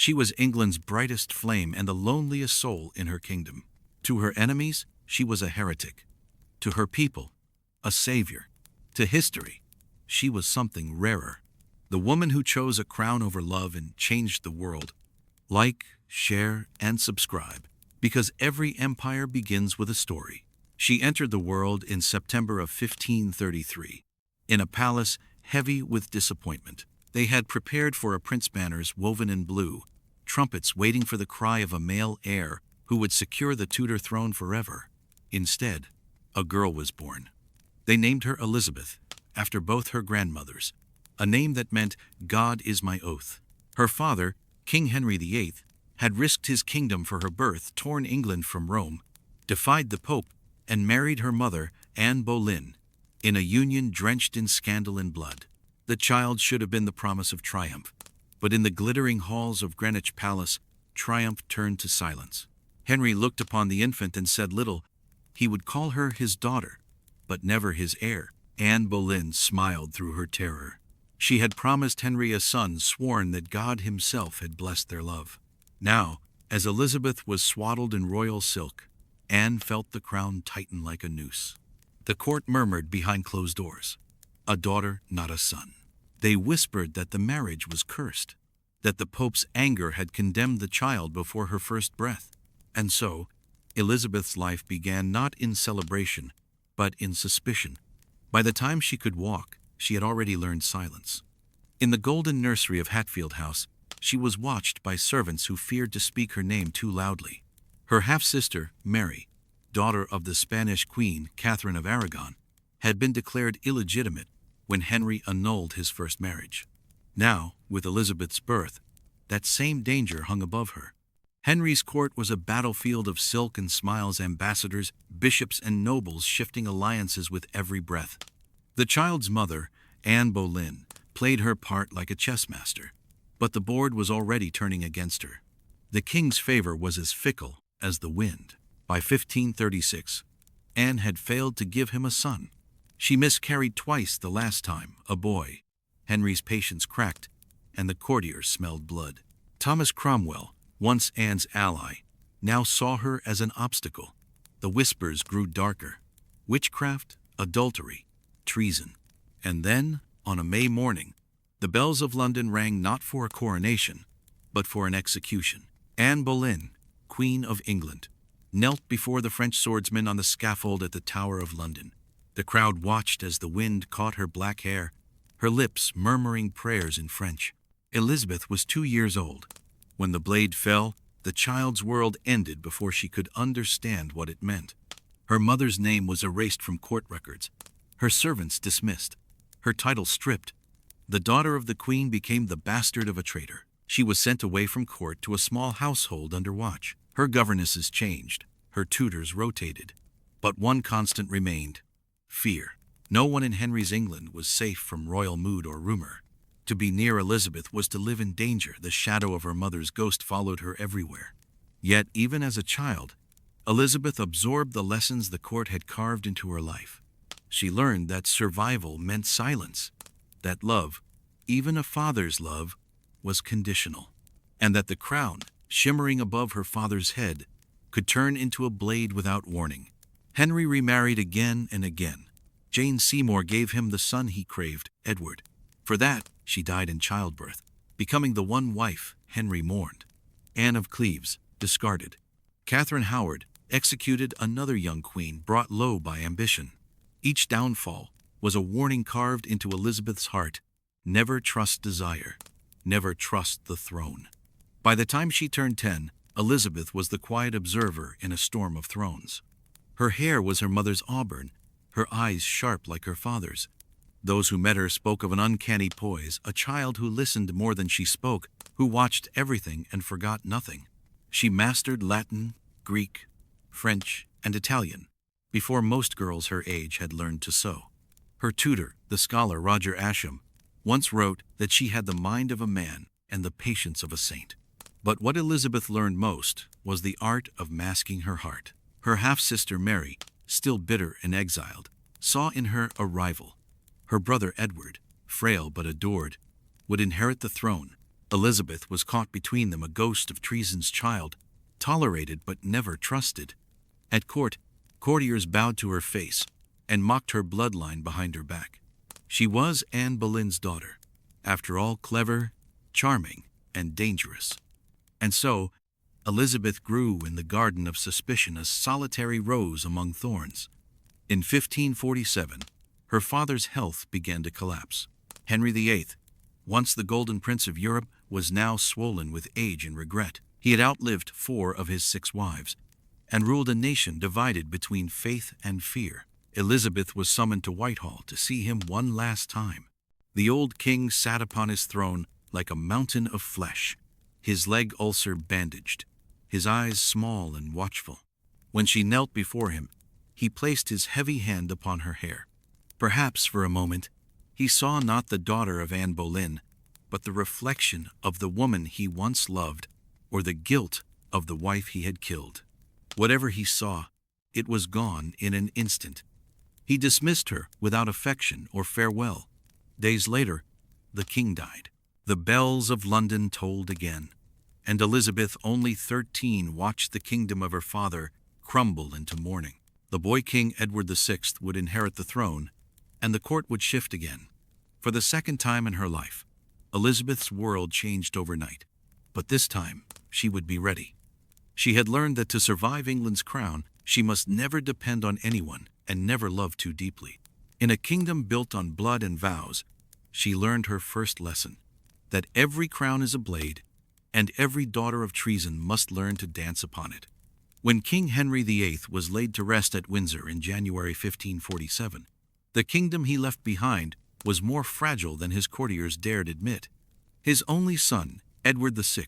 She was England's brightest flame and the loneliest soul in her kingdom. To her enemies, she was a heretic. To her people, a savior. To history, she was something rarer. The woman who chose a crown over love and changed the world. Like, share, and subscribe, because every empire begins with a story. She entered the world in September of 1533, in a palace heavy with disappointment. They had prepared for a prince banners woven in blue, trumpets waiting for the cry of a male heir who would secure the Tudor throne forever. Instead, a girl was born. They named her Elizabeth, after both her grandmothers, a name that meant God is my oath. Her father, King Henry VIII, had risked his kingdom for her birth, torn England from Rome, defied the Pope, and married her mother, Anne Boleyn, in a union drenched in scandal and blood. The child should have been the promise of triumph, but in the glittering halls of Greenwich Palace, triumph turned to silence. Henry looked upon the infant and said little. He would call her his daughter, but never his heir. Anne Boleyn smiled through her terror. She had promised Henry a son, sworn that God himself had blessed their love. Now, as Elizabeth was swaddled in royal silk, Anne felt the crown tighten like a noose. The court murmured behind closed doors. A daughter, not a son. They whispered that the marriage was cursed, that the Pope's anger had condemned the child before her first breath. And so, Elizabeth's life began not in celebration, but in suspicion. By the time she could walk, she had already learned silence. In the golden nursery of Hatfield House, she was watched by servants who feared to speak her name too loudly. Her half-sister, Mary, daughter of the Spanish Queen, Catherine of Aragon, had been declared illegitimate when Henry annulled his first marriage. Now, with Elizabeth's birth, that same danger hung above her. Henry's court was a battlefield of silk and smiles, ambassadors, bishops, and nobles shifting alliances with every breath. The child's mother, Anne Boleyn, played her part like a chess master, but the board was already turning against her. The king's favor was as fickle as the wind. By 1536, Anne had failed to give him a son. She miscarried twice the last time, a boy. Henry's patience cracked, and the courtiers smelled blood. Thomas Cromwell, once Anne's ally, now saw her as an obstacle. The whispers grew darker. Witchcraft, adultery, treason. And then, on a May morning, the bells of London rang not for a coronation, but for an execution. Anne Boleyn, Queen of England, knelt before the French swordsman on the scaffold at the Tower of London. The crowd watched as the wind caught her black hair, her lips murmuring prayers in French. Elizabeth was 2 years old. When the blade fell, the child's world ended before she could understand what it meant. Her mother's name was erased from court records, her servants dismissed, her title stripped. The daughter of the queen became the bastard of a traitor. She was sent away from court to a small household under watch. Her governesses changed, her tutors rotated. But one constant remained: fear. No one in Henry's England was safe from royal mood or rumor. To be near Elizabeth was to live in danger. The shadow of her mother's ghost followed her everywhere. Yet, even as a child, Elizabeth absorbed the lessons the court had carved into her life. She learned that survival meant silence, that love, even a father's love, was conditional, and that the crown, shimmering above her father's head, could turn into a blade without warning. Henry remarried again and again. Jane Seymour gave him the son he craved, Edward. For that, she died in childbirth, becoming the one wife Henry mourned. Anne of Cleves, discarded. Catherine Howard, executed, another young queen brought low by ambition. Each downfall was a warning carved into Elizabeth's heart: never trust desire, never trust the throne. By the time she turned 10, Elizabeth was the quiet observer in a storm of thrones. Her hair was her mother's auburn, her eyes sharp like her father's. Those who met her spoke of an uncanny poise, a child who listened more than she spoke, who watched everything and forgot nothing. She mastered Latin, Greek, French, and Italian before most girls her age had learned to sew. Her tutor, the scholar Roger Ascham, once wrote that she had the mind of a man and the patience of a saint. But what Elizabeth learned most was the art of masking her heart. Her half-sister Mary, still bitter and exiled, saw in her a rival. Her brother Edward, frail but adored, would inherit the throne, Elizabeth was caught between them, a ghost of treason's child, tolerated but never trusted. At court, courtiers bowed to her face and mocked her bloodline behind her back. She was Anne Boleyn's daughter, after all, clever, charming, and dangerous. And so, Elizabeth grew in the garden of suspicion, a solitary rose among thorns. In 1547, her father's health began to collapse. Henry VIII, once the Golden Prince of Europe, was now swollen with age and regret. He had outlived 4 of his 6 wives and ruled a nation divided between faith and fear. Elizabeth was summoned to Whitehall to see him one last time. The old king sat upon his throne like a mountain of flesh, his leg ulcer bandaged, his eyes small and watchful. When she knelt before him, he placed his heavy hand upon her hair. Perhaps for a moment, he saw not the daughter of Anne Boleyn, but the reflection of the woman he once loved, or the guilt of the wife he had killed. Whatever he saw, it was gone in an instant. He dismissed her without affection or farewell. Days later, the king died. The bells of London tolled again, and Elizabeth, only 13, watched the kingdom of her father crumble into mourning. The boy king Edward VI would inherit the throne, and the court would shift again. For the second time in her life, Elizabeth's world changed overnight. But this time, she would be ready. She had learned that to survive England's crown, she must never depend on anyone and never love too deeply. In a kingdom built on blood and vows, she learned her first lesson, that every crown is a blade, and every daughter of treason must learn to dance upon it. When King Henry VIII was laid to rest at Windsor in January 1547, the kingdom he left behind was more fragile than his courtiers dared admit. His only son, Edward VI,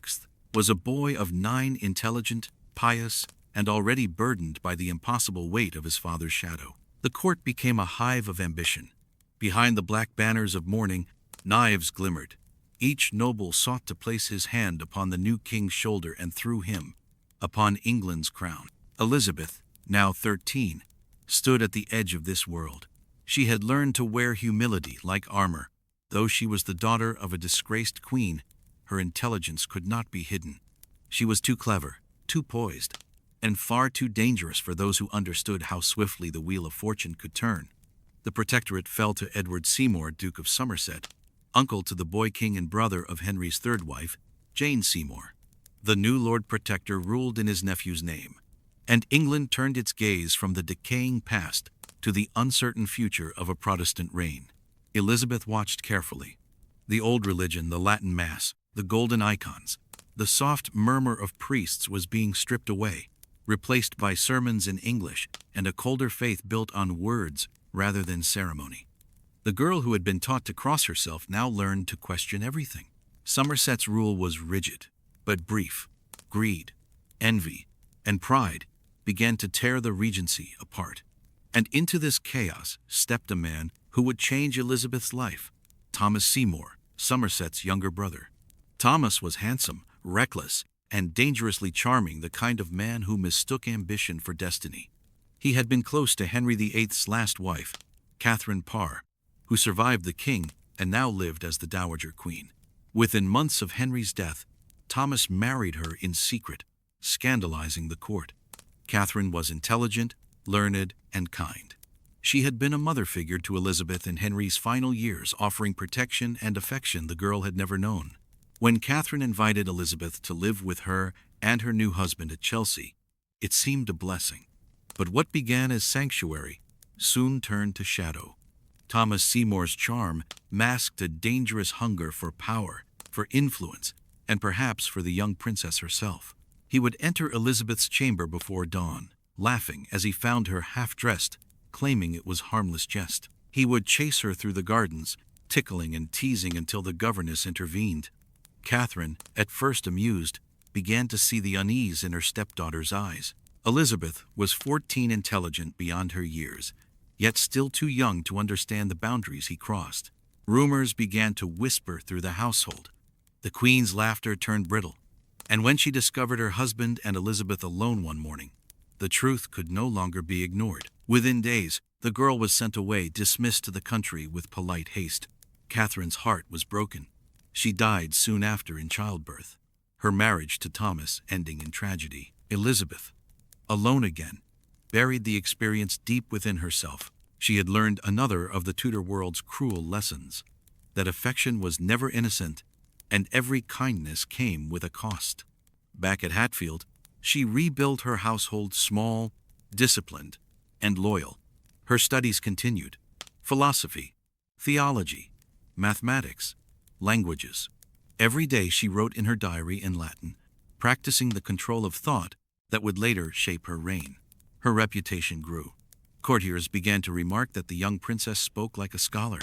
was a boy of 9, intelligent, pious, and already burdened by the impossible weight of his father's shadow. The court became a hive of ambition. Behind the black banners of mourning, knives glimmered. Each noble sought to place his hand upon the new king's shoulder and through him, upon England's crown. Elizabeth, now 13, stood at the edge of this world. She had learned to wear humility like armor. Though she was the daughter of a disgraced queen, her intelligence could not be hidden. She was too clever, too poised, and far too dangerous for those who understood how swiftly the wheel of fortune could turn. The protectorate fell to Edward Seymour, Duke of Somerset, uncle to the boy king and brother of Henry's third wife, Jane Seymour. The new Lord Protector ruled in his nephew's name, and England turned its gaze from the decaying past to the uncertain future of a Protestant reign. Elizabeth watched carefully. The old religion, the Latin Mass, the golden icons, the soft murmur of priests was being stripped away, replaced by sermons in English and a colder faith built on words rather than ceremony. The girl who had been taught to cross herself now learned to question everything. Somerset's rule was rigid, but brief. Greed, envy, and pride began to tear the regency apart. And into this chaos stepped a man who would change Elizabeth's life, Thomas Seymour, Somerset's younger brother. Thomas was handsome, reckless, and dangerously charming, the kind of man who mistook ambition for destiny. He had been close to Henry VIII's last wife, Catherine Parr, who survived the king and now lived as the Dowager Queen. Within months of Henry's death, Thomas married her in secret, scandalizing the court. Catherine was intelligent, learned, and kind. She had been a mother figure to Elizabeth in Henry's final years, offering protection and affection the girl had never known. When Catherine invited Elizabeth to live with her and her new husband at Chelsea, it seemed a blessing. But what began as sanctuary soon turned to shadow. Thomas Seymour's charm masked a dangerous hunger for power, for influence, and perhaps for the young princess herself. He would enter Elizabeth's chamber before dawn, laughing as he found her half-dressed, claiming it was harmless jest. He would chase her through the gardens, tickling and teasing until the governess intervened. Catherine, at first amused, began to see the unease in her stepdaughter's eyes. Elizabeth was 14, intelligent beyond her years, yet still too young to understand the boundaries he crossed. Rumors began to whisper through the household. The queen's laughter turned brittle, and when she discovered her husband and Elizabeth alone one morning, the truth could no longer be ignored. Within days, the girl was sent away, dismissed to the country with polite haste. Catherine's heart was broken. She died soon after in childbirth, her marriage to Thomas ending in tragedy. Elizabeth, alone again, buried the experience deep within herself. She had learned another of the Tudor world's cruel lessons, that affection was never innocent, and every kindness came with a cost. Back at Hatfield, she rebuilt her household small, disciplined, and loyal. Her studies continued: philosophy, theology, mathematics, languages. Every day she wrote in her diary in Latin, practicing the control of thought that would later shape her reign. Her reputation grew. Courtiers began to remark that the young princess spoke like a scholar,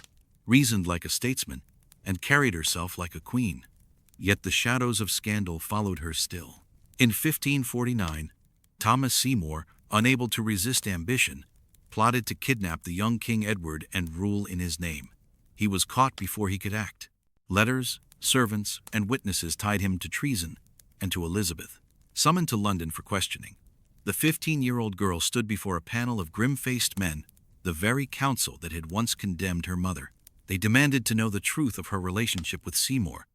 reasoned like a statesman, and carried herself like a queen. Yet the shadows of scandal followed her still. In 1549, Thomas Seymour, unable to resist ambition, plotted to kidnap the young King Edward and rule in his name. He was caught before he could act. Letters, servants, and witnesses tied him to treason and to Elizabeth. Summoned to London for questioning, the 15-year-old girl stood before a panel of grim-faced men, the very council that had once condemned her mother. They demanded to know the truth of her relationship with Seymour.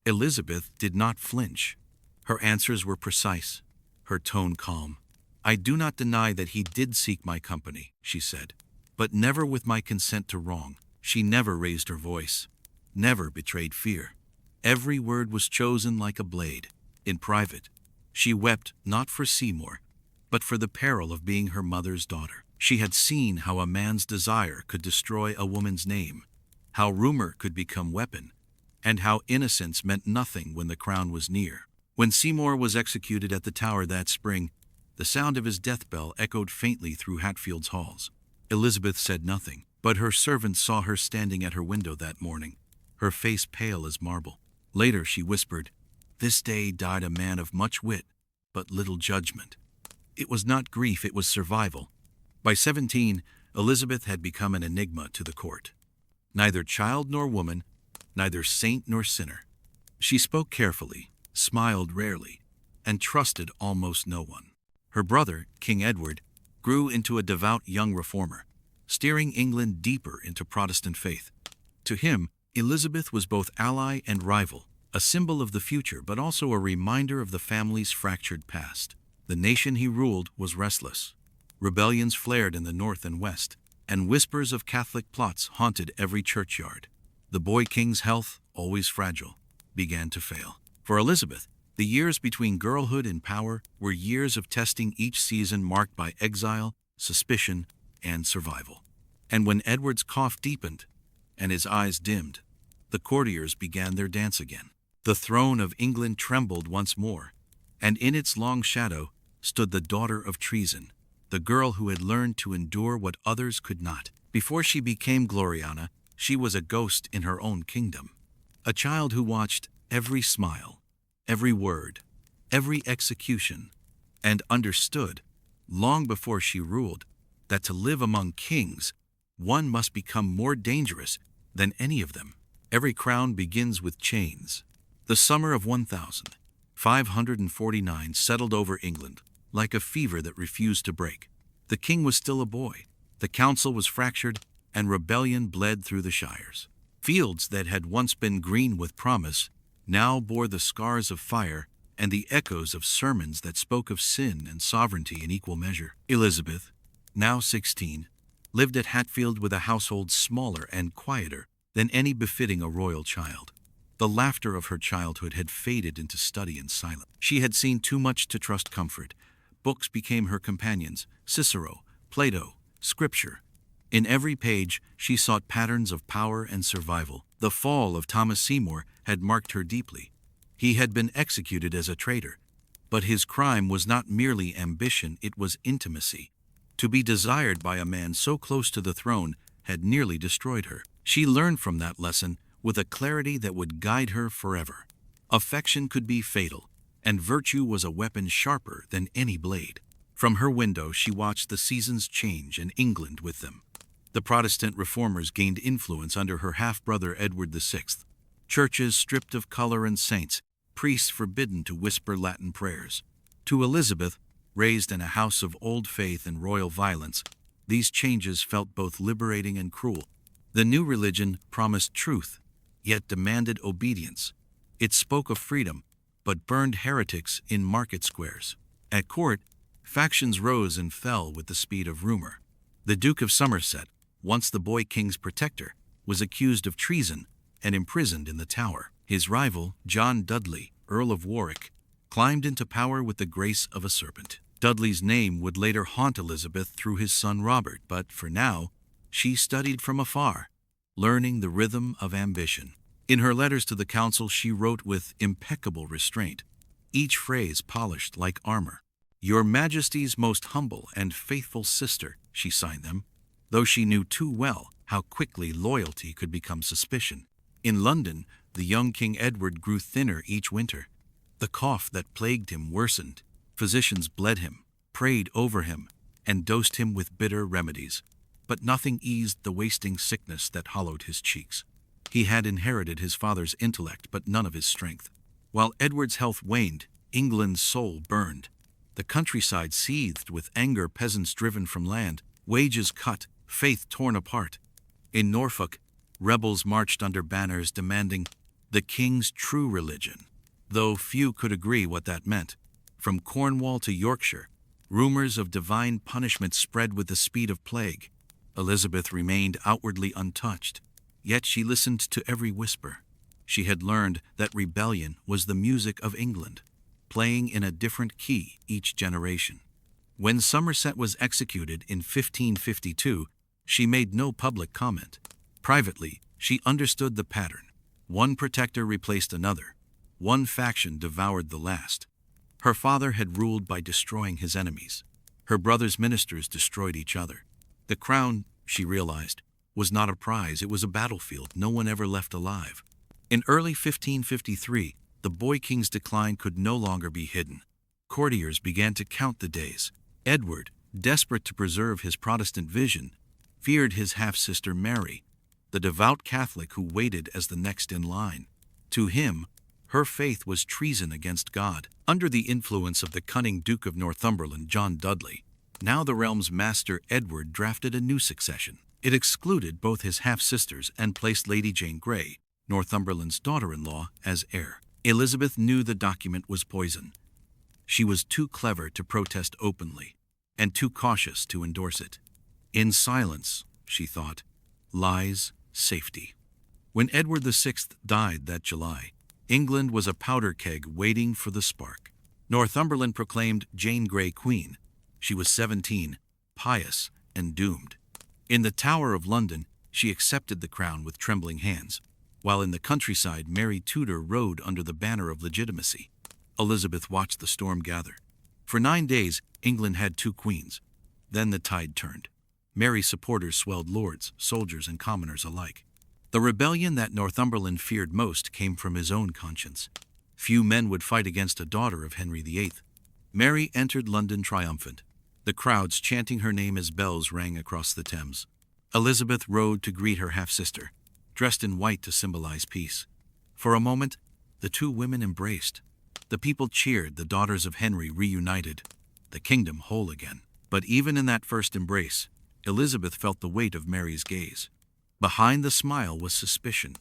Elizabeth did not flinch. Her answers were precise, her tone calm. "I do not deny that he did seek my company," she said, "but never with my consent to wrong." She never raised her voice, never betrayed fear. Every word was chosen like a blade. In private, she wept not for Seymour, but for the peril of being her mother's daughter. She had seen how a man's desire could destroy a woman's name, how rumor could become weapon, and how innocence meant nothing when the crown was near. When Seymour was executed at the Tower that spring, the sound of his death bell echoed faintly through Hatfield's halls. Elizabeth said nothing, but her servants saw her standing at her window that morning, her face pale as marble. Later she whispered, "This day died a man of much wit, but little judgment." It was not grief, it was survival. By 17, Elizabeth had become an enigma to the court. Neither child nor woman, neither saint nor sinner. She spoke carefully, smiled rarely, and trusted almost no one. Her brother, King Edward, grew into a devout young reformer, steering England deeper into Protestant faith. To him, Elizabeth was both ally and rival, a symbol of the future but also a reminder of the family's fractured past. The nation he ruled was restless. Rebellions flared in the north and west, and whispers of Catholic plots haunted every churchyard. The boy king's health, always fragile, began to fail. For Elizabeth, the years between girlhood and power were years of testing, each season marked by exile, suspicion, and survival. And when Edward's cough deepened and his eyes dimmed, the courtiers began their dance again. The throne of England trembled once more, and in its long shadow stood the daughter of treason, the girl who had learned to endure what others could not. Before she became Gloriana, she was a ghost in her own kingdom, a child who watched every smile, every word, every execution, and understood, long before she ruled, that to live among kings, one must become more dangerous than any of them. Every crown begins with chains. The summer of 1549 settled over England like a fever that refused to break. The king was still a boy, the council was fractured, and rebellion bled through the shires. Fields that had once been green with promise now bore the scars of fire and the echoes of sermons that spoke of sin and sovereignty in equal measure. Elizabeth, now 16, lived at Hatfield with a household smaller and quieter than any befitting a royal child. The laughter of her childhood had faded into study and silence. She had seen too much to trust comfort. Books became her companions: Cicero, Plato, Scripture. In every page, she sought patterns of power and survival. The fall of Thomas Seymour had marked her deeply. He had been executed as a traitor, but his crime was not merely ambition, it was intimacy. To be desired by a man so close to the throne had nearly destroyed her. She learned from that lesson with a clarity that would guide her forever. Affection could be fatal, and virtue was a weapon sharper than any blade. From her window she watched the seasons change and England with them. The Protestant reformers gained influence under her half-brother Edward VI. Churches stripped of color and saints, priests forbidden to whisper Latin prayers. To Elizabeth, raised in a house of old faith and royal violence, these changes felt both liberating and cruel. The new religion promised truth, yet demanded obedience. It spoke of freedom, but burned heretics in market squares. At court, factions rose and fell with the speed of rumor. The Duke of Somerset, once the boy king's protector, was accused of treason and imprisoned in the Tower. His rival, John Dudley, Earl of Warwick, climbed into power with the grace of a serpent. Dudley's name would later haunt Elizabeth through his son Robert, but for now, she studied from afar, learning the rhythm of ambition. In her letters to the council, she wrote with impeccable restraint, each phrase polished like armor. "Your Majesty's most humble and faithful sister," she signed them, though she knew too well how quickly loyalty could become suspicion. In London, the young King Edward grew thinner each winter. The cough that plagued him worsened. Physicians bled him, prayed over him, and dosed him with bitter remedies. But nothing eased the wasting sickness that hollowed his cheeks. He had inherited his father's intellect, but none of his strength. While Edward's health waned, England's soul burned. The countryside seethed with anger, peasants driven from land, wages cut, faith torn apart. In Norfolk, rebels marched under banners demanding the king's true religion, though few could agree what that meant. From Cornwall to Yorkshire, rumors of divine punishment spread with the speed of plague. Elizabeth remained outwardly untouched, yet she listened to every whisper. She had learned that rebellion was the music of England, playing in a different key each generation. When Somerset was executed in 1552, she made no public comment. Privately, she understood the pattern. One protector replaced another. One faction devoured the last. Her father had ruled by destroying his enemies. Her brother's ministers destroyed each other. The crown, she realized, was not a prize, it was a battlefield no one ever left alive. In early 1553, the boy king's decline could no longer be hidden. Courtiers began to count the days. Edward, desperate to preserve his Protestant vision, feared his half-sister Mary, the devout Catholic who waited as the next in line. To him, her faith was treason against God. Under the influence of the cunning Duke of Northumberland, John Dudley, now the realm's master, Edward drafted a new succession. It excluded both his half-sisters and placed Lady Jane Grey, Northumberland's daughter-in-law, as heir. Elizabeth knew the document was poison. She was too clever to protest openly, and too cautious to endorse it. In silence, she thought, lies safety. When Edward VI died that July, England was a powder keg waiting for the spark. Northumberland proclaimed Jane Grey queen. She was 17, pious, and doomed. In the Tower of London, she accepted the crown with trembling hands, while in the countryside Mary Tudor rode under the banner of legitimacy. Elizabeth watched the storm gather. For 9 days, England had 2 queens. Then the tide turned. Mary's supporters swelled lords, soldiers, and commoners alike. The rebellion that Northumberland feared most came from his own conscience. Few men would fight against a daughter of Henry VIII. Mary entered London triumphant, the crowds chanting her name as bells rang across the Thames. Elizabeth rode to greet her half-sister, dressed in white to symbolize peace. For a moment, the 2 women embraced. The people cheered, the daughters of Henry reunited, the kingdom whole again. But even in that first embrace, Elizabeth felt the weight of Mary's gaze. Behind the smile was suspicion.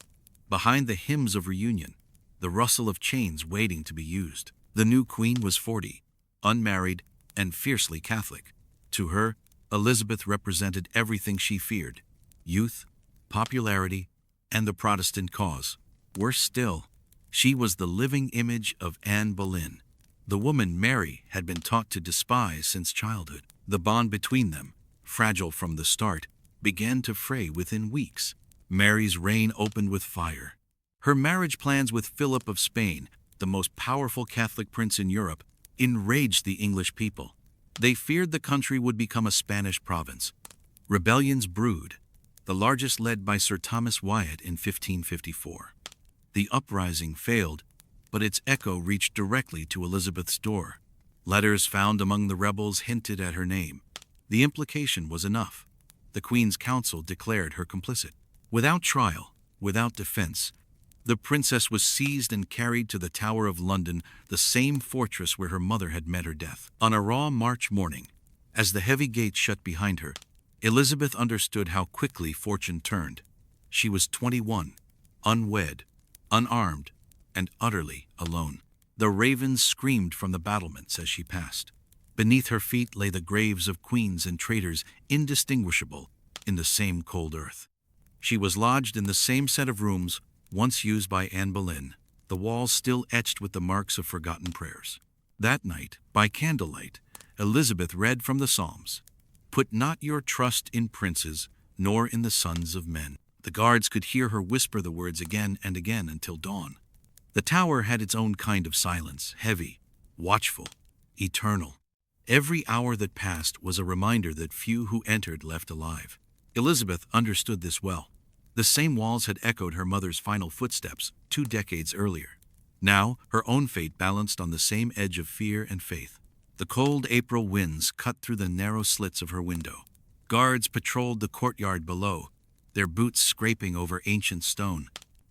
Behind the hymns of reunion, the rustle of chains waiting to be used. The new queen was 40, unmarried, and fiercely Catholic. To her, Elizabeth represented everything she feared: youth, popularity, and the Protestant cause. Worse still, she was the living image of Anne Boleyn, the woman Mary had been taught to despise since childhood. The bond between them, fragile from the start, began to fray within weeks. Mary's reign opened with fire. Her marriage plans with Philip of Spain, the most powerful Catholic prince in Europe, enraged the English people. They feared the country would become a Spanish province. Rebellions brewed, the largest led by Sir Thomas Wyatt in 1554. The uprising failed, but its echo reached directly to Elizabeth's door. Letters found among the rebels hinted at her name. The implication was enough. The Queen's Council declared her complicit. Without trial, without defense, the princess was seized and carried to the Tower of London, the same fortress where her mother had met her death. On a raw March morning, as the heavy gates shut behind her, Elizabeth understood how quickly fortune turned. She was 21, unwed, unarmed, and utterly alone. The ravens screamed from the battlements as she passed. Beneath her feet lay the graves of queens and traitors, indistinguishable in the same cold earth. She was lodged in the same set of rooms once used by Anne Boleyn, the walls still etched with the marks of forgotten prayers. That night, by candlelight, Elizabeth read from the Psalms, "Put not your trust in princes, nor in the sons of men." The guards could hear her whisper the words again and again until dawn. The tower had its own kind of silence, heavy, watchful, eternal. Every hour that passed was a reminder that few who entered left alive. Elizabeth understood this well. The same walls had echoed her mother's final footsteps 2 decades earlier. Now, her own fate balanced on the same edge of fear and faith. The cold April winds cut through the narrow slits of her window. Guards patrolled the courtyard below, their boots scraping over ancient stone.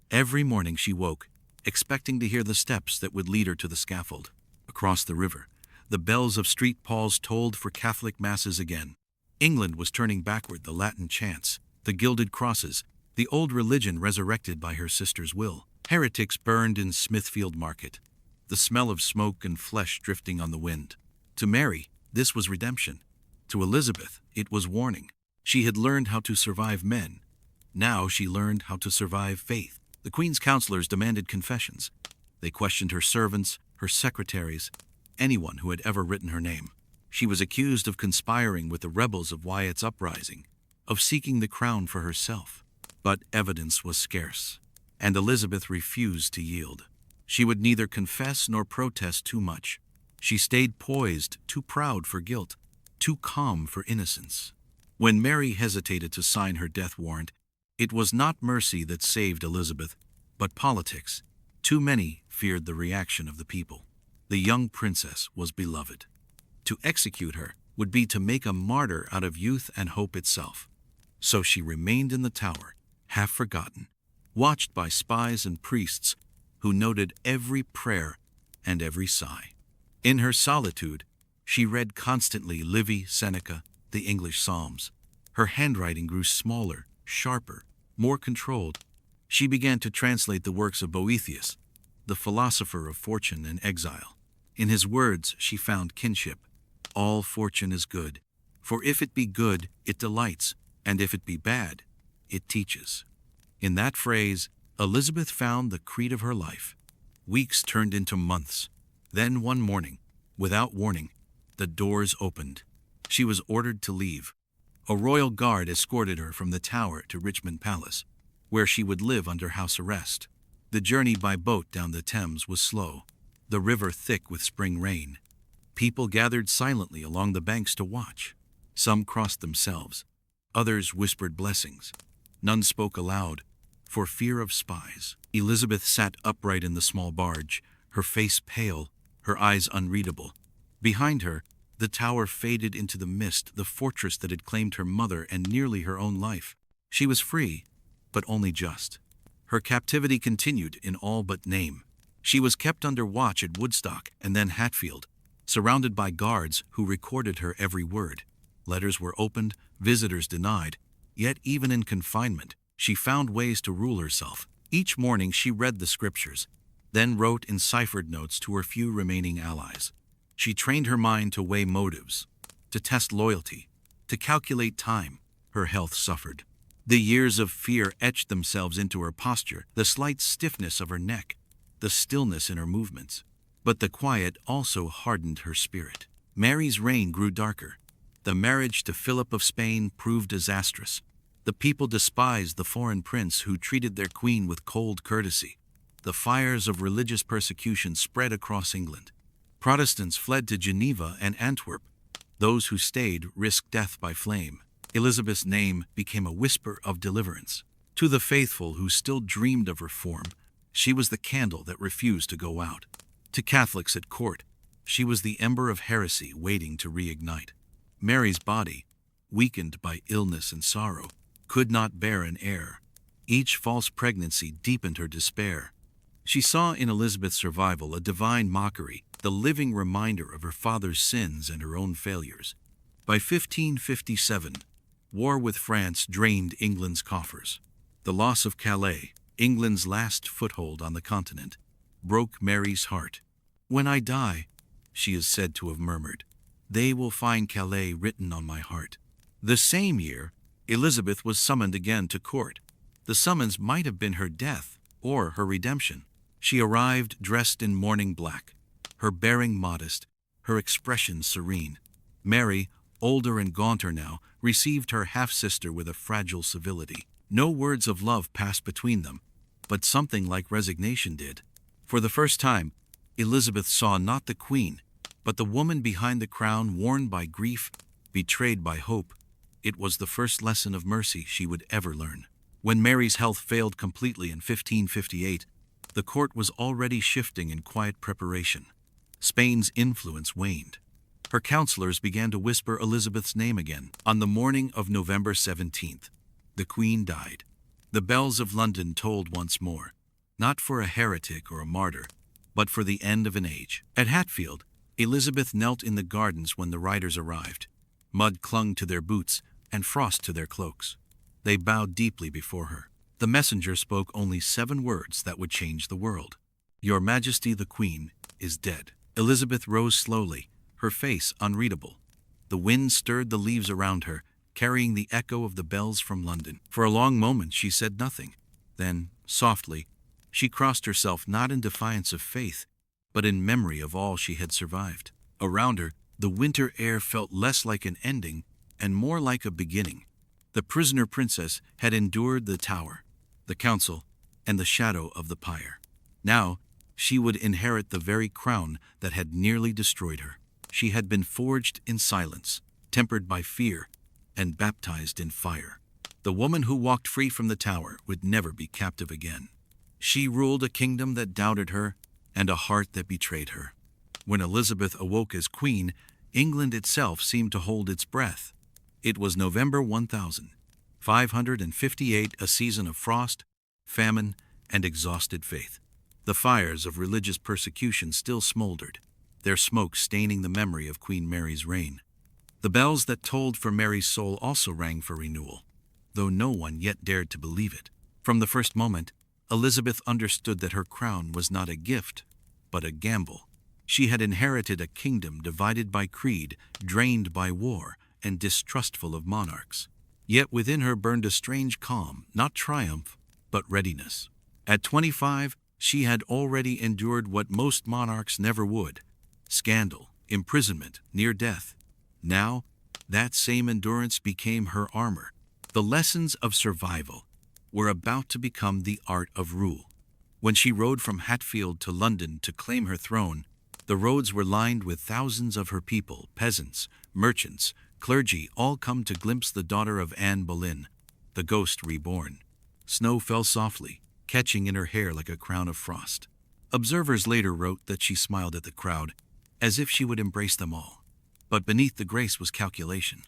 Every morning she woke, expecting to hear the steps that would lead her to the scaffold. Across the river, the bells of street pauls tolled for Catholic masses again. England was turning backward, the Latin chants, the gilded crosses, the old religion resurrected by her sister's will. Heretics burned in Smithfield Market, the smell of smoke and flesh drifting on the wind. To Mary, this was redemption. To Elizabeth, it was warning. She had learned how to survive men. Now she learned how to survive faith. The Queen's counselors demanded confessions. They questioned her servants, her secretaries, anyone who had ever written her name. She was accused of conspiring with the rebels of Wyatt's uprising, of seeking the crown for herself. But evidence was scarce, and Elizabeth refused to yield. She would neither confess nor protest too much. She stayed poised, too proud for guilt, too calm for innocence. When Mary hesitated to sign her death warrant, it was not mercy that saved Elizabeth, but politics. Too many feared the reaction of the people. The young princess was beloved. To execute her would be to make a martyr out of youth and hope itself. So she remained in the tower, half forgotten, watched by spies and priests who noted every prayer and every sigh. In her solitude, she read constantly Livy, Seneca, the English Psalms. Her handwriting grew smaller, sharper, more controlled. She began to translate the works of Boethius, the philosopher of fortune and exile. In his words she found kinship. All fortune is good, for if it be good, it delights, and if it be bad, it teaches. In that phrase, Elizabeth found the creed of her life. Weeks turned into months. Then one morning, without warning, the doors opened. She was ordered to leave. A royal guard escorted her from the tower to Richmond Palace, where she would live under house arrest. The journey by boat down the Thames was slow, the river thick with spring rain. People gathered silently along the banks to watch. Some crossed themselves. Others whispered blessings. None spoke aloud, for fear of spies. Elizabeth sat upright in the small barge, her face pale, her eyes unreadable. Behind her, the tower faded into the mist, the fortress that had claimed her mother and nearly her own life. She was free, but only just. Her captivity continued in all but name. She was kept under watch at Woodstock and then Hatfield, surrounded by guards who recorded her every word. Letters were opened, visitors denied, yet even in confinement, she found ways to rule herself. Each morning she read the scriptures, then wrote in ciphered notes to her few remaining allies. She trained her mind to weigh motives, to test loyalty, to calculate time. Her health suffered. The years of fear etched themselves into her posture, the slight stiffness of her neck, the stillness in her movements. But the quiet also hardened her spirit. Mary's reign grew darker. The marriage to Philip of Spain proved disastrous. The people despised the foreign prince who treated their queen with cold courtesy. The fires of religious persecution spread across England. Protestants fled to Geneva and Antwerp. Those who stayed risked death by flame. Elizabeth's name became a whisper of deliverance. To the faithful who still dreamed of reform, she was the candle that refused to go out. To Catholics at court, she was the ember of heresy waiting to reignite. Mary's body, weakened by illness and sorrow, could not bear an heir. Each false pregnancy deepened her despair. She saw in Elizabeth's survival a divine mockery, the living reminder of her father's sins and her own failures. By 1557, war with France drained England's coffers. The loss of Calais, England's last foothold on the continent, broke Mary's heart. "When I die," she is said to have murmured, "they will find Calais written on my heart." The same year, Elizabeth was summoned again to court. The summons might have been her death or her redemption. She arrived dressed in mourning black, her bearing modest, her expression serene. Mary, older and gaunter now, received her half-sister with a fragile civility. No words of love passed between them, but something like resignation did. For the first time, Elizabeth saw not the queen, but the woman behind the crown, worn by grief, betrayed by hope. It was the first lesson of mercy she would ever learn. When Mary's health failed completely in 1558, the court was already shifting in quiet preparation. Spain's influence waned. Her counselors began to whisper Elizabeth's name again. On the morning of November 17th, the Queen died. The bells of London tolled once more, not for a heretic or a martyr, but for the end of an age. At Hatfield, Elizabeth knelt in the gardens when the riders arrived. Mud clung to their boots and frost to their cloaks. They bowed deeply before her. The messenger spoke only 7 words that would change the world. "Your Majesty the Queen is dead." Elizabeth rose slowly, her face unreadable. The wind stirred the leaves around her, carrying the echo of the bells from London. For a long moment she said nothing. Then, softly, she crossed herself not in defiance of faith, but in memory of all she had survived. Around her, the winter air felt less like an ending and more like a beginning. The prisoner princess had endured the Tower, the Council, and the shadow of the pyre. Now, she would inherit the very crown that had nearly destroyed her. She had been forged in silence, tempered by fear, and baptized in fire. The woman who walked free from the Tower would never be captive again. She ruled a kingdom that doubted her and a heart that betrayed her. When Elizabeth awoke as queen, England itself seemed to hold its breath. It was November 1558, a season of frost, famine, and exhausted faith. The fires of religious persecution still smoldered, their smoke staining the memory of Queen Mary's reign. The bells that tolled for Mary's soul also rang for renewal, though no one yet dared to believe it. From the first moment, Elizabeth understood that her crown was not a gift, but a gamble. She had inherited a kingdom divided by creed, drained by war, and distrustful of monarchs. Yet within her burned a strange calm, not triumph, but readiness. At 25, she had already endured what most monarchs never would: scandal, imprisonment, near death. Now, that same endurance became her armor. The lessons of survival were about to become the art of rule. When she rode from Hatfield to London to claim her throne, the roads were lined with thousands of her people, peasants, merchants, clergy, all come to glimpse the daughter of Anne Boleyn, the ghost reborn. Snow fell softly, catching in her hair like a crown of frost. Observers later wrote that she smiled at the crowd, as if she would embrace them all. But beneath the grace was calculation.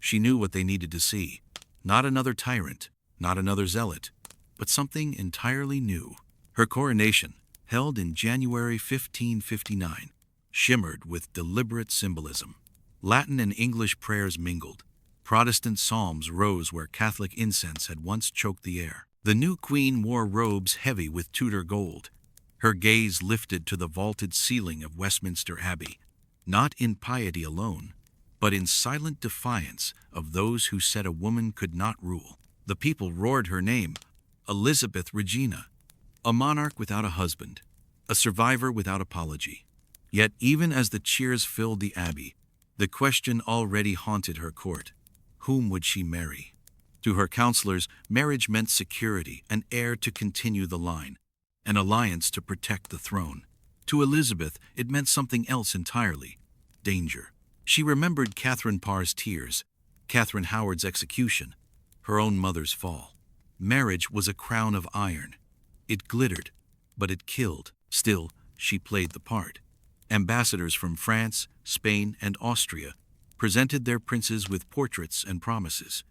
She knew what they needed to see. Not another tyrant, not another zealot, but something entirely new. Her coronation, held in January 1559, shimmered with deliberate symbolism. Latin and English prayers mingled. Protestant psalms rose where Catholic incense had once choked the air. The new queen wore robes heavy with Tudor gold. Her gaze lifted to the vaulted ceiling of Westminster Abbey, not in piety alone, but in silent defiance of those who said a woman could not rule. The people roared her name, Elizabeth Regina, a monarch without a husband, a survivor without apology. Yet even as the cheers filled the abbey, the question already haunted her court: whom would she marry? To her counselors, marriage meant security, an heir to continue the line, an alliance to protect the throne. To Elizabeth, it meant something else entirely: danger. She remembered Catherine Parr's tears, Catherine Howard's execution, her own mother's fall. Marriage was a crown of iron. It glittered, but it killed. Still, she played the part. Ambassadors from France, Spain, and Austria presented their princes with portraits and promises.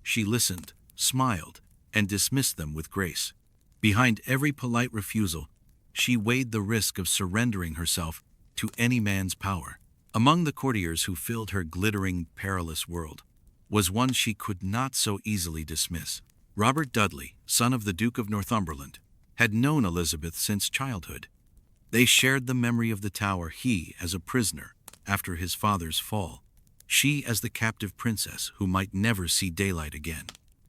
She listened, smiled, and dismissed them with grace. Behind every polite refusal, she weighed the risk of surrendering herself to any man's power. Among the courtiers who filled her glittering, perilous world was one she could not so easily dismiss: Robert Dudley, son of the Duke of Northumberland, had known Elizabeth since childhood. They shared the memory of the Tower, he as a prisoner after his father's fall, she as the captive princess who might never see daylight again.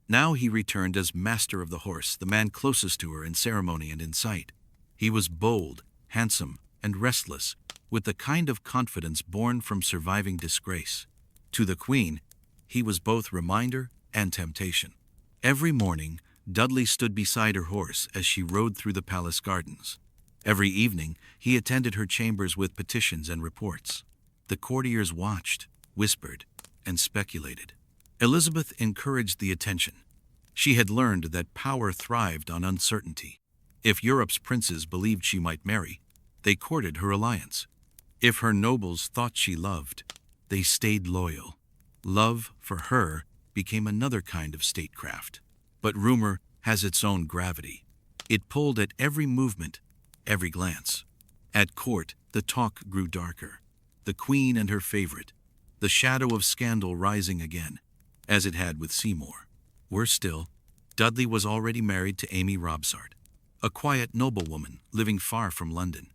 Now he returned as master of the horse, the man closest to her in ceremony and in sight. He was bold, handsome, and restless, with the kind of confidence born from surviving disgrace. To the Queen, he was both reminder and temptation. Every morning, Dudley stood beside her horse as she rode through the palace gardens. Every evening, he attended her chambers with petitions and reports. The courtiers watched, whispered, and speculated. Elizabeth encouraged the attention. She had learned that power thrived on uncertainty. If Europe's princes believed she might marry, they courted her alliance. If her nobles thought she loved, they stayed loyal. Love, for her, became another kind of statecraft. But rumor has its own gravity. It pulled at every movement, every glance. At court, the talk grew darker. The Queen and her favorite, the shadow of scandal rising again, as it had with Seymour. Worse still, Dudley was already married to Amy Robsart, a quiet noblewoman living far from London.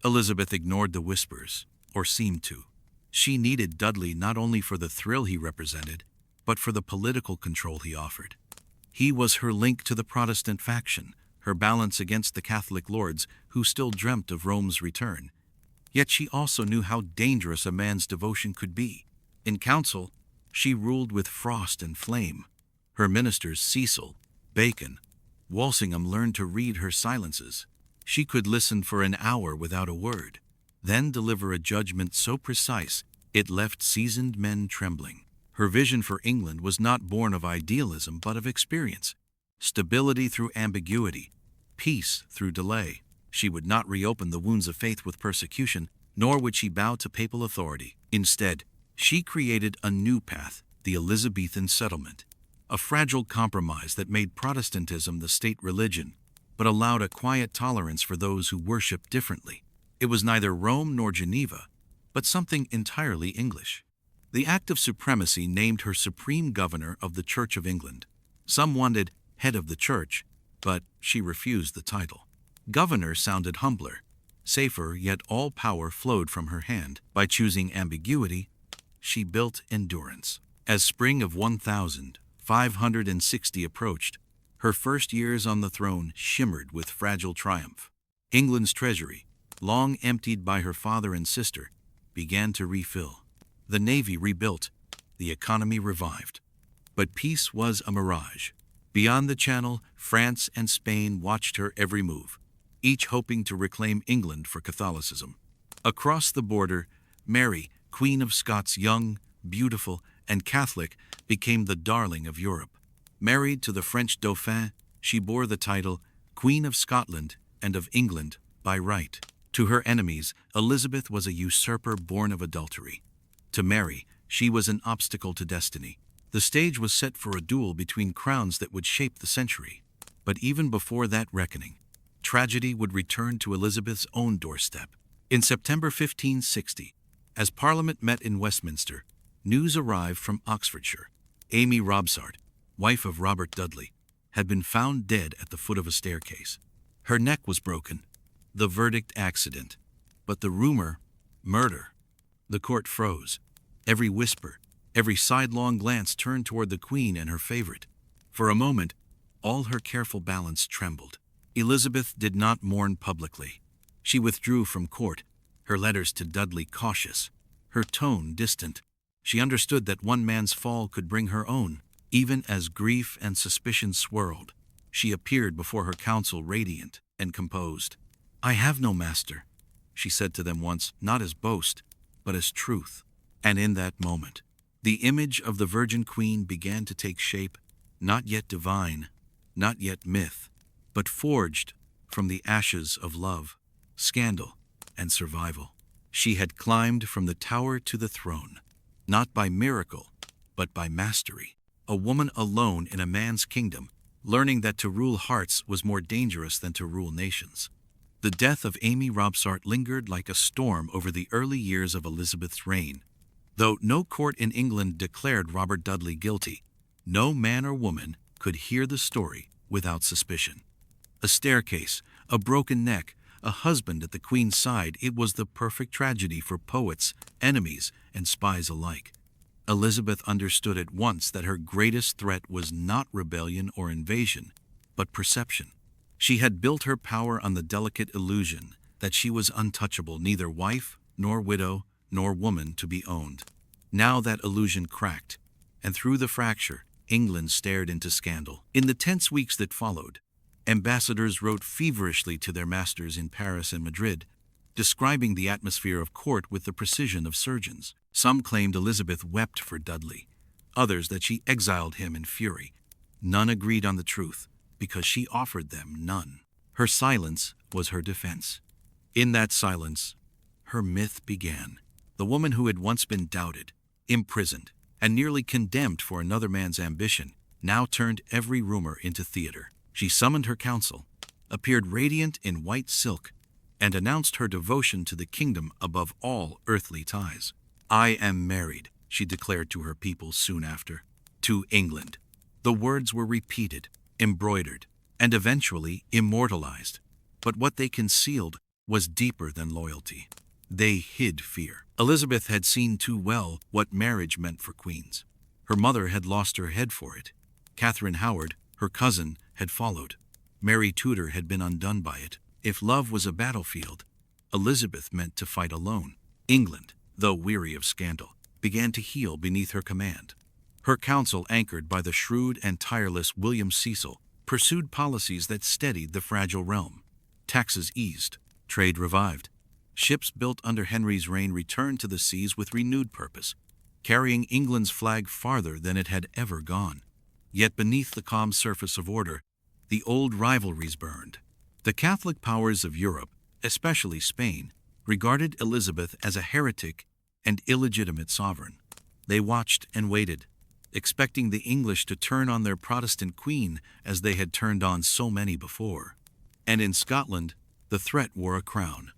Elizabeth ignored the whispers, or seemed to. She needed Dudley not only for the thrill he represented, but for the political control he offered. He was her link to the Protestant faction, her balance against the Catholic lords who still dreamt of Rome's return. Yet she also knew how dangerous a man's devotion could be. In council, she ruled with frost and flame. Her ministers, Cecil, Bacon, Walsingham, learned to read her silences. She could listen for an hour without a word, then deliver a judgment so precise it left seasoned men trembling. Her vision for England was not born of idealism but of experience. Stability through ambiguity, peace through delay. She would not reopen the wounds of faith with persecution, nor would she bow to papal authority. Instead, she created a new path, the Elizabethan settlement, a fragile compromise that made Protestantism the state religion, but allowed a quiet tolerance for those who worshiped differently. It was neither Rome nor Geneva, but something entirely English. The Act of Supremacy named her supreme governor of the Church of England. Some wanted head of the church, but she refused the title. Governor sounded humbler, safer, yet all power flowed from her hand. By choosing ambiguity, she built endurance. As spring of 1560 approached, her first years on the throne shimmered with fragile triumph. England's treasury, long emptied by her father and sister, began to refill. The navy rebuilt, the economy revived. But peace was a mirage. Beyond the Channel, France and Spain watched her every move, each hoping to reclaim England for Catholicism. Across the border, Mary, Queen of Scots, young, beautiful, and Catholic, became the darling of Europe. Married to the French Dauphin, she bore the title Queen of Scotland and of England by right. To her enemies, Elizabeth was a usurper born of adultery. To Mary, she was an obstacle to destiny. The stage was set for a duel between crowns that would shape the century. But even before that reckoning, tragedy would return to Elizabeth's own doorstep. In September 1560, as Parliament met in Westminster, news arrived from Oxfordshire. Amy Robsart, wife of Robert Dudley, had been found dead at the foot of a staircase. Her neck was broken. The verdict, accident. But the rumor, murder. The court froze. Every whisper, every sidelong glance turned toward the Queen and her favorite. For a moment, all her careful balance trembled. Elizabeth did not mourn publicly. She withdrew from court, her letters to Dudley cautious, her tone distant. She understood that one man's fall could bring her own. Even as grief and suspicion swirled, she appeared before her council radiant and composed. "I have no master," she said to them once, not as boast, but as truth. And in that moment, the image of the Virgin Queen began to take shape, not yet divine, not yet myth, but forged from the ashes of love, scandal, and survival. She had climbed from the tower to the throne, not by miracle, but by mastery. A woman alone in a man's kingdom, learning that to rule hearts was more dangerous than to rule nations. The death of Amy Robsart lingered like a storm over the early years of Elizabeth's reign. Though no court in England declared Robert Dudley guilty, no man or woman could hear the story without suspicion. A staircase, a broken neck, a husband at the Queen's side, it was the perfect tragedy for poets, enemies, and spies alike. Elizabeth understood at once that her greatest threat was not rebellion or invasion, but perception. She had built her power on the delicate illusion that she was untouchable, neither wife, nor widow, nor woman to be owned. Now that illusion cracked, and through the fracture, England stared into scandal. In the tense weeks that followed, ambassadors wrote feverishly to their masters in Paris and Madrid, describing the atmosphere of court with the precision of surgeons. Some claimed Elizabeth wept for Dudley, others that she exiled him in fury. None agreed on the truth, because she offered them none. Her silence was her defense. In that silence, her myth began. The woman who had once been doubted, imprisoned, and nearly condemned for another man's ambition, now turned every rumor into theater. She summoned her council, appeared radiant in white silk, and announced her devotion to the kingdom above all earthly ties. "I am married," she declared to her people soon after, "to England." The words were repeated, embroidered, and eventually immortalized. But what they concealed was deeper than loyalty. They hid fear. Elizabeth had seen too well what marriage meant for queens. Her mother had lost her head for it. Catherine Howard, her cousin, had followed. Mary Tudor had been undone by it. If love was a battlefield, Elizabeth meant to fight alone. England, though weary of scandal, began to heal beneath her command. Her council, anchored by the shrewd and tireless William Cecil, pursued policies that steadied the fragile realm. Taxes eased, trade revived. Ships built under Henry's reign returned to the seas with renewed purpose, carrying England's flag farther than it had ever gone. Yet beneath the calm surface of order, the old rivalries burned. The Catholic powers of Europe, especially Spain, regarded Elizabeth as a heretic and illegitimate sovereign. They watched and waited, expecting the English to turn on their Protestant queen as they had turned on so many before. And in Scotland, the threat wore a crown.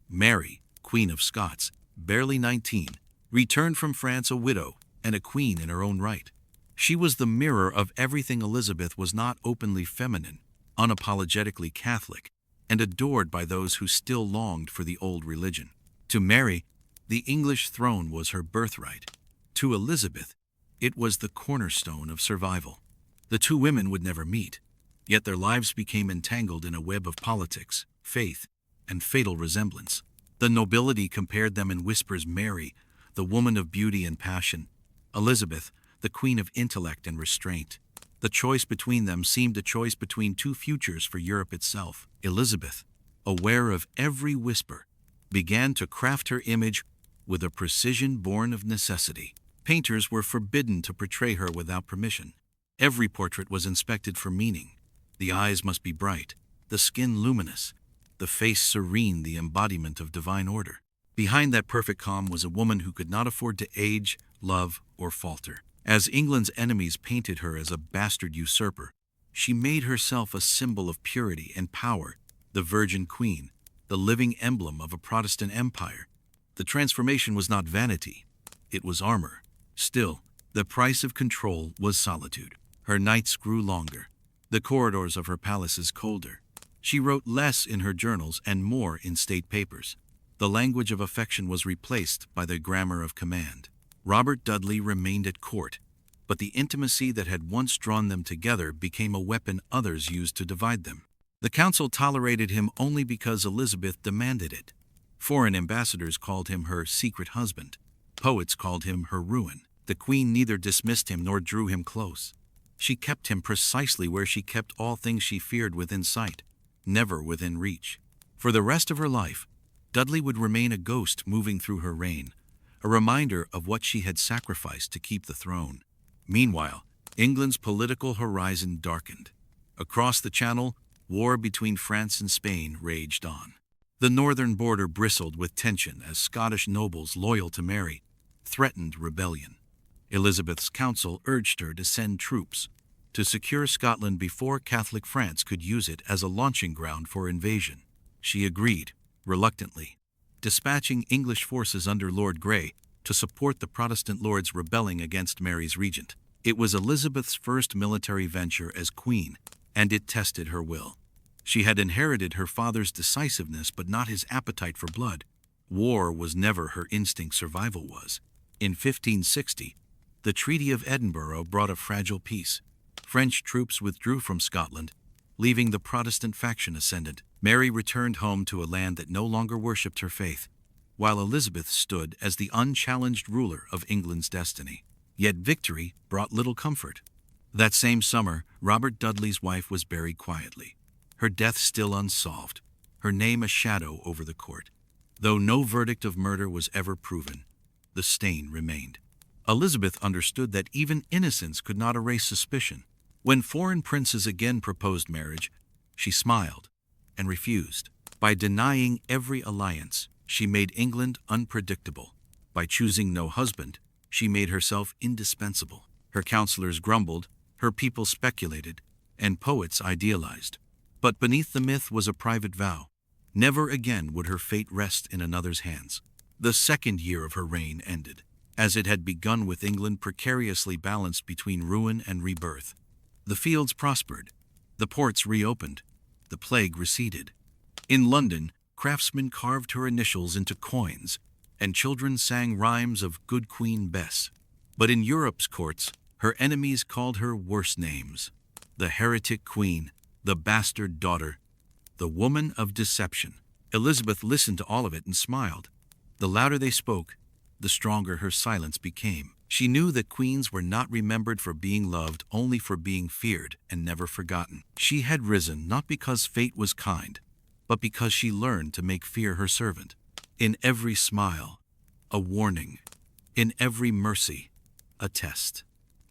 Mary, Queen of Scots, barely 19, returned from France a widow and a queen in her own right. She was the mirror of everything Elizabeth was not: openly feminine, unapologetically Catholic, and adored by those who still longed for the old religion. To Mary, the English throne was her birthright. To Elizabeth, it was the cornerstone of survival. The two women would never meet, yet their lives became entangled in a web of politics, faith, and fatal resemblance. The nobility compared them in whispers: Mary, the woman of beauty and passion; Elizabeth, the queen of intellect and restraint. The choice between them seemed a choice between two futures for Europe itself. Elizabeth, aware of every whisper, began to craft her image with a precision born of necessity. Painters were forbidden to portray her without permission. Every portrait was inspected for meaning. The eyes must be bright, the skin luminous, the face serene, the embodiment of divine order. Behind that perfect calm was a woman who could not afford to age, love, or falter. As England's enemies painted her as a bastard usurper, she made herself a symbol of purity and power, the Virgin Queen, the living emblem of a Protestant empire. The transformation was not vanity, it was armor. Still, the price of control was solitude. Her nights grew longer, the corridors of her palaces colder. She wrote less in her journals and more in state papers. The language of affection was replaced by the grammar of command. Robert Dudley remained at court, but the intimacy that had once drawn them together became a weapon others used to divide them. The council tolerated him only because Elizabeth demanded it. Foreign ambassadors called him her secret husband. Poets called him her ruin. The queen neither dismissed him nor drew him close. She kept him precisely where she kept all things she feared within sight, never within reach. For the rest of her life, Dudley would remain a ghost moving through her reign, a reminder of what she had sacrificed to keep the throne. Meanwhile, England's political horizon darkened. Across the Channel, war between France and Spain raged on. The northern border bristled with tension as Scottish nobles loyal to Mary threatened rebellion. Elizabeth's council urged her to send troops to secure Scotland before Catholic France could use it as a launching ground for invasion. She agreed, reluctantly, dispatching English forces under Lord Grey to support the Protestant lords rebelling against Mary's regent. It was Elizabeth's first military venture as queen, and it tested her will. She had inherited her father's decisiveness but not his appetite for blood. War was never her instinct, survival was. In 1560, the Treaty of Edinburgh brought a fragile peace. French troops withdrew from Scotland, leaving the Protestant faction ascendant. Mary returned home to a land that no longer worshipped her faith, while Elizabeth stood as the unchallenged ruler of England's destiny. Yet victory brought little comfort. That same summer, Robert Dudley's wife was buried quietly, her death still unsolved, her name a shadow over the court. Though no verdict of murder was ever proven, the stain remained. Elizabeth understood that even innocence could not erase suspicion. When foreign princes again proposed marriage, she smiled and refused. By denying every alliance, she made England unpredictable. By choosing no husband, she made herself indispensable. Her counselors grumbled, her people speculated, and poets idealized. But beneath the myth was a private vow. Never again would her fate rest in another's hands. The second year of her reign ended, as it had begun, with England precariously balanced between ruin and rebirth. The fields prospered, the ports reopened, the plague receded. In London, craftsmen carved her initials into coins, and children sang rhymes of Good Queen Bess. But in Europe's courts, her enemies called her worse names: the heretic queen, the bastard daughter, the woman of deception. Elizabeth listened to all of it and smiled. The louder they spoke, the stronger her silence became. She knew that queens were not remembered for being loved, only for being feared and never forgotten. She had risen not because fate was kind, but because she learned to make fear her servant. In every smile, a warning. In every mercy, a test.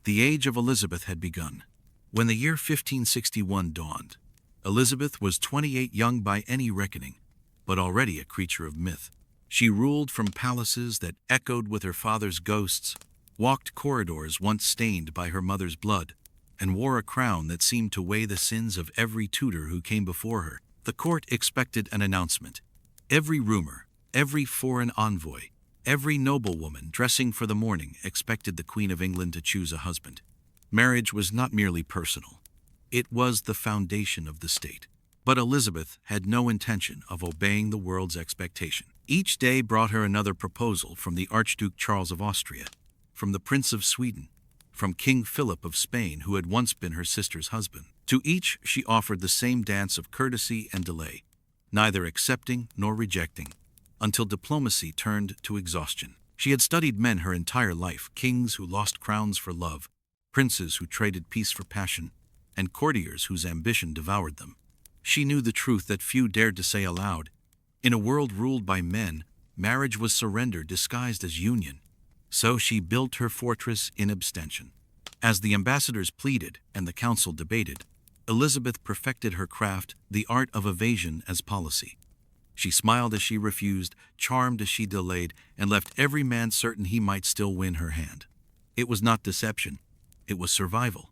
The age of Elizabeth had begun. When the year 1561 dawned, Elizabeth was 28, young by any reckoning, but already a creature of myth. She ruled from palaces that echoed with her father's ghosts, walked corridors once stained by her mother's blood, and wore a crown that seemed to weigh the sins of every Tudor who came before her. The court expected an announcement. Every rumor, every foreign envoy, every noblewoman dressing for the morning expected the Queen of England to choose a husband. Marriage was not merely personal. It was the foundation of the state. But Elizabeth had no intention of obeying the world's expectation. Each day brought her another proposal, from the Archduke Charles of Austria, from the Prince of Sweden, from King Philip of Spain, who had once been her sister's husband. To each she offered the same dance of courtesy and delay, neither accepting nor rejecting, until diplomacy turned to exhaustion. She had studied men her entire life: kings who lost crowns for love, princes who traded peace for passion, and courtiers whose ambition devoured them. She knew the truth that few dared to say aloud. In a world ruled by men, marriage was surrender disguised as union. So she built her fortress in abstention. As the ambassadors pleaded and the council debated, Elizabeth perfected her craft, the art of evasion as policy. She smiled as she refused, charmed as she delayed, and left every man certain he might still win her hand. It was not deception, it was survival.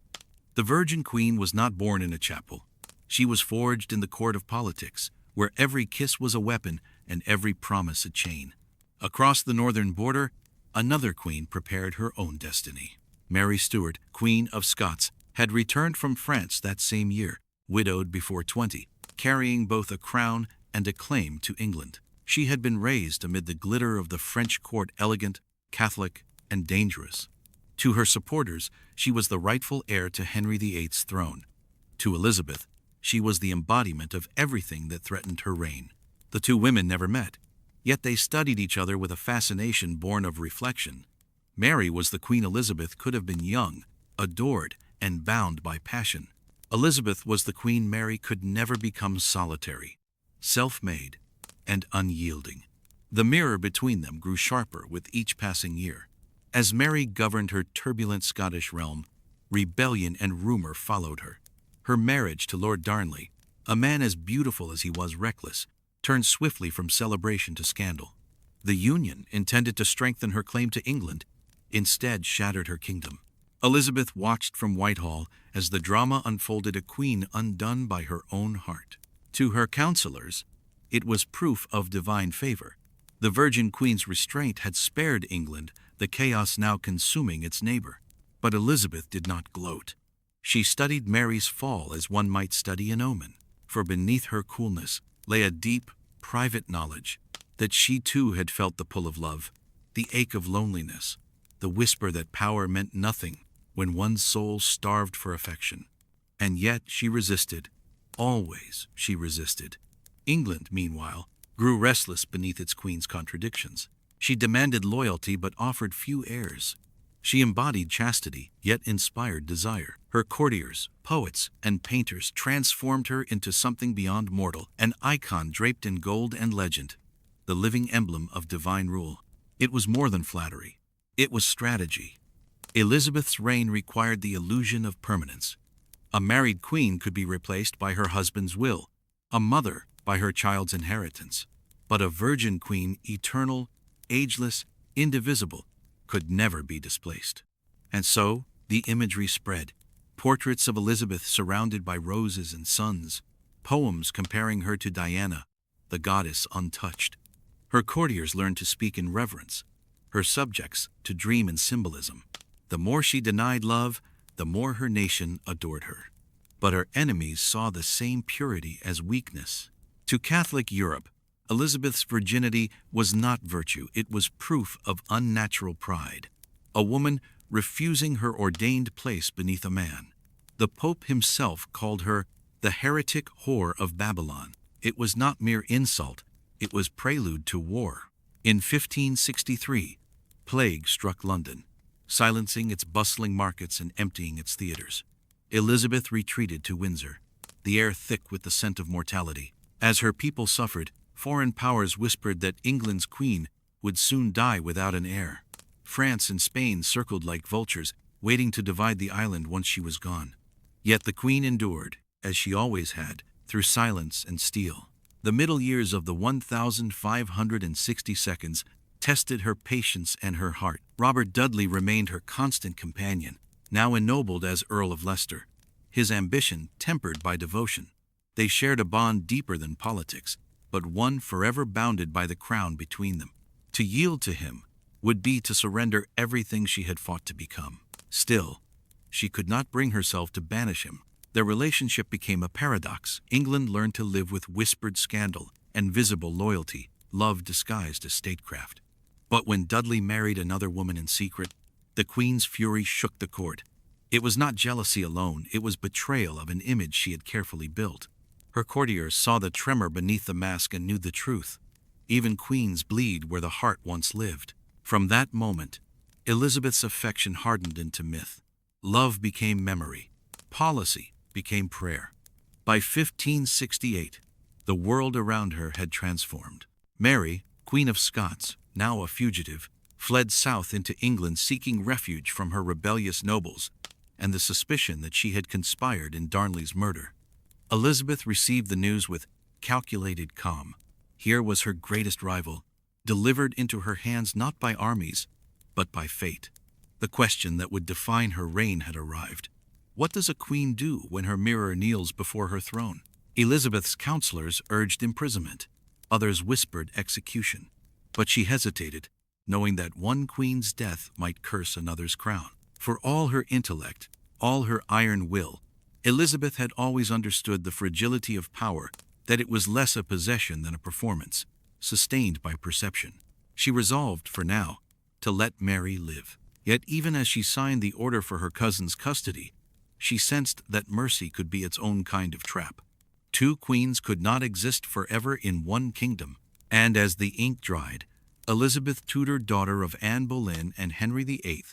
The Virgin Queen was not born in a chapel. She was forged in the court of politics, where every kiss was a weapon and every promise a chain. Across the northern border, another queen prepared her own destiny. Mary Stuart, Queen of Scots, had returned from France that same year, widowed before 20, carrying both a crown and a claim to England. She had been raised amid the glitter of the French court, elegant, Catholic, and dangerous. To her supporters, she was the rightful heir to Henry VIII's throne. To Elizabeth, she was the embodiment of everything that threatened her reign. The two women never met, yet they studied each other with a fascination born of reflection. Mary was the queen Elizabeth could have been young, adored, and bound by passion. Elizabeth was the queen Mary could never become: solitary, self-made, and unyielding. The mirror between them grew sharper with each passing year. As Mary governed her turbulent Scottish realm, rebellion and rumor followed her. Her marriage to Lord Darnley, a man as beautiful as he was reckless, turned swiftly from celebration to scandal. The union, intended to strengthen her claim to England, instead shattered her kingdom. Elizabeth watched from Whitehall as the drama unfolded, a queen undone by her own heart. To her counselors, it was proof of divine favor. The Virgin Queen's restraint had spared England the chaos now consuming its neighbor. But Elizabeth did not gloat. She studied Mary's fall as one might study an omen, for beneath her coolness lay a deep, private knowledge that she too had felt the pull of love, the ache of loneliness, the whisper that power meant nothing when one's soul starved for affection. And yet she resisted. Always she resisted. England, meanwhile, grew restless beneath its queen's contradictions. She demanded loyalty but offered few heirs. She embodied chastity, yet inspired desire. Her courtiers, poets, and painters transformed her into something beyond mortal, an icon draped in gold and legend, the living emblem of divine rule. It was more than flattery. It was strategy. Elizabeth's reign required the illusion of permanence. A married queen could be replaced by her husband's will, a mother by her child's inheritance. But a virgin queen, eternal, ageless, indivisible, could never be displaced. And so the imagery spread. Portraits of Elizabeth surrounded by roses and suns, poems comparing her to Diana, the goddess untouched. Her courtiers learned to speak in reverence, her subjects to dream in symbolism. The more she denied love, the more her nation adored her. But her enemies saw the same purity as weakness. To Catholic Europe, Elizabeth's virginity was not virtue, it was proof of unnatural pride. A woman refusing her ordained place beneath a man. The Pope himself called her the heretic whore of Babylon. It was not mere insult, it was prelude to war. In 1563, plague struck London, silencing its bustling markets and emptying its theaters. Elizabeth retreated to Windsor, the air thick with the scent of mortality. As her people suffered, foreign powers whispered that England's queen would soon die without an heir. France and Spain circled like vultures, waiting to divide the island once she was gone. Yet the queen endured, as she always had, through silence and steel. The middle years of the 1560 seconds tested her patience and her heart. Robert Dudley remained her constant companion, now ennobled as Earl of Leicester, his ambition tempered by devotion. They shared a bond deeper than politics, but one forever bounded by the crown between them. To yield to him would be to surrender everything she had fought to become. Still, she could not bring herself to banish him. Their relationship became a paradox. England learned to live with whispered scandal and visible loyalty, love disguised as statecraft. But when Dudley married another woman in secret, the Queen's fury shook the court. It was not jealousy alone, it was betrayal of an image she had carefully built. Her courtiers saw the tremor beneath the mask and knew the truth. Even queens bleed where the heart once lived. From that moment, Elizabeth's affection hardened into myth. Love became memory. Policy became prayer. By 1568, the world around her had transformed. Mary, Queen of Scots, now a fugitive, fled south into England seeking refuge from her rebellious nobles and the suspicion that she had conspired in Darnley's murder. Elizabeth received the news with calculated calm. Here was her greatest rival, delivered into her hands not by armies, but by fate. The question that would define her reign had arrived. What does a queen do when her mirror kneels before her throne? Elizabeth's counselors urged imprisonment. Others whispered execution. But she hesitated, knowing that one queen's death might curse another's crown. For all her intellect, all her iron will, Elizabeth had always understood the fragility of power, that it was less a possession than a performance, sustained by perception. She resolved, for now, to let Mary live. Yet even as she signed the order for her cousin's custody, she sensed that mercy could be its own kind of trap. Two queens could not exist forever in one kingdom, and as the ink dried, Elizabeth, Tudor daughter of Anne Boleyn and Henry VIII,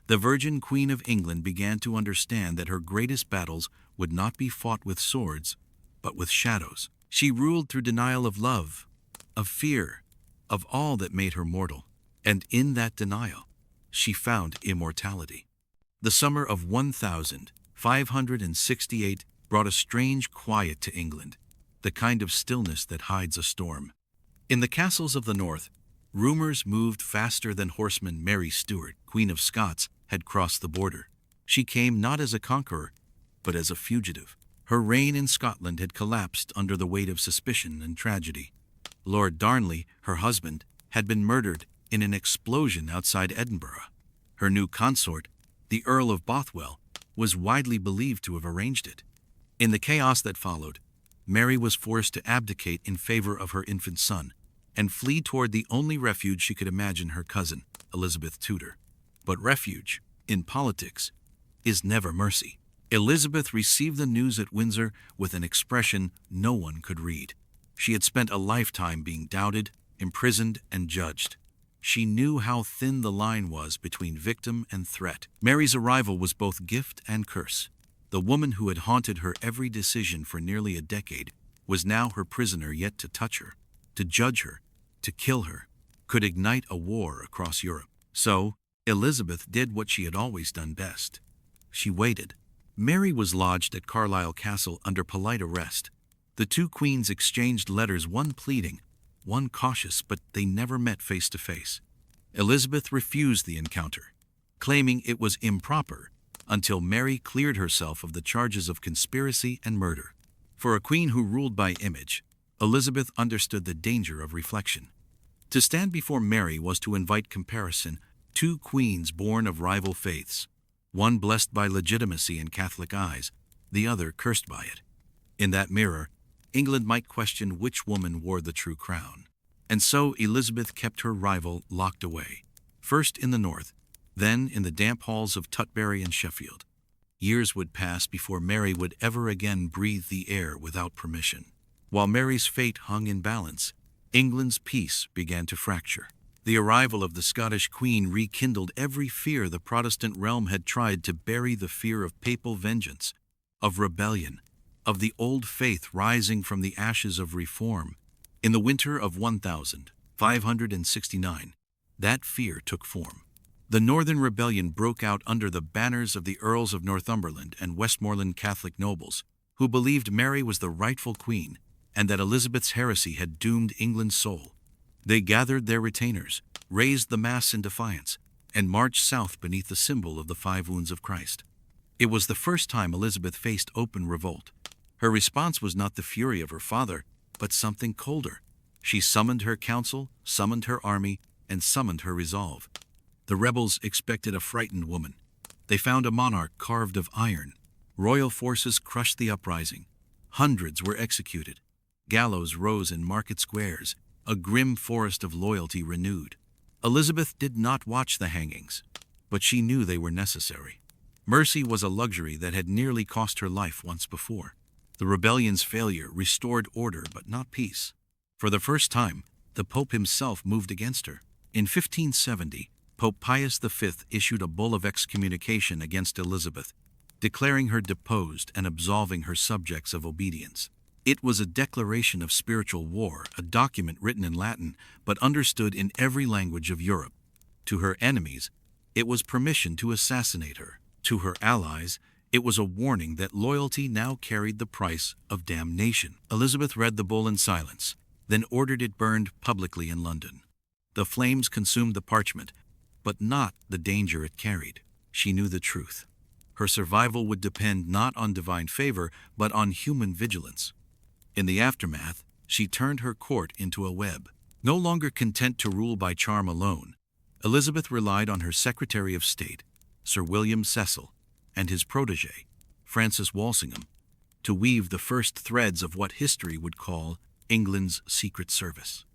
the Virgin Queen of England, began to understand that her greatest battles would not be fought with swords, but with shadows. She ruled through denial of love, of fear, of all that made her mortal, and in that denial, she found immortality. The summer of 1568 brought a strange quiet to England, the kind of stillness that hides a storm. In the castles of the north, rumors moved faster than horsemen. Mary Stuart, Queen of Scots, had crossed the border. She came not as a conqueror, but as a fugitive. Her reign in Scotland had collapsed under the weight of suspicion and tragedy. Lord Darnley, her husband, had been murdered in an explosion outside Edinburgh. Her new consort, the Earl of Bothwell, was widely believed to have arranged it. In the chaos that followed, Mary was forced to abdicate in favor of her infant son and flee toward the only refuge she could imagine, her cousin, Elizabeth Tudor. But refuge, in politics, is never mercy. Elizabeth received the news at Windsor with an expression no one could read. She had spent a lifetime being doubted, imprisoned, and judged. She knew how thin the line was between victim and threat. Mary's arrival was both gift and curse. The woman who had haunted her every decision for nearly a decade was now her prisoner, yet to touch her, to judge her, to kill her, could ignite a war across Europe. So, Elizabeth did what she had always done best. She waited. Mary was lodged at Carlisle Castle under polite arrest. The two queens exchanged letters, one pleading, one cautious, but they never met face to face. Elizabeth refused the encounter, claiming it was improper, until Mary cleared herself of the charges of conspiracy and murder. For a queen who ruled by image, Elizabeth understood the danger of reflection. To stand before Mary was to invite comparison, two queens born of rival faiths, one blessed by legitimacy in Catholic eyes, the other cursed by it. In that mirror, England might question which woman wore the true crown. And so Elizabeth kept her rival locked away, first in the north, then in the damp halls of Tutbury and Sheffield. Years would pass before Mary would ever again breathe the air without permission. While Mary's fate hung in balance, England's peace began to fracture. The arrival of the Scottish Queen rekindled every fear the Protestant realm had tried to bury, the fear of papal vengeance, of rebellion, of the old faith rising from the ashes of reform. In the winter of 1569, that fear took form. The Northern Rebellion broke out under the banners of the Earls of Northumberland and Westmoreland Catholic nobles, who believed Mary was the rightful queen and that Elizabeth's heresy had doomed England's soul. They gathered their retainers, raised the mass in defiance, and marched south beneath the symbol of the 5 wounds of Christ. It was the first time Elizabeth faced open revolt. Her response was not the fury of her father, but something colder. She summoned her council, summoned her army, and summoned her resolve. The rebels expected a frightened woman. They found a monarch carved of iron. Royal forces crushed the uprising. Hundreds were executed. Gallows rose in market squares, a grim forest of loyalty renewed. Elizabeth did not watch the hangings, but she knew they were necessary. Mercy was a luxury that had nearly cost her life once before. The rebellion's failure restored order but not peace. For the first time, the Pope himself moved against her. In 1570, Pope Pius V issued a bull of excommunication against Elizabeth, declaring her deposed and absolving her subjects of obedience. It was a declaration of spiritual war, a document written in Latin but understood in every language of Europe. To her enemies, it was permission to assassinate her. To her allies, it was a warning that loyalty now carried the price of damnation. Elizabeth read the bull in silence, then ordered it burned publicly in London. The flames consumed the parchment, but not the danger it carried. She knew the truth. Her survival would depend not on divine favor, but on human vigilance. In the aftermath, she turned her court into a web. No longer content to rule by charm alone, Elizabeth relied on her Secretary of State, Sir William Cecil, and his protégé, Francis Walsingham, to weave the first threads of what history would call England's Secret Service.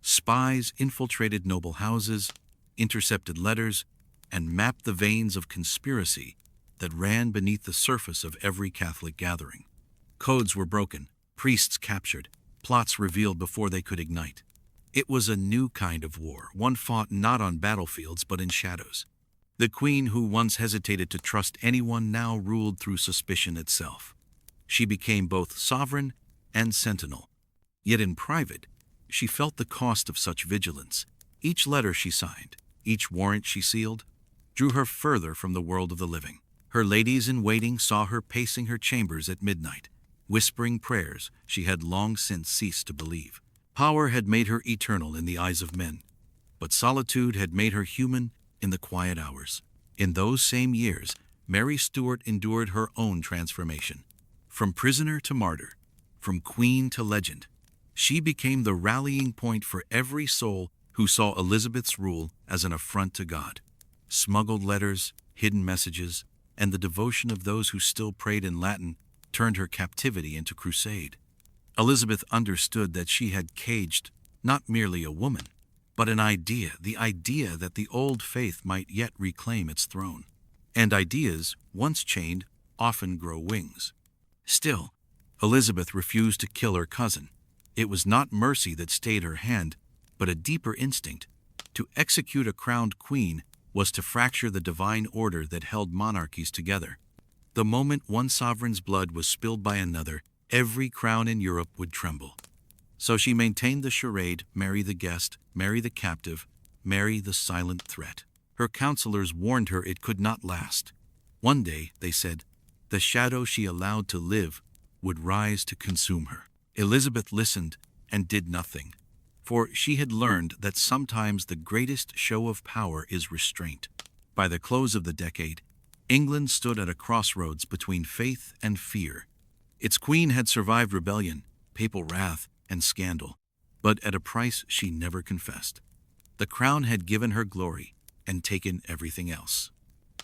Spies infiltrated noble houses, intercepted letters, and mapped the veins of conspiracy that ran beneath the surface of every Catholic gathering. Codes were broken, priests captured, plots revealed before they could ignite. It was a new kind of war, one fought not on battlefields but in shadows. The queen who once hesitated to trust anyone now ruled through suspicion itself. She became both sovereign and sentinel. Yet in private, she felt the cost of such vigilance. Each letter she signed, each warrant she sealed, drew her further from the world of the living. Her ladies-in-waiting saw her pacing her chambers at midnight, whispering prayers she had long since ceased to believe. Power had made her eternal in the eyes of men, but solitude had made her human in the quiet hours. In those same years, Mary Stuart endured her own transformation. From prisoner to martyr, from queen to legend, she became the rallying point for every soul who saw Elizabeth's rule as an affront to God. Smuggled letters, hidden messages, and the devotion of those who still prayed in Latin turned her captivity into crusade. Elizabeth understood that she had caged not merely a woman, but an idea, the idea that the old faith might yet reclaim its throne. And ideas, once chained, often grow wings. Still, Elizabeth refused to kill her cousin. It was not mercy that stayed her hand, but a deeper instinct. To execute a crowned queen was to fracture the divine order that held monarchies together. The moment one sovereign's blood was spilled by another, every crown in Europe would tremble. So she maintained the charade, marry the guest, marry the captive, marry the silent threat. Her counselors warned her it could not last. One day, they said, the shadow she allowed to live would rise to consume her. Elizabeth listened and did nothing, for she had learned that sometimes the greatest show of power is restraint. By the close of the decade, England stood at a crossroads between faith and fear. Its queen had survived rebellion, papal wrath, and scandal, but at a price she never confessed. The crown had given her glory and taken everything else.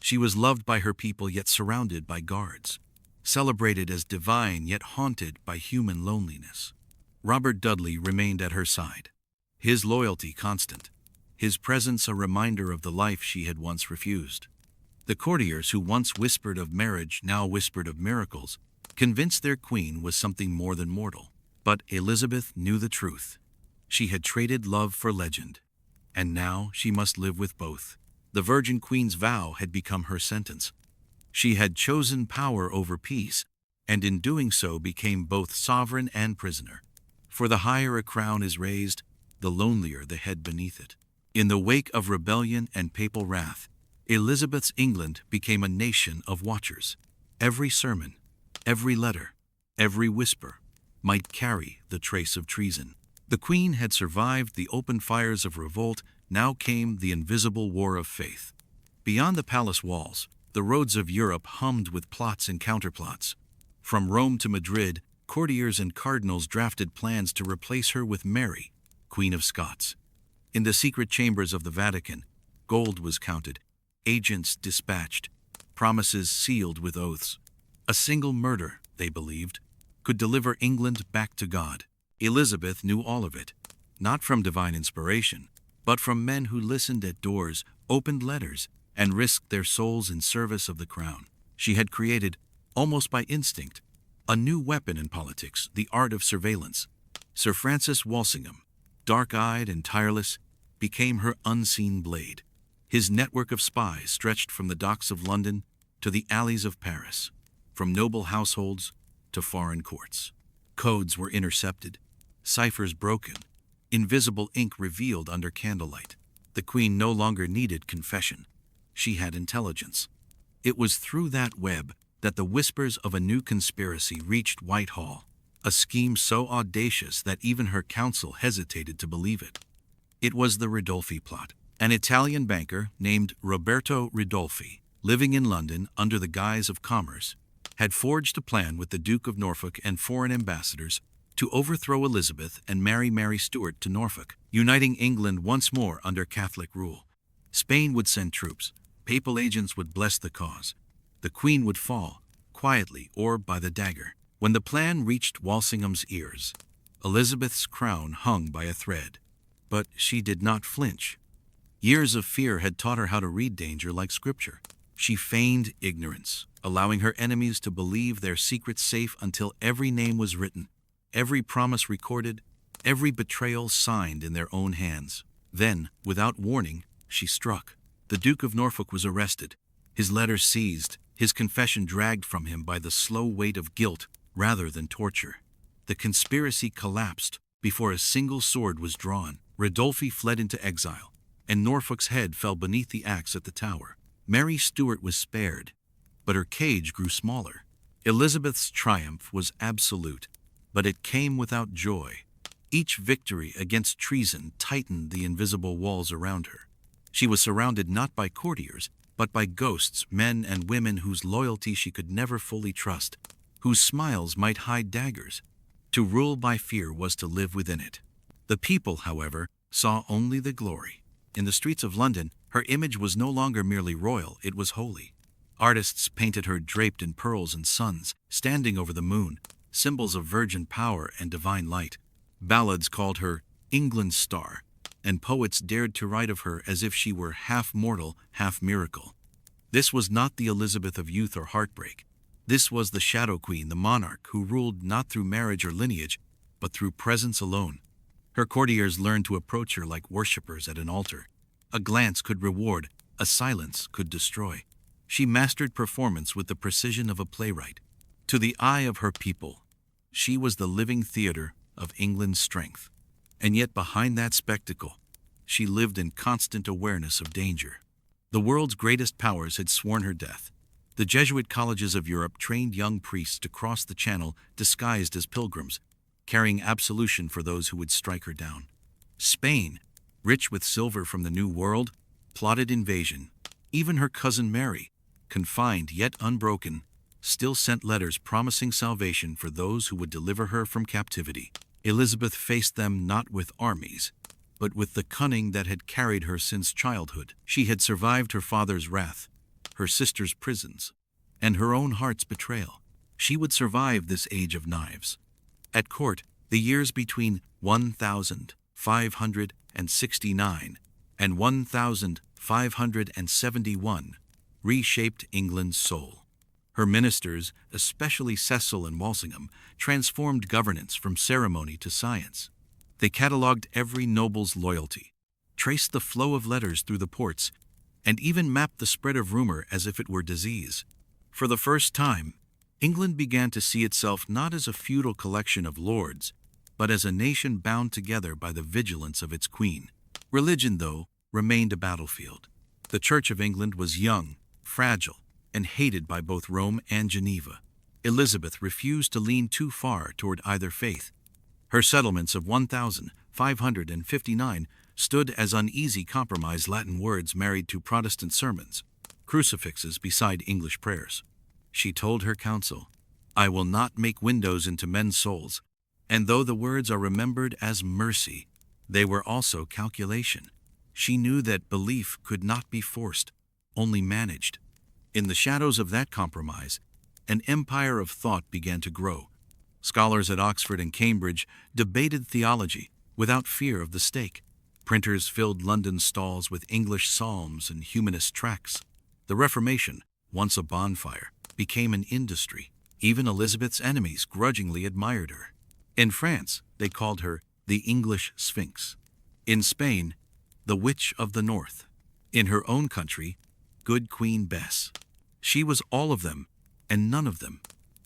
She was loved by her people yet surrounded by guards, celebrated as divine yet haunted by human loneliness. Robert Dudley remained at her side, his loyalty constant, his presence a reminder of the life she had once refused. The courtiers who once whispered of marriage now whispered of miracles, convinced their queen was something more than mortal. But Elizabeth knew the truth. She had traded love for legend, and now she must live with both. The Virgin Queen's vow had become her sentence. She had chosen power over peace, and in doing so became both sovereign and prisoner. For the higher a crown is raised, the lonelier the head beneath it. In the wake of rebellion and papal wrath, Elizabeth's England became a nation of watchers. Every sermon, every letter, every whisper might carry the trace of treason. The Queen had survived the open fires of revolt. Now came the invisible war of faith. Beyond the palace walls, the roads of Europe hummed with plots and counterplots. From Rome to Madrid, courtiers and cardinals drafted plans to replace her with Mary, Queen of Scots. In the secret chambers of the Vatican, gold was counted, agents dispatched, promises sealed with oaths. A single murder, they believed, could deliver England back to God. Elizabeth knew all of it, not from divine inspiration, but from men who listened at doors, opened letters, and risked their souls in service of the crown. She had created, almost by instinct, a new weapon in politics, the art of surveillance. Sir Francis Walsingham, dark-eyed and tireless, became her unseen blade. His network of spies stretched from the docks of London to the alleys of Paris, from noble households to foreign courts. Codes were intercepted, ciphers broken, invisible ink revealed under candlelight. The Queen no longer needed confession. She had intelligence. It was through that web that the whispers of a new conspiracy reached Whitehall, a scheme so audacious that even her council hesitated to believe it. It was the Ridolfi plot. An Italian banker named Roberto Ridolfi, living in London under the guise of commerce, had forged a plan with the Duke of Norfolk and foreign ambassadors to overthrow Elizabeth and marry Mary Stuart to Norfolk, uniting England once more under Catholic rule. Spain would send troops, papal agents would bless the cause. The Queen would fall, quietly or by the dagger. When the plan reached Walsingham's ears, Elizabeth's crown hung by a thread. But she did not flinch. Years of fear had taught her how to read danger like scripture. She feigned ignorance, allowing her enemies to believe their secrets safe until every name was written, every promise recorded, every betrayal signed in their own hands. Then, without warning, she struck. The Duke of Norfolk was arrested, his letters seized, his confession dragged from him by the slow weight of guilt rather than torture. The conspiracy collapsed before a single sword was drawn. Ridolfi fled into exile, and Norfolk's head fell beneath the axe at the Tower. Mary Stuart was spared, but her cage grew smaller. Elizabeth's triumph was absolute, but it came without joy. Each victory against treason tightened the invisible walls around her. She was surrounded not by courtiers, but by ghosts, men and women whose loyalty she could never fully trust, whose smiles might hide daggers. To rule by fear was to live within it. The people, however, saw only the glory. In the streets of London, her image was no longer merely royal, it was holy. Artists painted her draped in pearls and suns, standing over the moon, symbols of virgin power and divine light. Ballads called her England's star, and poets dared to write of her as if she were half mortal, half miracle. This was not the Elizabeth of youth or heartbreak. This was the Shadow Queen, the monarch who ruled not through marriage or lineage, but through presence alone. Her courtiers learned to approach her like worshippers at an altar. A glance could reward, a silence could destroy. She mastered performance with the precision of a playwright. To the eye of her people, she was the living theater of England's strength. And yet behind that spectacle, she lived in constant awareness of danger. The world's greatest powers had sworn her death. The Jesuit colleges of Europe trained young priests to cross the Channel disguised as pilgrims, carrying absolution for those who would strike her down. Spain, rich with silver from the New World, plotted invasion. Even her cousin Mary, confined yet unbroken, still sent letters promising salvation for those who would deliver her from captivity. Elizabeth faced them not with armies, but with the cunning that had carried her since childhood. She had survived her father's wrath, her sister's prisons, and her own heart's betrayal. She would survive this age of knives. At court, the years between 1569 and 1571 reshaped England's soul. Her ministers, especially Cecil and Walsingham, transformed governance from ceremony to science. They catalogued every noble's loyalty, traced the flow of letters through the ports, and even mapped the spread of rumor as if it were disease. For the first time, England began to see itself not as a feudal collection of lords, but as a nation bound together by the vigilance of its queen. Religion, though, remained a battlefield. The Church of England was young, fragile, and hated by both Rome and Geneva. Elizabeth refused to lean too far toward either faith. Her settlements of 1559 stood as uneasy compromise Latin words married to Protestant sermons, crucifixes beside English prayers. She told her council, "I will not make windows into men's souls," and though the words are remembered as mercy, they were also calculation. She knew that belief could not be forced, only managed. In the shadows of that compromise, an empire of thought began to grow. Scholars at Oxford and Cambridge debated theology without fear of the stake. Printers filled London stalls with English psalms and humanist tracts. The Reformation, once a bonfire, became an industry. Even Elizabeth's enemies grudgingly admired her. In France, they called her the English Sphinx. In Spain, the Witch of the North. In her own country, Good Queen Bess. She was all of them, and none of them.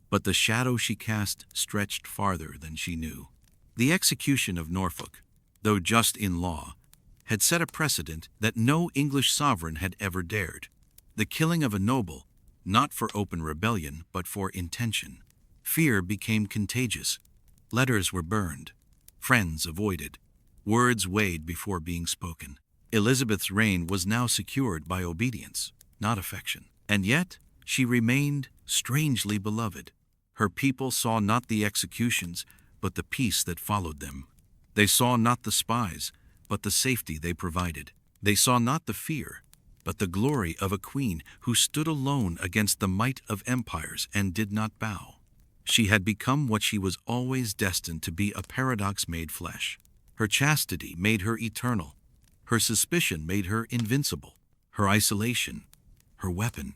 But the shadow she cast stretched farther than she knew. The execution of Norfolk, though just in law, had set a precedent that no English sovereign had ever dared. The killing of a noble, not for open rebellion, but for intention. Fear became contagious. Letters were burned. Friends avoided. Words weighed before being spoken. Elizabeth's reign was now secured by obedience, not affection. And yet, she remained strangely beloved. Her people saw not the executions, but the peace that followed them. They saw not the spies, but the safety they provided. They saw not the fear, but the glory of a queen who stood alone against the might of empires and did not bow. She had become what she was always destined to be, a paradox made flesh. Her chastity made her eternal. Her suspicion made her invincible. Her isolation, her weapon.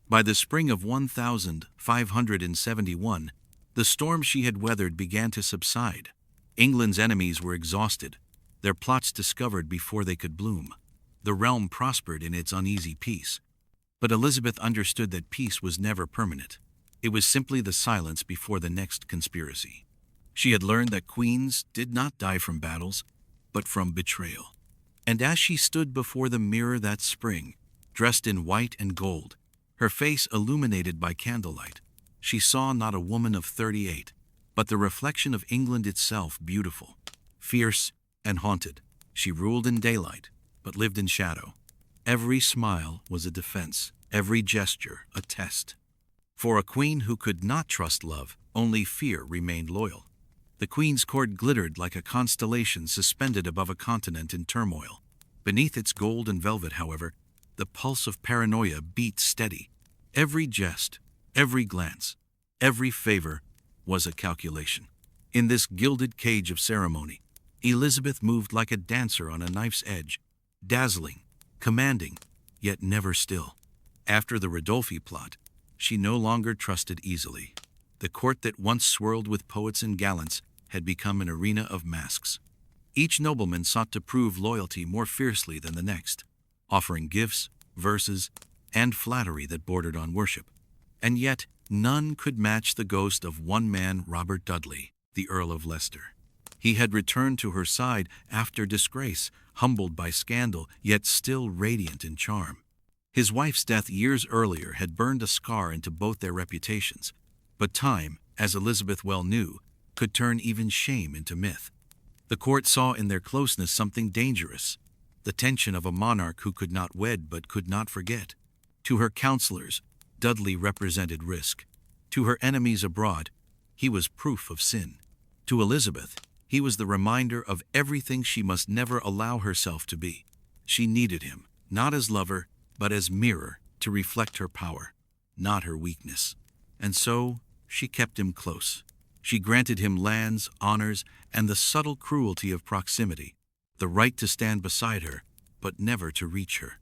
By the spring of 1571, the storm she had weathered began to subside. England's enemies were exhausted, their plots discovered before they could bloom. The realm prospered in its uneasy peace. But Elizabeth understood that peace was never permanent. It was simply the silence before the next conspiracy. She had learned that queens did not die from battles, but from betrayal. And as she stood before the mirror that spring, dressed in white and gold, her face illuminated by candlelight, she saw not a woman of 38, but the reflection of England itself, beautiful, fierce, and haunted. She ruled in daylight, but lived in shadow. Every smile was a defense, every gesture a test. For a queen who could not trust love, only fear remained loyal. The queen's court glittered like a constellation suspended above a continent in turmoil. Beneath its gold and velvet, however, the pulse of paranoia beat steady. Every jest, every glance, every favor was a calculation. In this gilded cage of ceremony, Elizabeth moved like a dancer on a knife's edge, dazzling, commanding, yet never still. After the Ridolfi plot, she no longer trusted easily. The court that once swirled with poets and gallants had become an arena of masks. Each nobleman sought to prove loyalty more fiercely than the next, offering gifts, verses, and flattery that bordered on worship. And yet, none could match the ghost of one man, Robert Dudley, the Earl of Leicester. He had returned to her side after disgrace, humbled by scandal, yet still radiant in charm. His wife's death years earlier had burned a scar into both their reputations, but time, as Elizabeth well knew, could turn even shame into myth. The court saw in their closeness something dangerous, the tension of a monarch who could not wed but could not forget. To her counselors, Dudley represented risk. To her enemies abroad, he was proof of sin. To Elizabeth, he was the reminder of everything she must never allow herself to be. She needed him, not as lover, but as mirror to reflect her power, not her weakness. And so, she kept him close. She granted him lands, honors, and the subtle cruelty of proximity, the right to stand beside her, but never to reach her.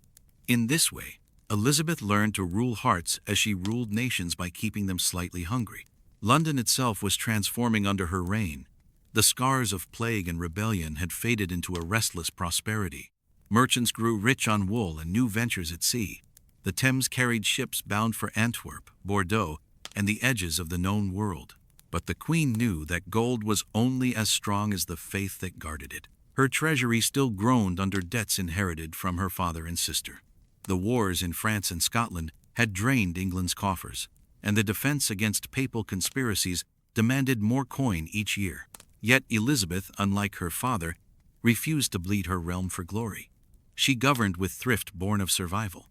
In this way, Elizabeth learned to rule hearts as she ruled nations by keeping them slightly hungry. London itself was transforming under her reign. The scars of plague and rebellion had faded into a restless prosperity. Merchants grew rich on wool and new ventures at sea. The Thames carried ships bound for Antwerp, Bordeaux, and the edges of the known world. But the Queen knew that gold was only as strong as the faith that guarded it. Her treasury still groaned under debts inherited from her father and sister. The wars in France and Scotland had drained England's coffers, and the defense against papal conspiracies demanded more coin each year. Yet Elizabeth, unlike her father, refused to bleed her realm for glory. She governed with thrift born of survival.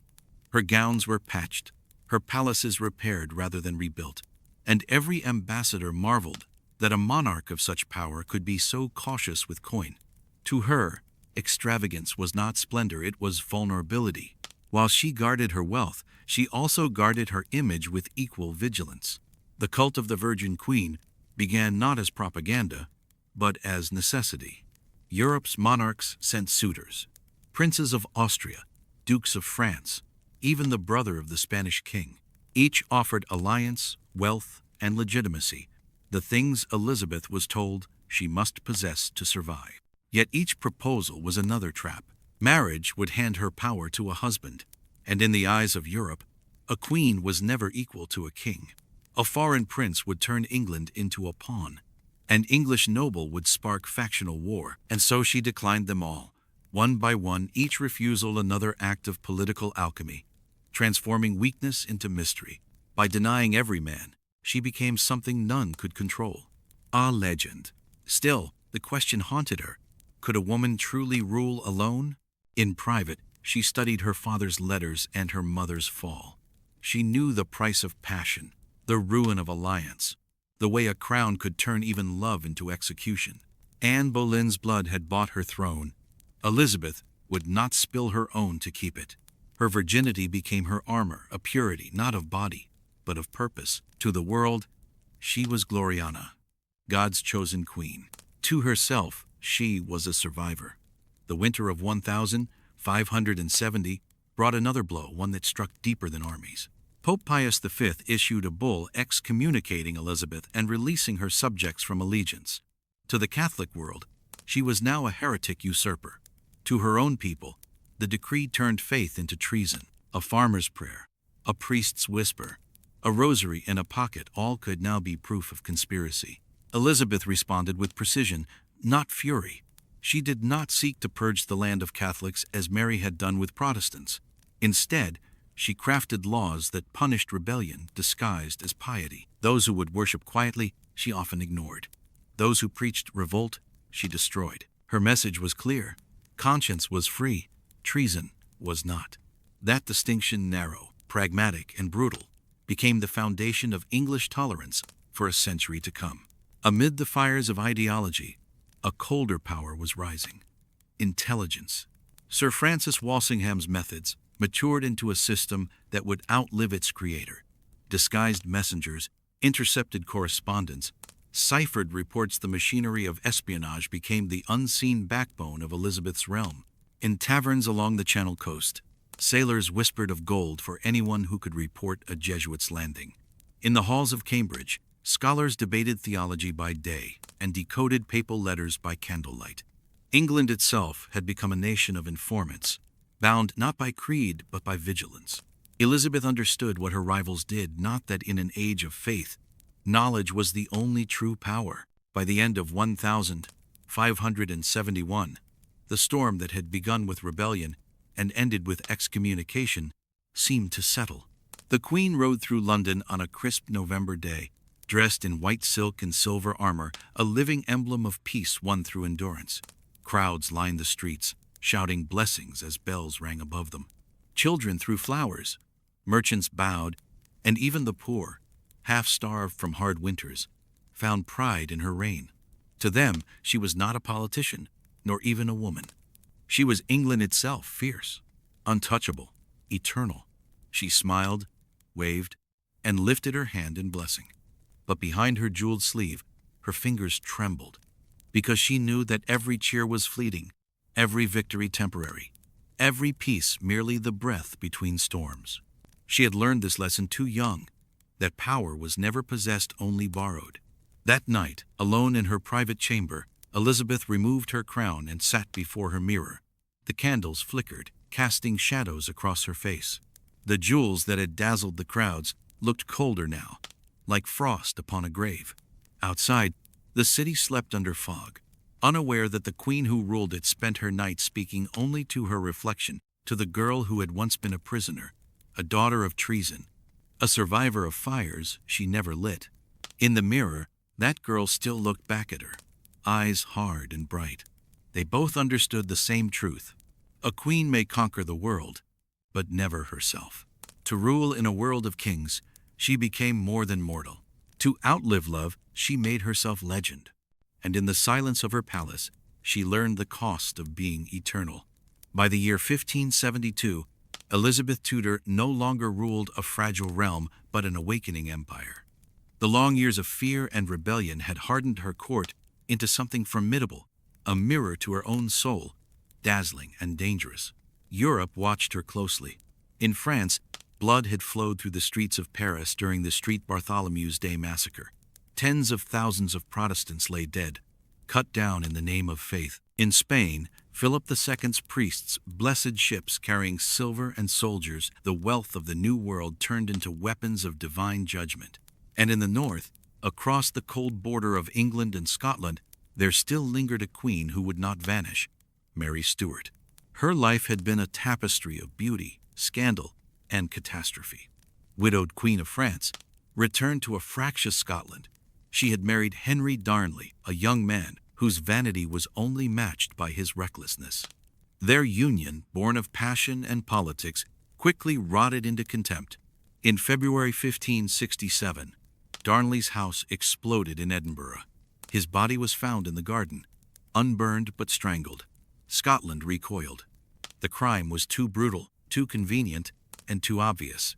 Her gowns were patched, her palaces repaired rather than rebuilt, and every ambassador marveled that a monarch of such power could be so cautious with coin. To her, extravagance was not splendor, it was vulnerability. While she guarded her wealth, she also guarded her image with equal vigilance. The cult of the Virgin Queen began not as propaganda, but as necessity. Europe's monarchs sent suitors, princes of Austria, dukes of France, even the brother of the Spanish king. Each offered alliance, wealth, and legitimacy, the things Elizabeth was told she must possess to survive. Yet each proposal was another trap. Marriage would hand her power to a husband, and in the eyes of Europe, a queen was never equal to a king. A foreign prince would turn England into a pawn. An English noble would spark factional war, and so she declined them all. One by one, each refusal another act of political alchemy, transforming weakness into mystery. By denying every man, she became something none could control. A legend. Still, the question haunted her. Could a woman truly rule alone? In private, she studied her father's letters and her mother's fall. She knew the price of passion, the ruin of alliance, the way a crown could turn even love into execution. Anne Boleyn's blood had bought her throne. Elizabeth would not spill her own to keep it. Her virginity became her armor, a purity not of body, but of purpose. To the world, she was Gloriana, God's chosen queen. To herself, she was a survivor. The winter of 1570 brought another blow, one that struck deeper than armies. Pope Pius V issued a bull excommunicating Elizabeth and releasing her subjects from allegiance. To the Catholic world, she was now a heretic usurper. To her own people, the decree turned faith into treason. A farmer's prayer, a priest's whisper, a rosary in a pocket, all could now be proof of conspiracy. Elizabeth responded with precision, not fury. She did not seek to purge the land of Catholics as Mary had done with Protestants. Instead, she crafted laws that punished rebellion disguised as piety. Those who would worship quietly, she often ignored. Those who preached revolt, she destroyed. Her message was clear. Conscience was free. Treason was not. That distinction, narrow, pragmatic, and brutal, became the foundation of English tolerance for a century to come. Amid the fires of ideology, a colder power was rising. Intelligence. Sir Francis Walsingham's methods matured into a system that would outlive its creator. Disguised messengers, intercepted correspondence, ciphered reports. The machinery of espionage became the unseen backbone of Elizabeth's realm. In taverns along the Channel coast, sailors whispered of gold for anyone who could report a Jesuit's landing. In the halls of Cambridge, scholars debated theology by day and decoded papal letters by candlelight. England itself had become a nation of informants, bound not by creed but by vigilance. Elizabeth understood what her rivals did, not that in an age of faith, knowledge was the only true power. By the end of 1571, the storm that had begun with rebellion and ended with excommunication seemed to settle. The Queen rode through London on a crisp November day, dressed in white silk and silver armor, a living emblem of peace won through endurance. Crowds lined the streets, shouting blessings as bells rang above them. Children threw flowers, merchants bowed, and even the poor, half-starved from hard winters, found pride in her reign. To them, she was not a politician, nor even a woman. She was England itself, fierce, untouchable, eternal. She smiled, waved, and lifted her hand in blessing. But behind her jeweled sleeve, her fingers trembled, because she knew that every cheer was fleeting, every victory temporary, every peace merely the breath between storms. She had learned this lesson too young, that power was never possessed, only borrowed. That night, alone in her private chamber, Elizabeth removed her crown and sat before her mirror. The candles flickered, casting shadows across her face. The jewels that had dazzled the crowds looked colder now, like frost upon a grave. Outside, the city slept under fog, unaware that the queen who ruled it spent her night speaking only to her reflection, to the girl who had once been a prisoner, a daughter of treason, a survivor of fires she never lit. In the mirror, that girl still looked back at her, eyes hard and bright. They both understood the same truth. A queen may conquer the world, but never herself. To rule in a world of kings, she became more than mortal. To outlive love, she made herself legend. And in the silence of her palace, she learned the cost of being eternal. By the year 1572, Elizabeth Tudor no longer ruled a fragile realm, but an awakening empire. The long years of fear and rebellion had hardened her court into something formidable, a mirror to her own soul, dazzling and dangerous. Europe watched her closely. In France, blood had flowed through the streets of Paris during the Street Bartholomew's Day massacre. Tens of thousands of Protestants lay dead, cut down in the name of faith. In Spain, Philip II's priests, blessed ships carrying silver and soldiers, the wealth of the New World, turned into weapons of divine judgment. And in the north, across the cold border of England and Scotland, there still lingered a queen who would not vanish, Mary Stuart. Her life had been a tapestry of beauty, scandal, and catastrophe. Widowed Queen of France, returned to a fractious Scotland, she had married Henry Darnley, a young man whose vanity was only matched by his recklessness. Their union, born of passion and politics, quickly rotted into contempt. In February 1567, Darnley's house exploded in Edinburgh. His body was found in the garden, unburned but strangled. Scotland recoiled. The crime was too brutal, too convenient, and too obvious.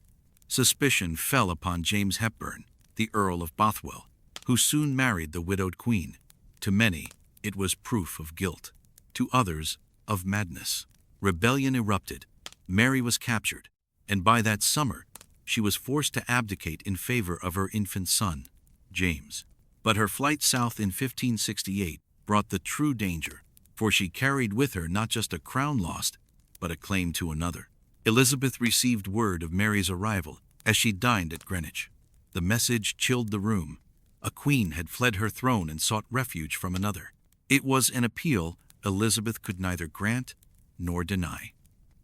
Suspicion fell upon James Hepburn, the Earl of Bothwell, who soon married the widowed queen. To many, it was proof of guilt. To others, of madness. Rebellion erupted. Mary was captured, and by that summer, she was forced to abdicate in favor of her infant son, James. But her flight south in 1568 brought the true danger, for she carried with her not just a crown lost, but a claim to another. Elizabeth received word of Mary's arrival as she dined at Greenwich. The message chilled the room. A queen had fled her throne and sought refuge from another. It was an appeal Elizabeth could neither grant nor deny.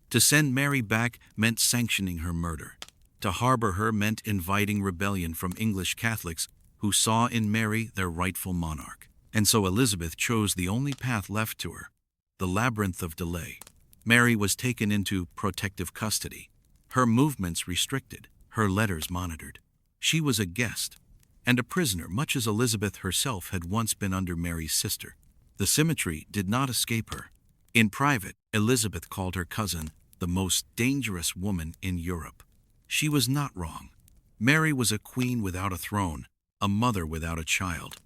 To send Mary back meant sanctioning her murder. To harbor her meant inviting rebellion from English Catholics who saw in Mary their rightful monarch. And so Elizabeth chose the only path left to her, the labyrinth of delay. Mary was taken into protective custody, her movements restricted, her letters monitored. She was a guest and a prisoner, much as Elizabeth herself had once been under Mary's sister. The symmetry did not escape her. In private, Elizabeth called her cousin the most dangerous woman in Europe. She was not wrong. Mary was a queen without a throne, a mother without a child,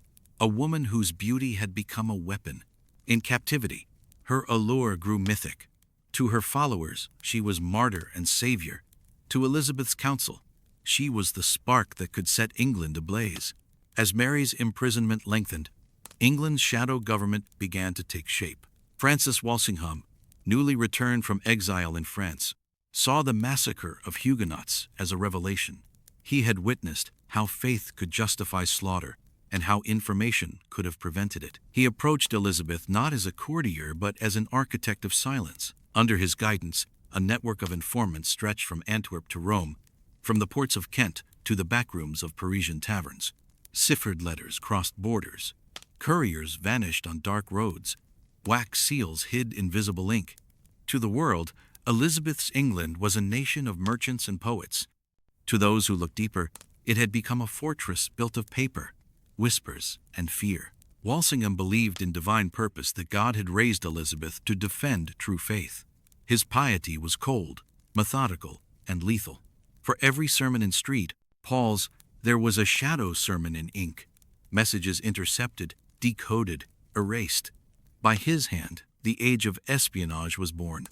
a woman whose beauty had become a weapon. In captivity, her allure grew mythic. To her followers, she was martyr and savior. To Elizabeth's council, she was the spark that could set England ablaze. As Mary's imprisonment lengthened, England's shadow government began to take shape. Francis Walsingham, newly returned from exile in France, saw the massacre of Huguenots as a revelation. He had witnessed how faith could justify slaughter and how information could have prevented it. He approached Elizabeth not as a courtier but as an architect of silence. Under his guidance, a network of informants stretched from Antwerp to Rome, from the ports of Kent to the backrooms of Parisian taverns. Ciphered letters crossed borders. Couriers vanished on dark roads. Wax seals hid invisible ink. To the world, Elizabeth's England was a nation of merchants and poets. To those who looked deeper, it had become a fortress built of paper, whispers, and fear. Walsingham believed in divine purpose, that God had raised Elizabeth to defend true faith. His piety was cold, methodical, and lethal. For every sermon in street, Paul's, there was a shadow sermon in ink. Messages intercepted, decoded, erased. By his hand, the age of espionage was born.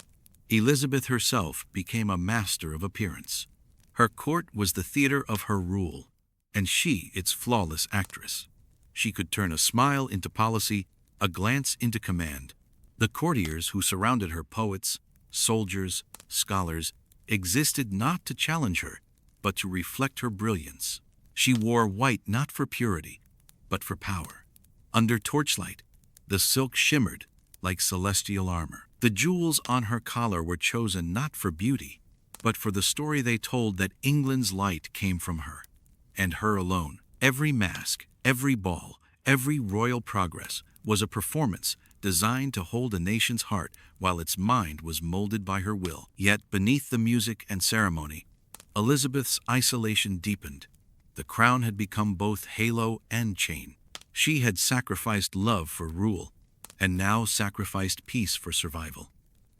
Elizabeth herself became a master of appearance. Her court was the theater of her rule, and she its flawless actress. She could turn a smile into policy, a glance into command. The courtiers who surrounded her, poets, soldiers, scholars, existed not to challenge her, but to reflect her brilliance. She wore white not for purity, but for power. Under torchlight, the silk shimmered like celestial armor. The jewels on her collar were chosen not for beauty, but for the story they told, that England's light came from her, and her alone. Every mask, every ball, every royal progress was a performance designed to hold a nation's heart while its mind was molded by her will. Yet beneath the music and ceremony, Elizabeth's isolation deepened. The crown had become both halo and chain. She had sacrificed love for rule, and now sacrificed peace for survival.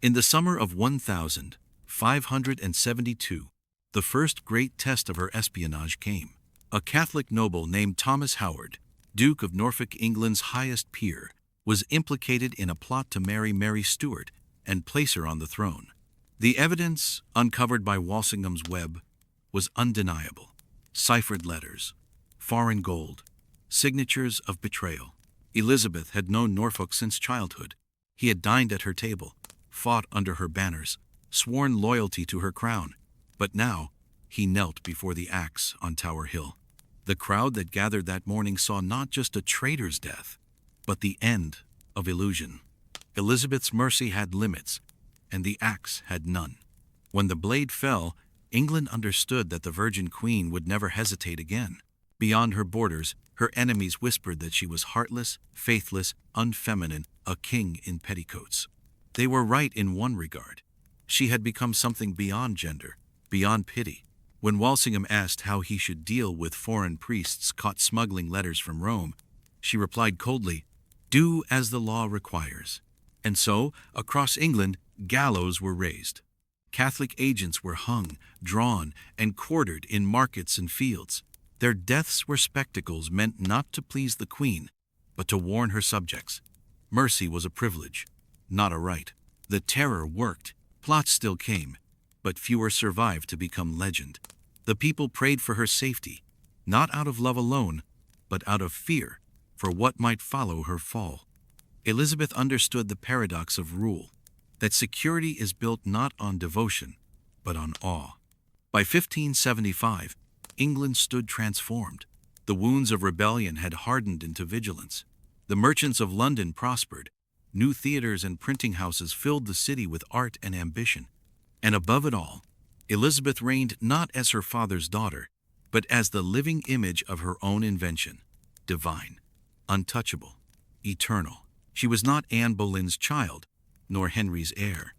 In the summer of 1572, the first great test of her espionage came. A Catholic noble named Thomas Howard, Duke of Norfolk, England's highest peer, was implicated in a plot to marry Mary Stuart and place her on the throne. The evidence, uncovered by Walsingham's web, was undeniable. Ciphered letters, foreign gold, signatures of betrayal. Elizabeth had known Norfolk since childhood. He had dined at her table, fought under her banners, sworn loyalty to her crown. But now, he knelt before the axe on Tower Hill. The crowd that gathered that morning saw not just a traitor's death, but the end of illusion. Elizabeth's mercy had limits, and the axe had none. When the blade fell, England understood that the Virgin Queen would never hesitate again. Beyond her borders, her enemies whispered that she was heartless, faithless, unfeminine, a king in petticoats. They were right in one regard. She had become something beyond gender, beyond pity. When Walsingham asked how he should deal with foreign priests caught smuggling letters from Rome, she replied coldly, "Do as the law requires." And so, across England, gallows were raised. Catholic agents were hung, drawn, and quartered in markets and fields. Their deaths were spectacles meant not to please the Queen, but to warn her subjects. Mercy was a privilege, not a right. The terror worked. Plots still came, but fewer survived to become legend. The people prayed for her safety, not out of love alone, but out of fear for what might follow her fall. Elizabeth understood the paradox of rule, that security is built not on devotion, but on awe. By 1575, England stood transformed. The wounds of rebellion had hardened into vigilance. The merchants of London prospered. New theaters and printing houses filled the city with art and ambition. And above it all, Elizabeth reigned not as her father's daughter, but as the living image of her own invention, divine, untouchable, eternal. She was not Anne Boleyn's child, nor Henry's heir,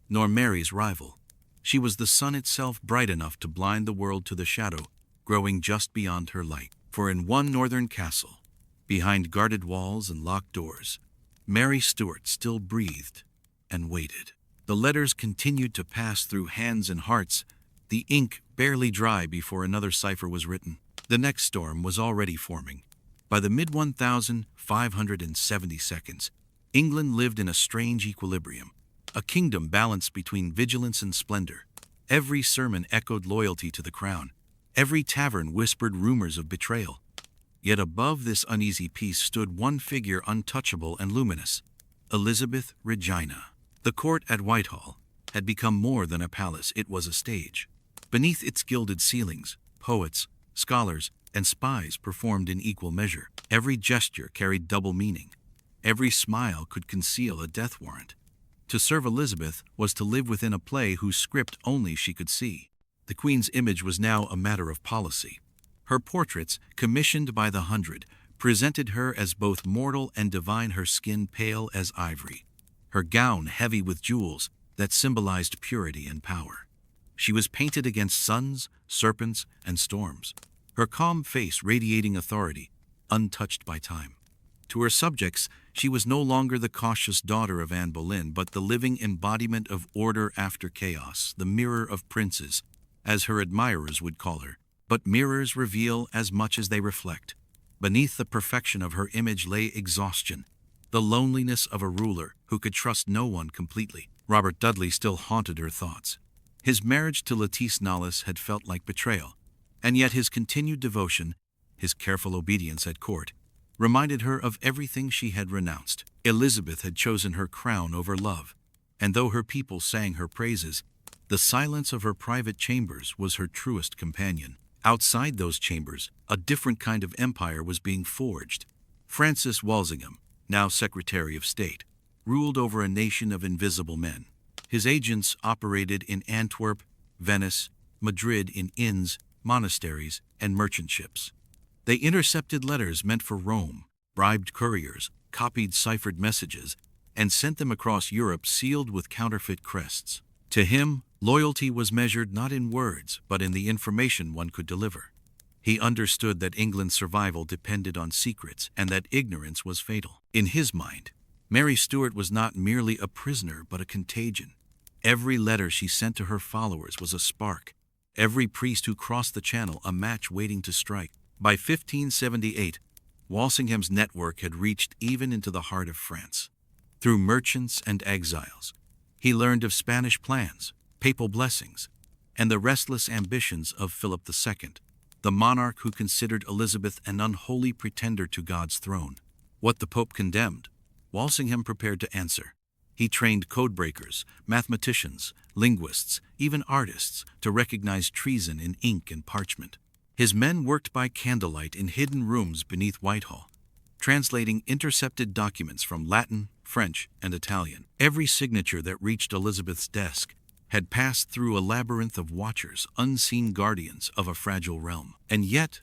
nor Mary's rival. She was the sun itself, bright enough to blind the world to the shadow, growing just beyond her light. For in one northern castle, behind guarded walls and locked doors, Mary Stuart still breathed and waited. The letters continued to pass through hands and hearts, the ink barely dry before another cipher was written. The next storm was already forming. By the mid-1572, England lived in a strange equilibrium, a kingdom balanced between vigilance and splendor. Every sermon echoed loyalty to the crown. Every tavern whispered rumors of betrayal. Yet above this uneasy peace stood one figure untouchable and luminous, Elizabeth Regina. The court at Whitehall had become more than a palace, it was a stage. Beneath its gilded ceilings, poets, scholars, and spies performed in equal measure. Every gesture carried double meaning. Every smile could conceal a death warrant. To serve Elizabeth was to live within a play whose script only she could see. The Queen's image was now a matter of policy. Her portraits, commissioned by the hundred, presented her as both mortal and divine, her skin pale as ivory, her gown heavy with jewels that symbolized purity and power. She was painted against suns, serpents, and storms, her calm face radiating authority, untouched by time. To her subjects, she was no longer the cautious daughter of Anne Boleyn, but the living embodiment of order after chaos, the mirror of princes, as her admirers would call her. But mirrors reveal as much as they reflect. Beneath the perfection of her image lay exhaustion, the loneliness of a ruler who could trust no one completely. Robert Dudley still haunted her thoughts. His marriage to Lettice Knollys had felt like betrayal, and yet his continued devotion, his careful obedience at court, reminded her of everything she had renounced. Elizabeth had chosen her crown over love, and though her people sang her praises, the silence of her private chambers was her truest companion. Outside those chambers, a different kind of empire was being forged. Francis Walsingham, now Secretary of State, ruled over a nation of invisible men. His agents operated in Antwerp, Venice, Madrid, in inns, monasteries, and merchant ships. They intercepted letters meant for Rome, bribed couriers, copied ciphered messages, and sent them across Europe sealed with counterfeit crests. To him, loyalty was measured not in words, but in the information one could deliver. He understood that England's survival depended on secrets and that ignorance was fatal. In his mind, Mary Stuart was not merely a prisoner but a contagion. Every letter she sent to her followers was a spark. Every priest who crossed the Channel a match waiting to strike. By 1578, Walsingham's network had reached even into the heart of France. Through merchants and exiles, he learned of Spanish plans, papal blessings, and the restless ambitions of Philip II, the monarch who considered Elizabeth an unholy pretender to God's throne. What the Pope condemned, Walsingham prepared to answer. He trained codebreakers, mathematicians, linguists, even artists to recognize treason in ink and parchment. His men worked by candlelight in hidden rooms beneath Whitehall, translating intercepted documents from Latin, French, and Italian. Every signature that reached Elizabeth's desk had passed through a labyrinth of watchers, unseen guardians of a fragile realm. And yet,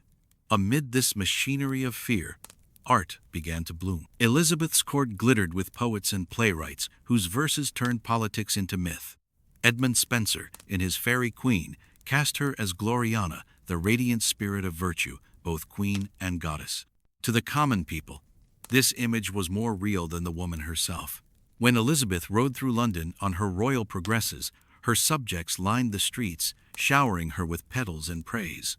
amid this machinery of fear, art began to bloom. Elizabeth's court glittered with poets and playwrights whose verses turned politics into myth. Edmund Spenser, in his Mary Queen, cast her as Gloriana, the radiant spirit of virtue, both queen and goddess. To the common people, this image was more real than the woman herself. When Elizabeth rode through London on her royal progresses, her subjects lined the streets, showering her with petals and praise.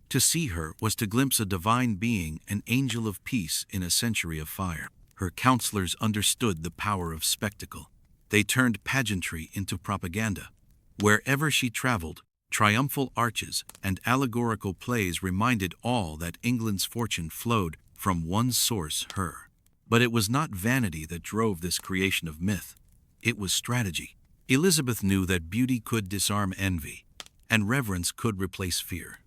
To see her was to glimpse a divine being, an angel of peace in a century of fire. Her counselors understood the power of spectacle. They turned pageantry into propaganda. Wherever she traveled, triumphal arches and allegorical plays reminded all that England's fortune flowed from one source, her. But it was not vanity that drove this creation of myth. It was strategy. Elizabeth knew that beauty could disarm envy, and reverence could replace fear.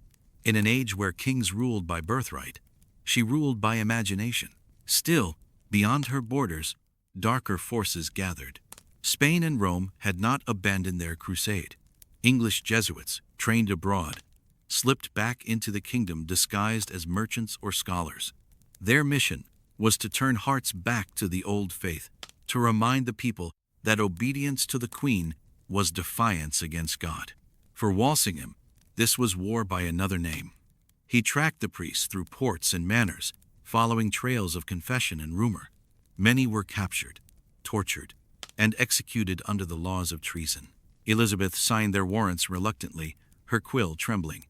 In an age where kings ruled by birthright, she ruled by imagination. Still, beyond her borders, darker forces gathered. Spain and Rome had not abandoned their crusade. English Jesuits, trained abroad, slipped back into the kingdom disguised as merchants or scholars. Their mission was to turn hearts back to the old faith, to remind the people that obedience to the Queen was defiance against God. For Walsingham, this was war by another name. He tracked the priests through ports and manors, following trails of confession and rumor. Many were captured, tortured, and executed under the laws of treason. Elizabeth signed their warrants reluctantly, her quill trembling.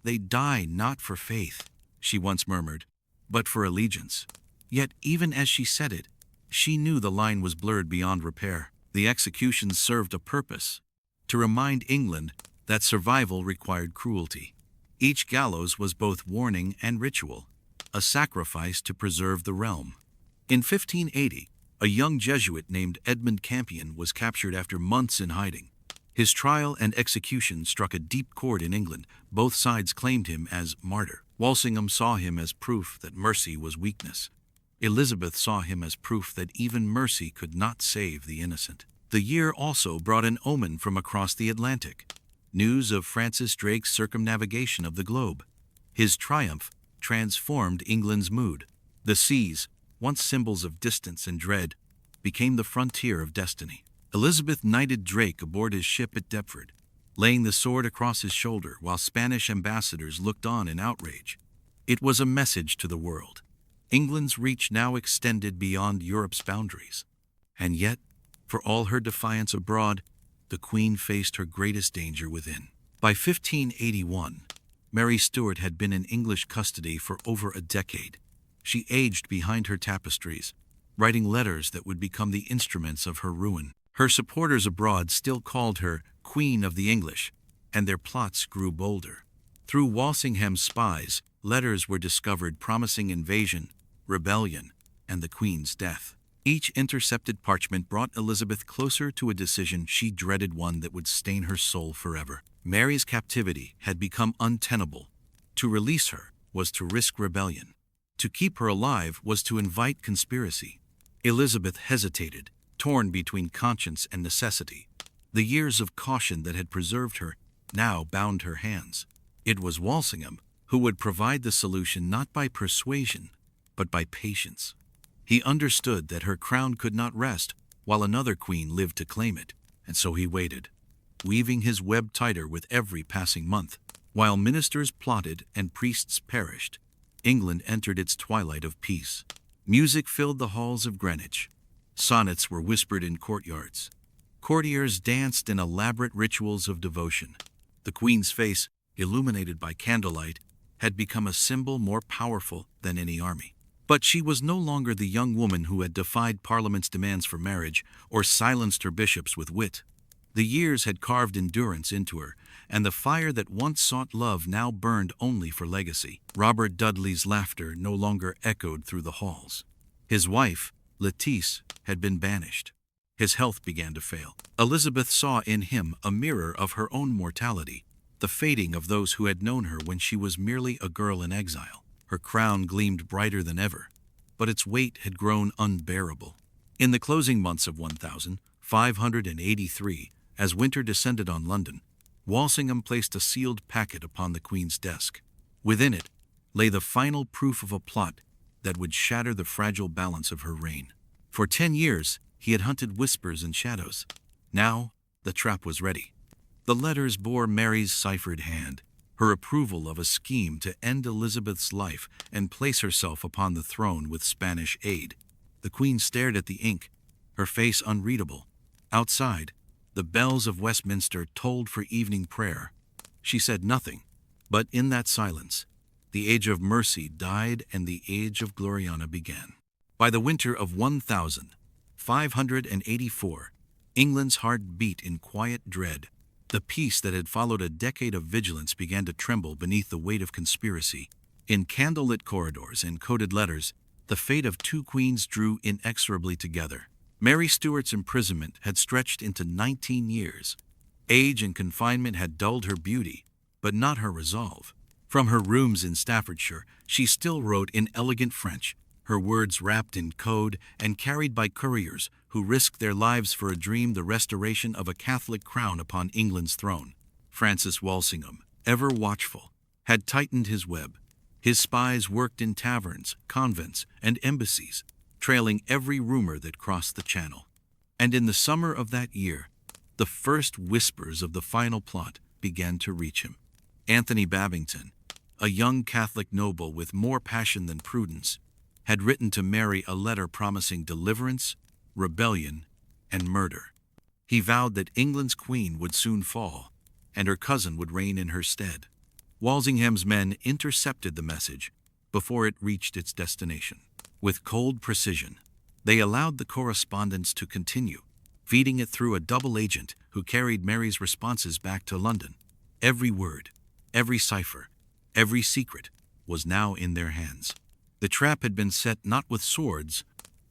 "They die not for faith," she once murmured, "but for allegiance." Yet even as she said it, she knew the line was blurred beyond repair. The executions served a purpose: to remind England that survival required cruelty. Each gallows was both warning and ritual, a sacrifice to preserve the realm. In 1580, a young Jesuit named Edmund Campion was captured after months in hiding. His trial and execution struck a deep chord in England. Both sides claimed him as martyr. Walsingham saw him as proof that mercy was weakness. Elizabeth saw him as proof that even mercy could not save the innocent. The year also brought an omen from across the Atlantic: news of Francis Drake's circumnavigation of the globe. His triumph transformed England's mood. The seas, once symbols of distance and dread, became the frontier of destiny. Elizabeth knighted Drake aboard his ship at Deptford, laying the sword across his shoulder while Spanish ambassadors looked on in outrage. It was a message to the world. England's reach now extended beyond Europe's boundaries. And yet, for all her defiance abroad, the Queen faced her greatest danger within. By 1581, Mary Stuart had been in English custody for over a decade. She aged behind her tapestries, writing letters that would become the instruments of her ruin. Her supporters abroad still called her Queen of the English, and their plots grew bolder. Through Walsingham's spies, letters were discovered promising invasion, rebellion, and the Queen's death. Each intercepted parchment brought Elizabeth closer to a decision she dreaded, one that would stain her soul forever. Mary's captivity had become untenable. To release her was to risk rebellion. To keep her alive was to invite conspiracy. Elizabeth hesitated, torn between conscience and necessity. The years of caution that had preserved her now bound her hands. It was Walsingham who would provide the solution, not by persuasion, but by patience. He understood that her crown could not rest while another queen lived to claim it, and so he waited, weaving his web tighter with every passing month. While ministers plotted and priests perished, England entered its twilight of peace. Music filled the halls of Greenwich. Sonnets were whispered in courtyards. Courtiers danced in elaborate rituals of devotion. The Queen's face, illuminated by candlelight, had become a symbol more powerful than any army. But she was no longer the young woman who had defied Parliament's demands for marriage or silenced her bishops with wit. The years had carved endurance into her, and the fire that once sought love now burned only for legacy. Robert Dudley's laughter no longer echoed through the halls. His wife, Lettice, had been banished. His health began to fail. Elizabeth saw in him a mirror of her own mortality, the fading of those who had known her when she was merely a girl in exile. Her crown gleamed brighter than ever, but its weight had grown unbearable. In the closing months of 1583, as winter descended on London, Walsingham placed a sealed packet upon the Queen's desk. Within it lay the final proof of a plot that would shatter the fragile balance of her reign. For 10 years, he had hunted whispers and shadows. Now, the trap was ready. The letters bore Mary's ciphered hand, her approval of a scheme to end Elizabeth's life and place herself upon the throne with Spanish aid. The Queen stared at the ink, her face unreadable. Outside, the bells of Westminster tolled for evening prayer. She said nothing, but in that silence, the age of mercy died and the age of Gloriana began. By the winter of 1584, England's heart beat in quiet dread. The peace that had followed a decade of vigilance began to tremble beneath the weight of conspiracy. In candlelit corridors and coded letters, the fate of two queens drew inexorably together. Mary Stuart's imprisonment had stretched into 19 years. Age and confinement had dulled her beauty, but not her resolve. From her rooms in Staffordshire, she still wrote in elegant French, her words wrapped in code and carried by couriers who risked their lives for a dream: the restoration of a Catholic crown upon England's throne. Francis Walsingham, ever watchful, had tightened his web. His spies worked in taverns, convents, and embassies, trailing every rumor that crossed the Channel. And in the summer of that year, the first whispers of the final plot began to reach him. Anthony Babington, a young Catholic noble with more passion than prudence, had written to Mary a letter promising deliverance, rebellion, and murder. He vowed that England's queen would soon fall, and her cousin would reign in her stead. Walsingham's men intercepted the message before it reached its destination. With cold precision, they allowed the correspondence to continue, feeding it through a double agent who carried Mary's responses back to London. Every word, every cipher, every secret was now in their hands. The trap had been set not with swords,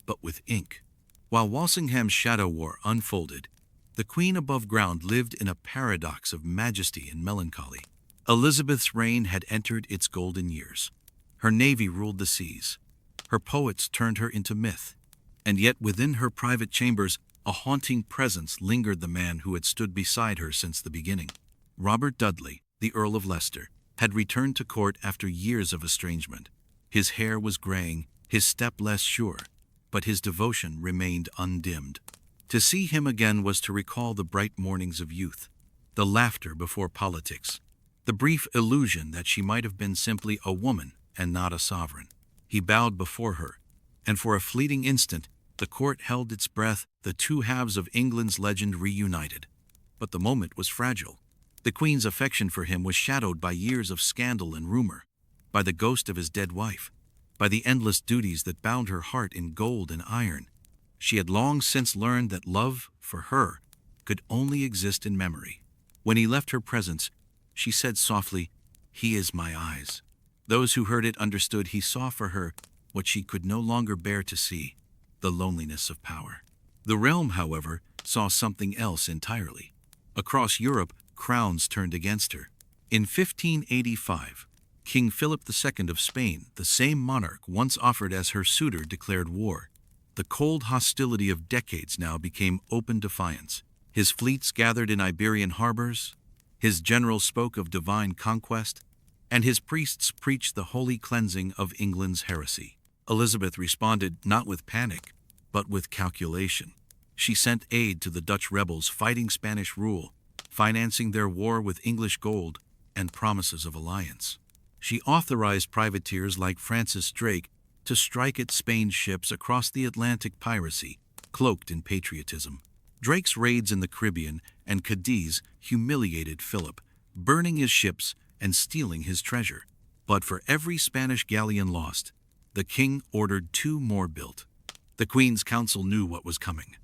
but with ink. While Walsingham's shadow war unfolded, the Queen above ground lived in a paradox of majesty and melancholy. Elizabeth's reign had entered its golden years. Her navy ruled the seas. Her poets turned her into myth. And yet within her private chambers, a haunting presence lingered, the man who had stood beside her since the beginning. Robert Dudley, the Earl of Leicester, had returned to court after years of estrangement. His hair was graying, his step less sure, but his devotion remained undimmed. To see him again was to recall the bright mornings of youth, the laughter before politics, the brief illusion that she might have been simply a woman and not a sovereign. He bowed before her, and for a fleeting instant, the court held its breath, the two halves of England's legend reunited. But the moment was fragile. The Queen's affection for him was shadowed by years of scandal and rumor, by the ghost of his dead wife, by the endless duties that bound her heart in gold and iron. She had long since learned that love, for her, could only exist in memory. When he left her presence, she said softly, "He is my eyes." Those who heard it understood he saw for her what she could no longer bear to see, the loneliness of power. The realm, however, saw something else entirely. Across Europe, crowns turned against her. In 1585, King Philip II of Spain, the same monarch once offered as her suitor, declared war. The cold hostility of decades now became open defiance. His fleets gathered in Iberian harbors, his generals spoke of divine conquest, and his priests preached the holy cleansing of England's heresy. Elizabeth responded not with panic, but with calculation. She sent aid to the Dutch rebels fighting Spanish rule, financing their war with English gold and promises of alliance. She authorized privateers like Francis Drake to strike at Spain's ships across the Atlantic, piracy, cloaked in patriotism. Drake's raids in the Caribbean and Cadiz humiliated Philip, burning his ships and stealing his treasure. But for every Spanish galleon lost, the king ordered 2 more built. The Queen's council knew what was coming.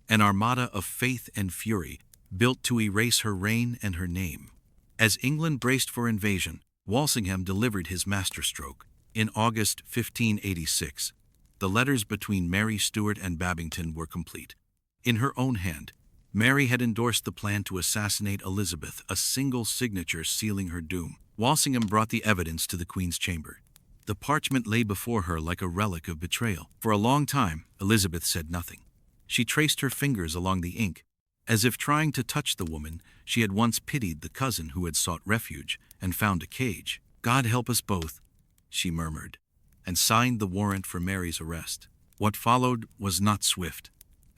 An armada of faith and fury, built to erase her reign and her name. As England braced for invasion, Walsingham delivered his masterstroke. In August 1586, the letters between Mary Stuart and Babington were complete. In her own hand, Mary had endorsed the plan to assassinate Elizabeth, a single signature sealing her doom. Walsingham brought the evidence to the Queen's chamber. The parchment lay before her like a relic of betrayal. For a long time, Elizabeth said nothing. She traced her fingers along the ink, as if trying to touch the woman she had once pitied, the cousin who had sought refuge and found a cage. "God help us both," she murmured, and signed the warrant for Mary's arrest. What followed was not swift.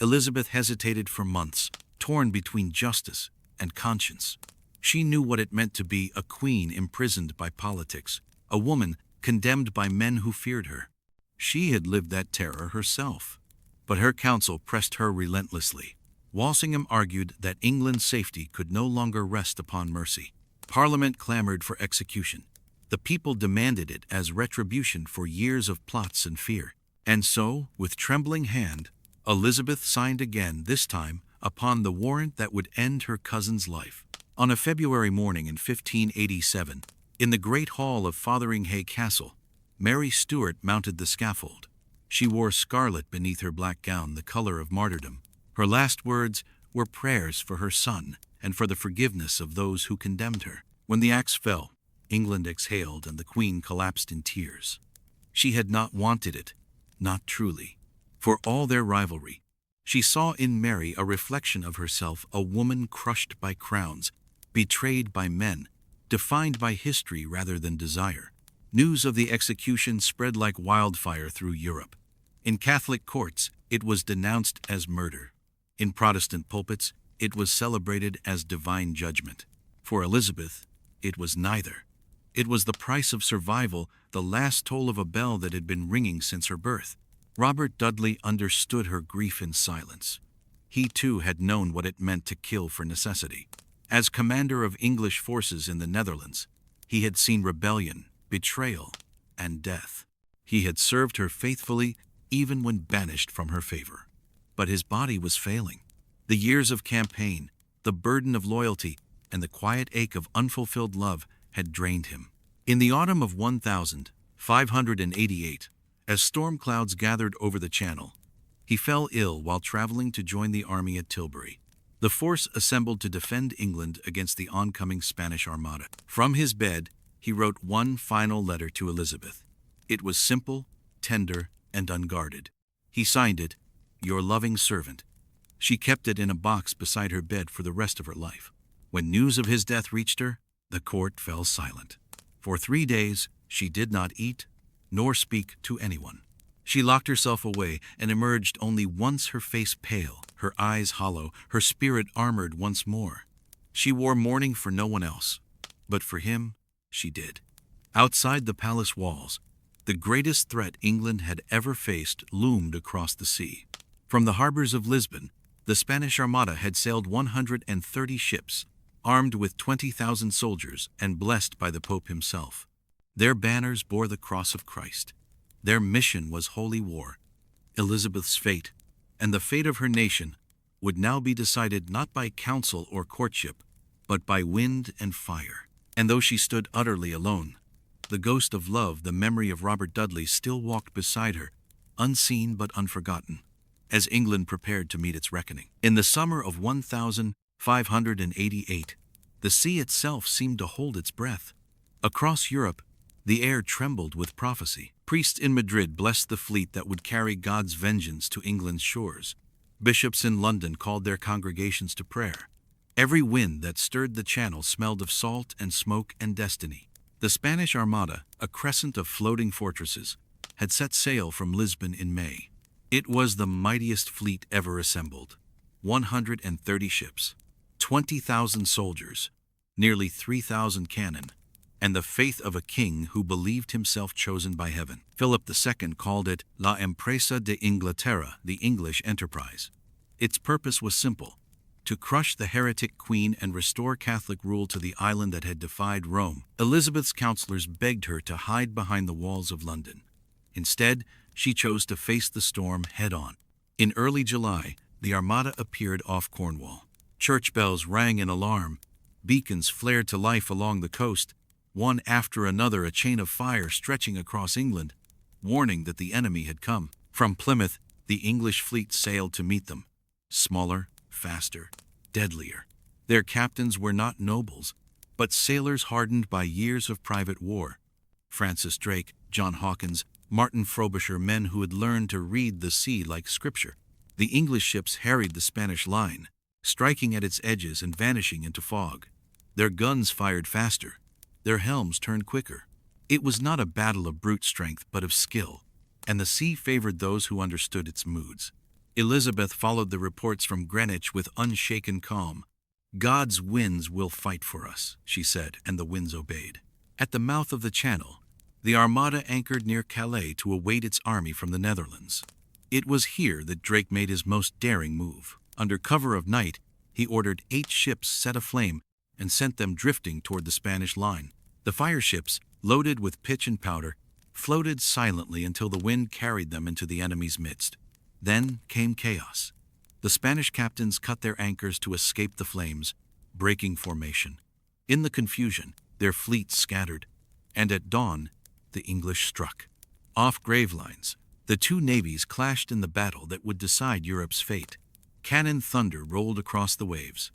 Elizabeth hesitated for months, torn between justice and conscience. She knew what it meant to be a queen imprisoned by politics, a woman condemned by men who feared her. She had lived that terror herself. But her counsel pressed her relentlessly. Walsingham argued that England's safety could no longer rest upon mercy. Parliament clamored for execution. The people demanded it as retribution for years of plots and fear. And so, with trembling hand, Elizabeth signed again, this time upon the warrant that would end her cousin's life. On a February morning in 1587, in the great hall of Fotheringhay Castle, Mary Stuart mounted the scaffold. She wore scarlet beneath her black gown, the color of martyrdom. Her last words were prayers for her son and for the forgiveness of those who condemned her. When the axe fell, England exhaled and the Queen collapsed in tears. She had not wanted it, not truly. For all their rivalry, she saw in Mary a reflection of herself, a woman crushed by crowns, betrayed by men, defined by history rather than desire. News of the execution spread like wildfire through Europe. In Catholic courts, it was denounced as murder. In Protestant pulpits, it was celebrated as divine judgment. For Elizabeth, it was neither. It was the price of survival, the last toll of a bell that had been ringing since her birth. Robert Dudley understood her grief in silence. He too had known what it meant to kill for necessity. As commander of English forces in the Netherlands, he had seen rebellion, betrayal, and death. He had served her faithfully even when banished from her favor. But his body was failing. The years of campaign, the burden of loyalty, and the quiet ache of unfulfilled love had drained him. In the autumn of 1588, as storm clouds gathered over the Channel, he fell ill while traveling to join the army at Tilbury. The force assembled to defend England against the oncoming Spanish Armada. From his bed, he wrote one final letter to Elizabeth. It was simple, tender, and unguarded. He signed it, "Your loving servant." She kept it in a box beside her bed for the rest of her life. When news of his death reached her, the court fell silent. For 3 days, she did not eat, nor speak to anyone. She locked herself away and emerged only once, her face pale, her eyes hollow, her spirit armored once more. She wore mourning for no one else, but for him, she did. Outside the palace walls, the greatest threat England had ever faced loomed across the sea. From the harbors of Lisbon, the Spanish Armada had sailed 130 ships, armed with 20,000 soldiers and blessed by the Pope himself. Their banners bore the cross of Christ. Their mission was holy war. Elizabeth's fate, and the fate of her nation, would now be decided not by council or courtship, but by wind and fire. And though she stood utterly alone, the ghost of love, the memory of Robert Dudley, still walked beside her, unseen but unforgotten, as England prepared to meet its reckoning. In the summer of 1588, the sea itself seemed to hold its breath. Across Europe, the air trembled with prophecy. Priests in Madrid blessed the fleet that would carry God's vengeance to England's shores. Bishops in London called their congregations to prayer. Every wind that stirred the Channel smelled of salt and smoke and destiny. The Spanish Armada, a crescent of floating fortresses, had set sail from Lisbon in May. It was the mightiest fleet ever assembled. 130 ships, 20,000 soldiers, nearly 3,000 cannon, and the faith of a king who believed himself chosen by heaven. Philip II called it La Empresa de Inglaterra, the English enterprise. Its purpose was simple: to crush the heretic queen and restore Catholic rule to the island that had defied Rome. Elizabeth's counselors begged her to hide behind the walls of London. Instead, she chose to face the storm head-on. In early July, the Armada appeared off Cornwall. Church bells rang in alarm, beacons flared to life along the coast, one after another, a chain of fire stretching across England, warning that the enemy had come. From Plymouth, the English fleet sailed to meet them. Smaller, faster, deadlier. Their captains were not nobles, but sailors hardened by years of private war. Francis Drake, John Hawkins, Martin Frobisher, men who had learned to read the sea like scripture. The English ships harried the Spanish line, striking at its edges and vanishing into fog. Their guns fired faster. Their helms turned quicker. It was not a battle of brute strength, but of skill, and the sea favored those who understood its moods. Elizabeth followed the reports from Greenwich with unshaken calm. "God's winds will fight for us," she said, and the winds obeyed. At the mouth of the Channel, the Armada anchored near Calais to await its army from the Netherlands. It was here that Drake made his most daring move. Under cover of night, he ordered 8 ships set aflame and sent them drifting toward the Spanish line. The fire ships, loaded with pitch and powder, floated silently until the wind carried them into the enemy's midst. Then came chaos. The Spanish captains cut their anchors to escape the flames, breaking formation. In the confusion, their fleet scattered, and at dawn, the English struck. Off Gravelines, the two navies clashed in the battle that would decide Europe's fate. Cannon thunder rolled across the waves.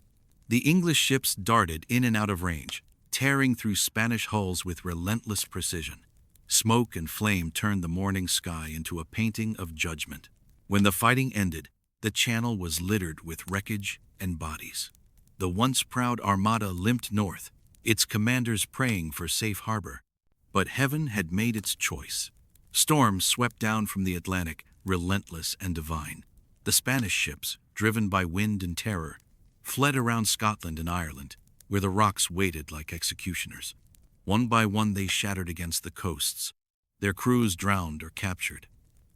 The English ships darted in and out of range, tearing through Spanish hulls with relentless precision. Smoke and flame turned the morning sky into a painting of judgment. When the fighting ended, the Channel was littered with wreckage and bodies. The once proud Armada limped north, its commanders praying for safe harbor. But heaven had made its choice. Storms swept down from the Atlantic, relentless and divine. The Spanish ships, driven by wind and terror, fled around Scotland and Ireland, where the rocks waited like executioners. One by one they shattered against the coasts, their crews drowned or captured.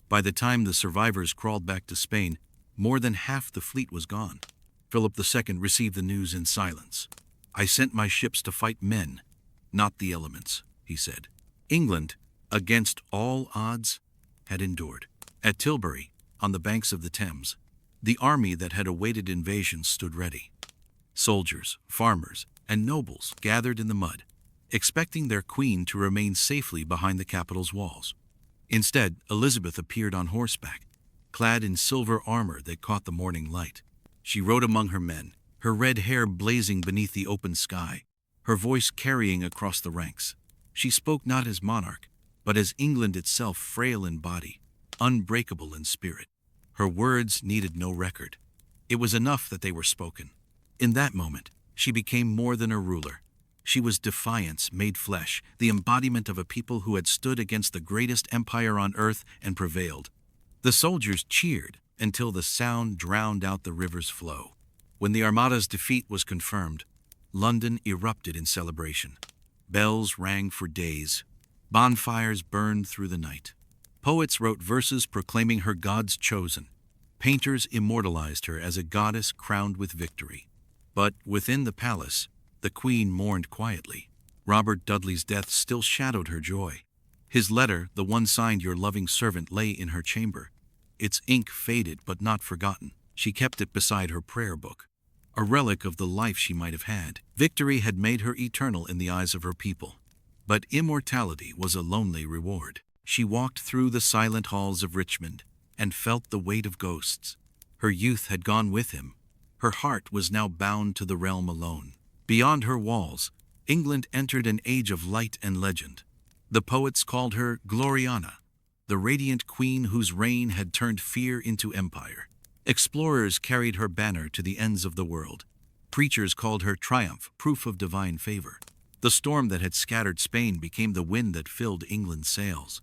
By the time the survivors crawled back to Spain, More than half the fleet was gone. Philip II received the news in silence. "I sent my ships to fight men, not the elements," he said. England, against all odds, had endured. At Tilbury, on the banks of the Thames, the army that had awaited invasion stood ready. Soldiers, farmers, and nobles gathered in the mud, expecting their queen to remain safely behind the capital's walls. Instead, Elizabeth appeared on horseback, clad in silver armor that caught the morning light. She rode among her men, her red hair blazing beneath the open sky, her voice carrying across the ranks. She spoke not as monarch, but as England itself, frail in body, unbreakable in spirit. Her words needed no record. It was enough that they were spoken. In that moment, she became more than a ruler. She was defiance made flesh, the embodiment of a people who had stood against the greatest empire on earth and prevailed. The soldiers cheered until the sound drowned out the river's flow. When the Armada's defeat was confirmed, London erupted in celebration. Bells rang for days. Bonfires burned through the night. Poets wrote verses proclaiming her God's chosen. Painters immortalized her as a goddess crowned with victory. But within the palace, the Queen mourned quietly. Robert Dudley's death still shadowed her joy. His letter, the one signed "Your loving servant," lay in her chamber. Its ink faded but not forgotten. She kept it beside her prayer book, a relic of the life she might have had. Victory had made her eternal in the eyes of her people. But immortality was a lonely reward. She walked through the silent halls of Richmond and felt the weight of ghosts. Her youth had gone with him. Her heart was now bound to the realm alone. Beyond her walls, England entered an age of light and legend. The poets called her Gloriana, the radiant queen whose reign had turned fear into empire. Explorers carried her banner to the ends of the world. Preachers called her triumph, proof of divine favor. The storm that had scattered Spain became the wind that filled England's sails.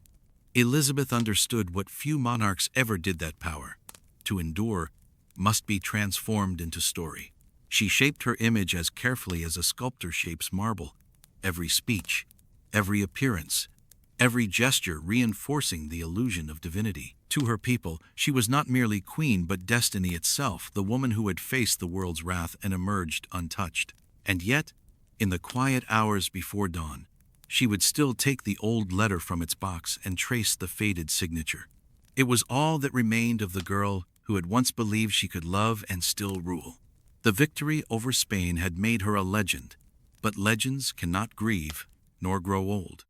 Elizabeth understood what few monarchs ever did: that power, to endure, must be transformed into story. She shaped her image as carefully as a sculptor shapes marble, every speech, every appearance, every gesture reinforcing the illusion of divinity. To her people, she was not merely queen but destiny itself, the woman who had faced the world's wrath and emerged untouched. And yet, in the quiet hours before dawn, she would still take the old letter from its box and trace the faded signature. It was all that remained of the girl who had once believed she could love and still rule. The victory over Spain had made her a legend, but legends cannot grieve nor grow old.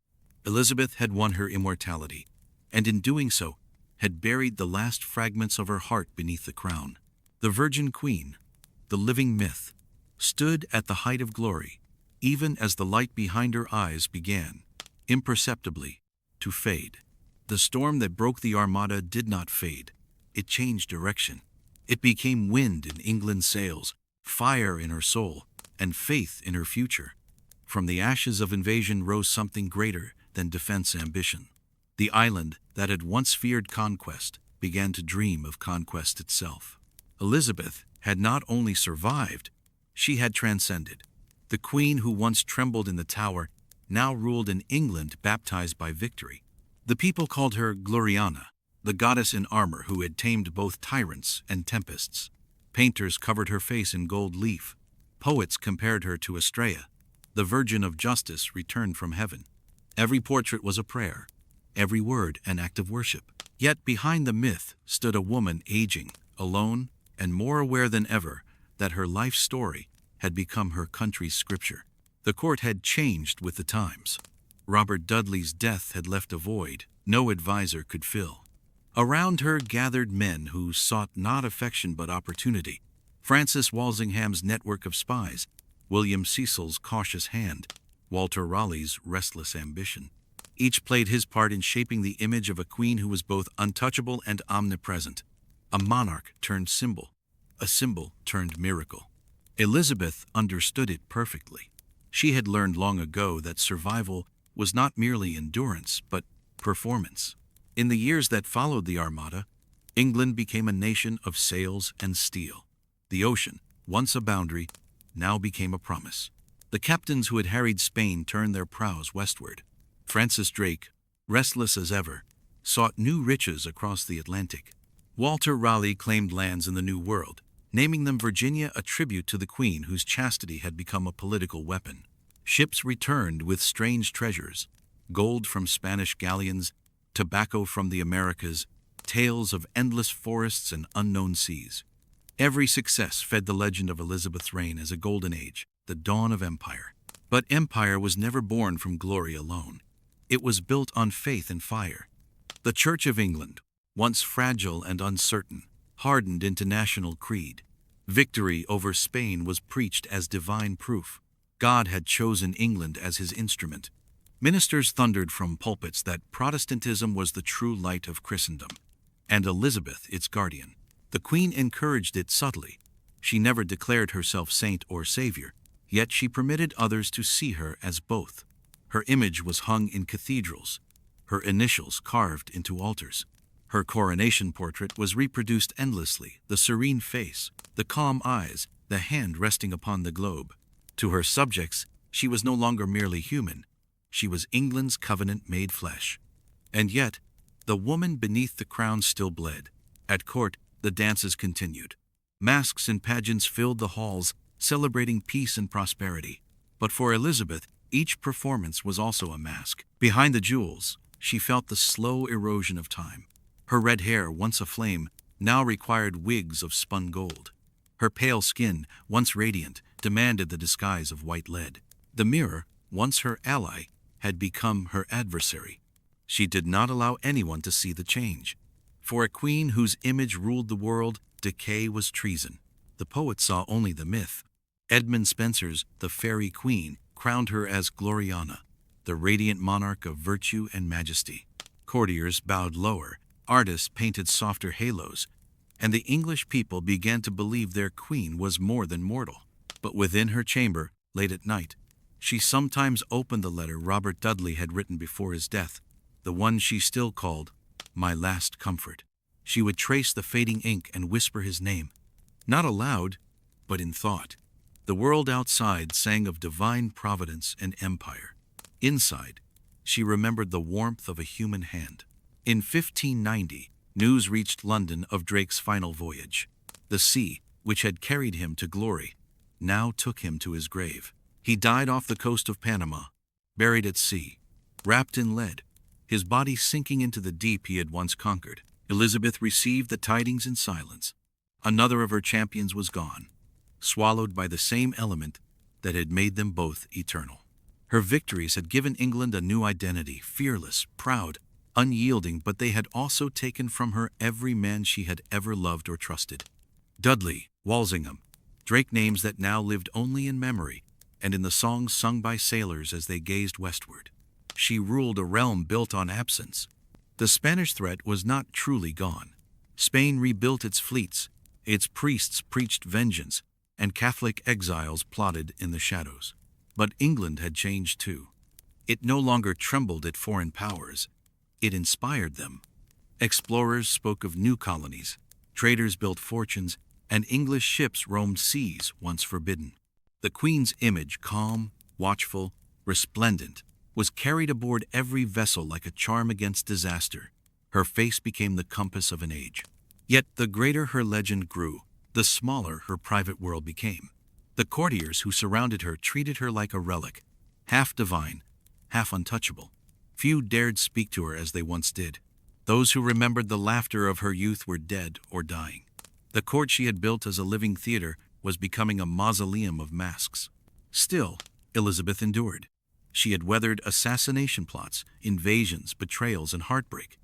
Elizabeth had won her immortality, and in doing so, had buried the last fragments of her heart beneath the crown. The Virgin Queen, the living myth, stood at the height of glory, even as the light behind her eyes began, imperceptibly, to fade. The storm that broke the Armada did not fade. It changed direction. It became wind in England's sails, fire in her soul, and faith in her future. From the ashes of invasion rose something greater than defense ambition. The island that had once feared conquest began to dream of conquest itself. Elizabeth had not only survived, she had transcended. The queen who once trembled in the Tower now ruled in England, baptized by victory. The people called her Gloriana, the goddess in armor who had tamed both tyrants and tempests. Painters covered her face in gold leaf. Poets compared her to Estrella, the Virgin of Justice returned from heaven. Every portrait was a prayer, every word an act of worship. Yet behind the myth stood a woman aging, alone, and more aware than ever that her life story had become her country's scripture. The court had changed with the times. Robert Dudley's death had left a void no advisor could fill. Around her gathered men who sought not affection but opportunity. Francis Walsingham's network of spies, William Cecil's cautious hand, Walter Raleigh's restless ambition. Each played his part in shaping the image of a queen who was both untouchable and omnipresent. A monarch turned symbol, a symbol turned miracle. Elizabeth understood it perfectly. She had learned long ago that survival was not merely endurance, but performance. In the years that followed the Armada, England became a nation of sails and steel. The ocean, once a boundary, now became a promise. The captains who had harried Spain turned their prows westward. Francis Drake, restless as ever, sought new riches across the Atlantic. Walter Raleigh claimed lands in the New World, naming them Virginia, a tribute to the Queen whose chastity had become a political weapon. Ships returned with strange treasures, gold from Spanish galleons, tobacco from the Americas, tales of endless forests and unknown seas. Every success fed the legend of Elizabeth's reign as a golden age, the dawn of empire. But empire was never born from glory alone. It was built on faith and fire. The Church of England, once fragile and uncertain, hardened into national creed. Victory over Spain was preached as divine proof. God had chosen England as his instrument. Ministers thundered from pulpits that Protestantism was the true light of Christendom, and Elizabeth its guardian. The Queen encouraged it subtly. She never declared herself saint or savior, yet she permitted others to see her as both. Her image was hung in cathedrals, her initials carved into altars. Her coronation portrait was reproduced endlessly, the serene face, the calm eyes, the hand resting upon the globe. To her subjects, she was no longer merely human. She was England's covenant made flesh. And yet, the woman beneath the crown still bled. At court, the dances continued. Masks and pageants filled the halls, celebrating peace and prosperity. But for Elizabeth, each performance was also a mask. Behind the jewels, she felt the slow erosion of time. Her red hair, once aflame, now required wigs of spun gold. Her pale skin, once radiant, demanded the disguise of white lead. The mirror, once her ally, had become her adversary. She did not allow anyone to see the change. For a queen whose image ruled the world, decay was treason. The poet saw only the myth. Edmund Spenser's The Fairy Queen crowned her as Gloriana, the radiant monarch of virtue and majesty. Courtiers bowed lower, artists painted softer halos, and the English people began to believe their queen was more than mortal. But within her chamber, late at night, she sometimes opened the letter Robert Dudley had written before his death, the one she still called my last comfort. She would trace the fading ink and whisper his name, not aloud, but in thought. The world outside sang of divine providence and empire. Inside, she remembered the warmth of a human hand. In 1590, news reached London of Drake's final voyage. The sea, which had carried him to glory, now took him to his grave. He died off the coast of Panama, buried at sea, wrapped in lead, his body sinking into the deep he had once conquered. Elizabeth received the tidings in silence. Another of her champions was gone, swallowed by the same element that had made them both eternal. Her victories had given England a new identity, fearless, proud, unyielding, but they had also taken from her every man she had ever loved or trusted. Dudley, Walsingham, Drake, names that now lived only in memory and in the songs sung by sailors as they gazed westward. She ruled a realm built on absence. The Spanish threat was not truly gone. Spain rebuilt its fleets, its priests preached vengeance, and Catholic exiles plotted in the shadows. But England had changed too. It no longer trembled at foreign powers. It inspired them. Explorers spoke of new colonies, traders built fortunes, and English ships roamed seas once forbidden. The Queen's image, calm, watchful, resplendent, was carried aboard every vessel like a charm against disaster. Her face became the compass of an age. Yet the greater her legend grew, the smaller her private world became. The courtiers who surrounded her treated her like a relic, half divine, half untouchable. Few dared speak to her as they once did. Those who remembered the laughter of her youth were dead or dying. The court she had built as a living theater was becoming a mausoleum of masks. Still, Elizabeth endured. She had weathered assassination plots, invasions, betrayals, and heartbreak.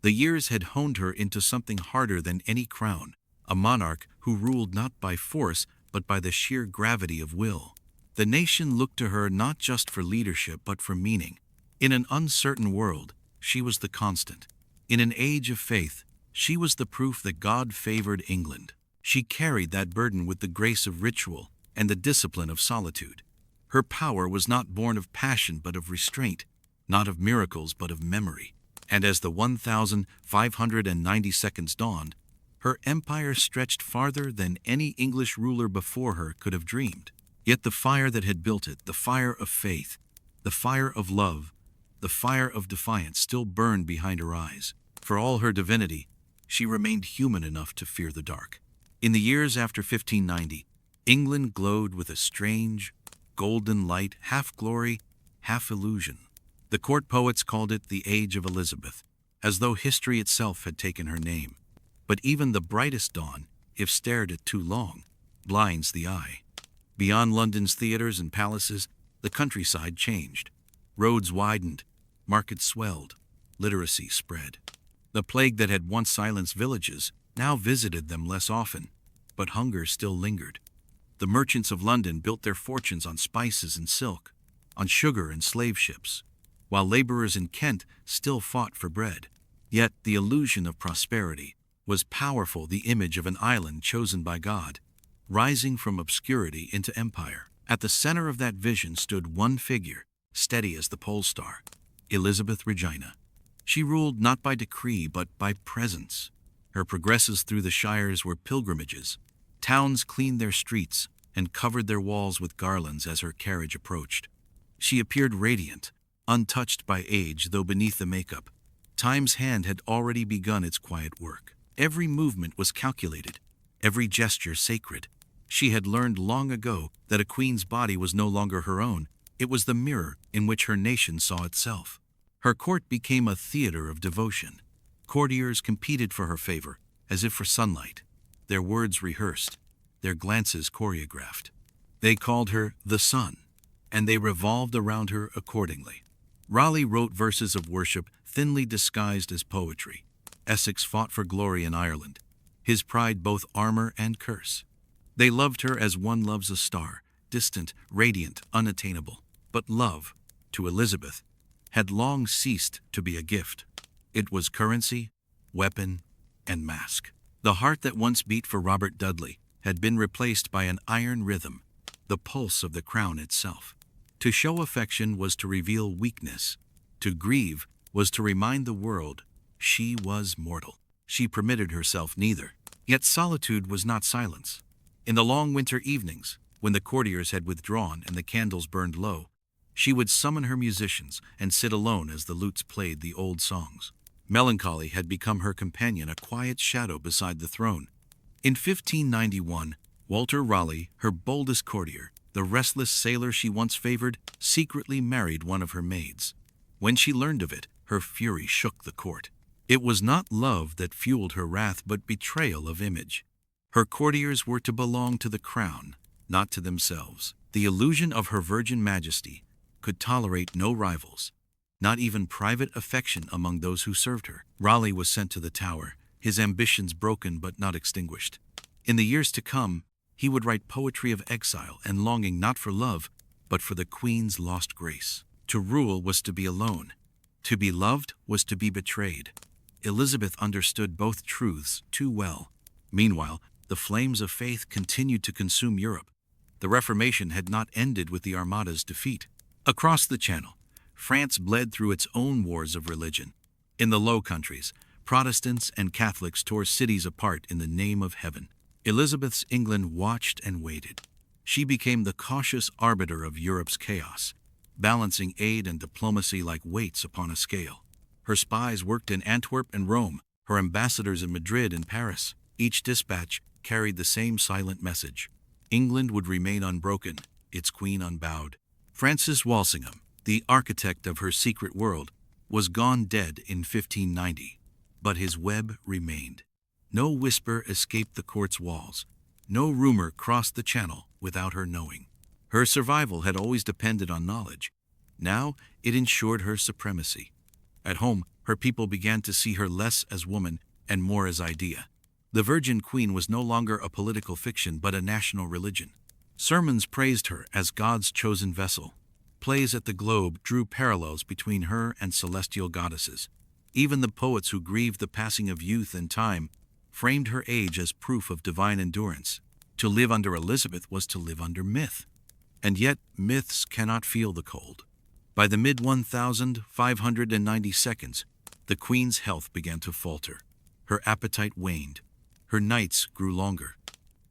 The years had honed her into something harder than any crown, a monarch who ruled not by force but by the sheer gravity of will. The nation looked to her not just for leadership but for meaning. In an uncertain world, she was the constant. In an age of faith, she was the proof that God favored England. She carried that burden with the grace of ritual and the discipline of solitude. Her power was not born of passion but of restraint, not of miracles but of memory. And as the 1,590 seconds dawned, her empire stretched farther than any English ruler before her could have dreamed. Yet the fire that had built it, the fire of faith, the fire of love, the fire of defiance still burned behind her eyes. For all her divinity, she remained human enough to fear the dark. In the years after 1590, England glowed with a strange, golden light, half glory, half illusion. The court poets called it the Age of Elizabeth, as though history itself had taken her name. But even the brightest dawn, if stared at too long, blinds the eye. Beyond London's theaters and palaces, the countryside changed. Roads widened, markets swelled, literacy spread. The plague that had once silenced villages now visited them less often, but hunger still lingered. The merchants of London built their fortunes on spices and silk, on sugar and slave ships, while laborers in Kent still fought for bread. Yet the illusion of prosperity was powerful, the image of an island chosen by God, rising from obscurity into empire. At the center of that vision stood one figure, steady as the pole star, Elizabeth Regina. She ruled not by decree but by presence. Her progresses through the shires were pilgrimages. Towns cleaned their streets and covered their walls with garlands as her carriage approached. She appeared radiant, untouched by age, though beneath the makeup, time's hand had already begun its quiet work. Every movement was calculated, every gesture sacred. She had learned long ago that a queen's body was no longer her own. It was the mirror in which her nation saw itself. Her court became a theater of devotion. Courtiers competed for her favor, as if for sunlight. Their words rehearsed, their glances choreographed. They called her the sun, and they revolved around her accordingly. Raleigh wrote verses of worship thinly disguised as poetry. Essex fought for glory in Ireland, his pride both armor and curse. They loved her as one loves a star, distant, radiant, unattainable. But love, to Elizabeth, had long ceased to be a gift. It was currency, weapon, and mask. The heart that once beat for Robert Dudley had been replaced by an iron rhythm, the pulse of the crown itself. To show affection was to reveal weakness. To grieve was to remind the world she was mortal. She permitted herself neither. Yet solitude was not silence. In the long winter evenings, when the courtiers had withdrawn and the candles burned low, she would summon her musicians and sit alone as the lutes played the old songs. Melancholy had become her companion, a quiet shadow beside the throne. In 1591, Walter Raleigh, her boldest courtier, the restless sailor she once favored, secretly married one of her maids. When she learned of it, her fury shook the court. It was not love that fueled her wrath, but betrayal of image. Her courtiers were to belong to the crown, not to themselves. The illusion of her virgin majesty could tolerate no rivals, not even private affection among those who served her. Raleigh was sent to the Tower, his ambitions broken but not extinguished. In the years to come, he would write poetry of exile and longing not for love, but for the Queen's lost grace. To rule was to be alone. To be loved was to be betrayed. Elizabeth understood both truths too well. Meanwhile, the flames of faith continued to consume Europe. The Reformation had not ended with the Armada's defeat. Across the Channel, France bled through its own wars of religion. In the Low Countries, Protestants and Catholics tore cities apart in the name of heaven. Elizabeth's England watched and waited. She became the cautious arbiter of Europe's chaos, balancing aid and diplomacy like weights upon a scale. Her spies worked in Antwerp and Rome, her ambassadors in Madrid and Paris. Each dispatch carried the same silent message. England would remain unbroken, its queen unbowed. Francis Walsingham, the architect of her secret world, was gone dead in 1590, but his web remained. No whisper escaped the court's walls. No rumor crossed the Channel without her knowing. Her survival had always depended on knowledge. Now it ensured her supremacy. At home, her people began to see her less as woman and more as idea. The Virgin Queen was no longer a political fiction but a national religion. Sermons praised her as God's chosen vessel. Plays at the Globe drew parallels between her and celestial goddesses. Even the poets who grieved the passing of youth and time framed her age as proof of divine endurance. To live under Elizabeth was to live under myth. And yet myths cannot feel the cold. By the mid-1592s, the Queen's health began to falter. Her appetite waned. Her nights grew longer.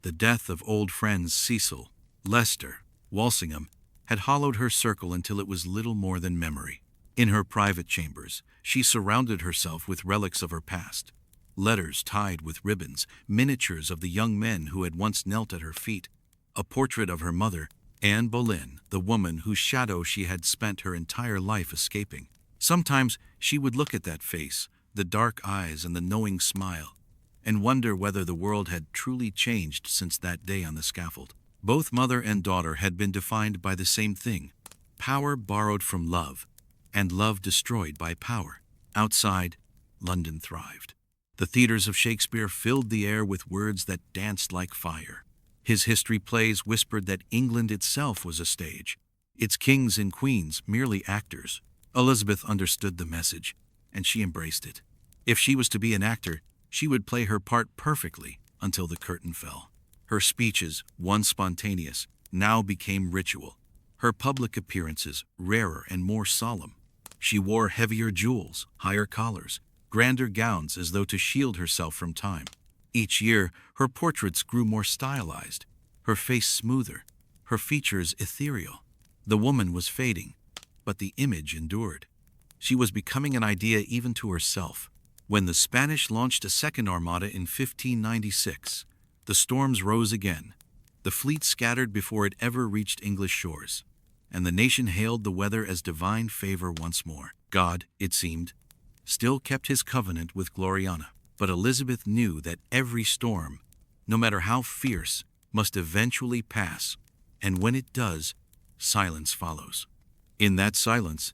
The death of old friends Cecil, Leicester, Walsingham had hollowed her circle until it was little more than memory. In her private chambers, she surrounded herself with relics of her past. letters tied with ribbons, miniatures of the young men who had once knelt at her feet, a portrait of her mother, Anne Boleyn, the woman whose shadow she had spent her entire life escaping. Sometimes she would look at that face, the dark eyes and the knowing smile, and wonder whether the world had truly changed since that day on the scaffold. Both mother and daughter had been defined by the same thing: power borrowed from love, and love destroyed by power. Outside, London thrived. The theaters of Shakespeare filled the air with words that danced like fire. His history plays whispered that England itself was a stage, its kings and queens merely actors. Elizabeth understood the message, and she embraced it. If she was to be an actor, she would play her part perfectly until the curtain fell. Her speeches, once spontaneous, now became ritual. Her public appearances, rarer and more solemn. She wore heavier jewels, higher collars, grander gowns as though to shield herself from time. Each year, her portraits grew more stylized, her face smoother, her features ethereal. The woman was fading, but the image endured. She was becoming an idea even to herself. When the Spanish launched a second armada in 1596, the storms rose again. The fleet scattered before it ever reached English shores, and the nation hailed the weather as divine favor once more. God, it seemed, still kept his covenant with Gloriana. But Elizabeth knew that every storm, no matter how fierce, must eventually pass, and when it does, silence follows. In that silence,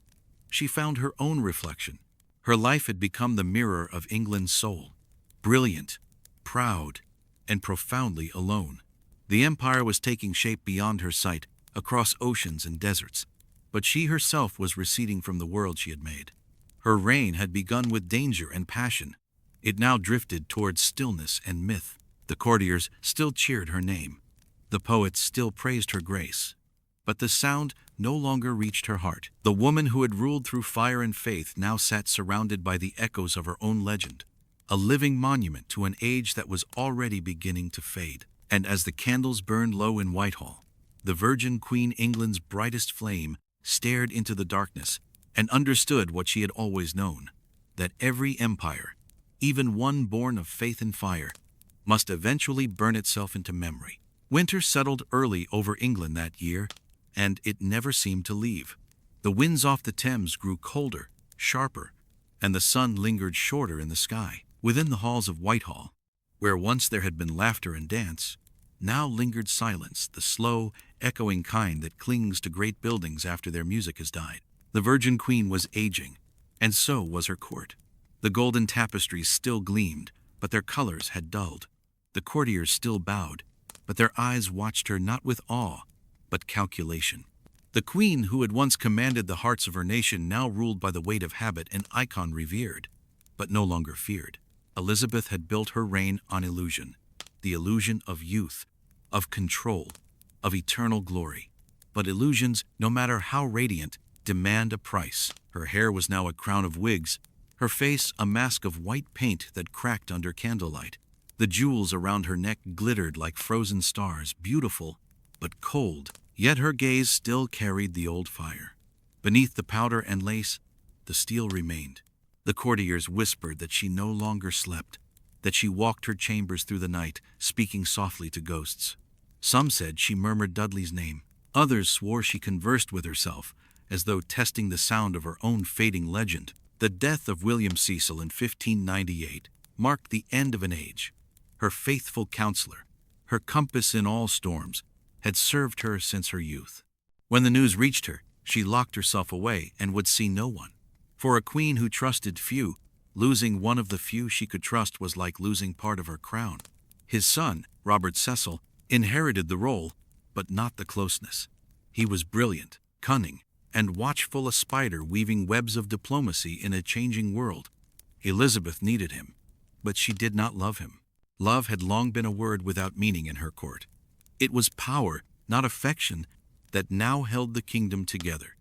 she found her own reflection. Her life had become the mirror of England's soul, brilliant, proud, and profoundly alone. The empire was taking shape beyond her sight, across oceans and deserts, but she herself was receding from the world she had made. Her reign had begun with danger and passion. It now drifted towards stillness and myth. The courtiers still cheered her name. The poets still praised her grace. But the sound no longer reached her heart. The woman who had ruled through fire and faith now sat surrounded by the echoes of her own legend, a living monument to an age that was already beginning to fade. And as the candles burned low in Whitehall, the Virgin Queen, England's brightest flame, stared into the darkness and understood what she had always known, that every empire, even one born of faith and fire, must eventually burn itself into memory. Winter settled early over England that year, and it never seemed to leave. The winds off the Thames grew colder, sharper, and the sun lingered shorter in the sky. Within the halls of Whitehall, where once there had been laughter and dance, now lingered silence, the slow, echoing kind that clings to great buildings after their music has died. The Virgin Queen was aging, and so was her court. The golden tapestries still gleamed, but their colors had dulled. The courtiers still bowed, but their eyes watched her not with awe, but calculation. The queen who had once commanded the hearts of her nation now ruled by the weight of habit, an icon revered, but no longer feared. Elizabeth had built her reign on illusion, the illusion of youth, of control, of eternal glory. But illusions, no matter how radiant, demand a price. Her hair was now a crown of wigs, her face a mask of white paint that cracked under candlelight. The jewels around her neck glittered like frozen stars, beautiful but cold, yet her gaze still carried the old fire. Beneath the powder and lace, the steel remained. The courtiers whispered that she no longer slept, that she walked her chambers through the night, speaking softly to ghosts. Some said she murmured Dudley's name. Others swore she conversed with herself, as though testing the sound of her own fading legend. The death of William Cecil in 1598 marked the end of an age. Her faithful counselor, her compass in all storms, had served her since her youth. When the news reached her, she locked herself away and would see no one. For a queen who trusted few, losing one of the few she could trust was like losing part of her crown. His son, Robert Cecil, inherited the role, but not the closeness. He was brilliant, cunning, and watchful, a spider weaving webs of diplomacy in a changing world. Elizabeth needed him, but she did not love him. Love had long been a word without meaning in her court. It was power, not affection, that now held the kingdom together.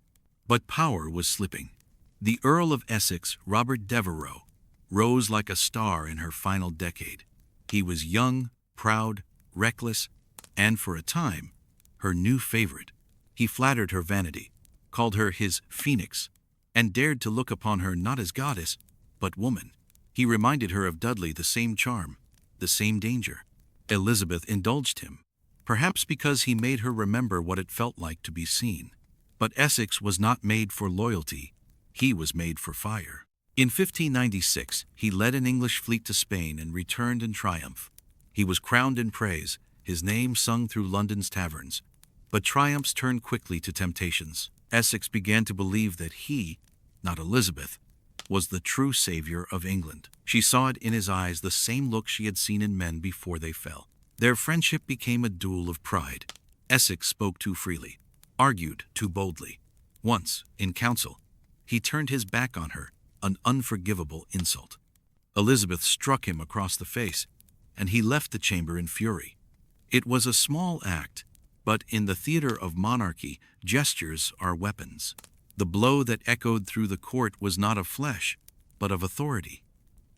But power was slipping. The Earl of Essex, Robert Devereux, rose like a star in her final decade. He was young, proud, reckless, and for a time, her new favorite. He flattered her vanity, called her his phoenix, and dared to look upon her not as goddess, but woman. He reminded her of Dudley, the same charm, the same danger. Elizabeth indulged him, perhaps because he made her remember what it felt like to be seen. But Essex was not made for loyalty, he was made for fire. In 1596, he led an English fleet to Spain and returned in triumph. He was crowned in praise, his name sung through London's taverns. But triumphs turned quickly to temptations. Essex began to believe that he, not Elizabeth, was the true savior of England. She saw it in his eyes, the same look she had seen in men before they fell. Their friendship became a duel of pride. Essex spoke too freely, argued too boldly. Once, in council, he turned his back on her, an unforgivable insult. Elizabeth struck him across the face, and he left the chamber in fury. It was a small act, but in the theater of monarchy, gestures are weapons. The blow that echoed through the court was not of flesh, but of authority.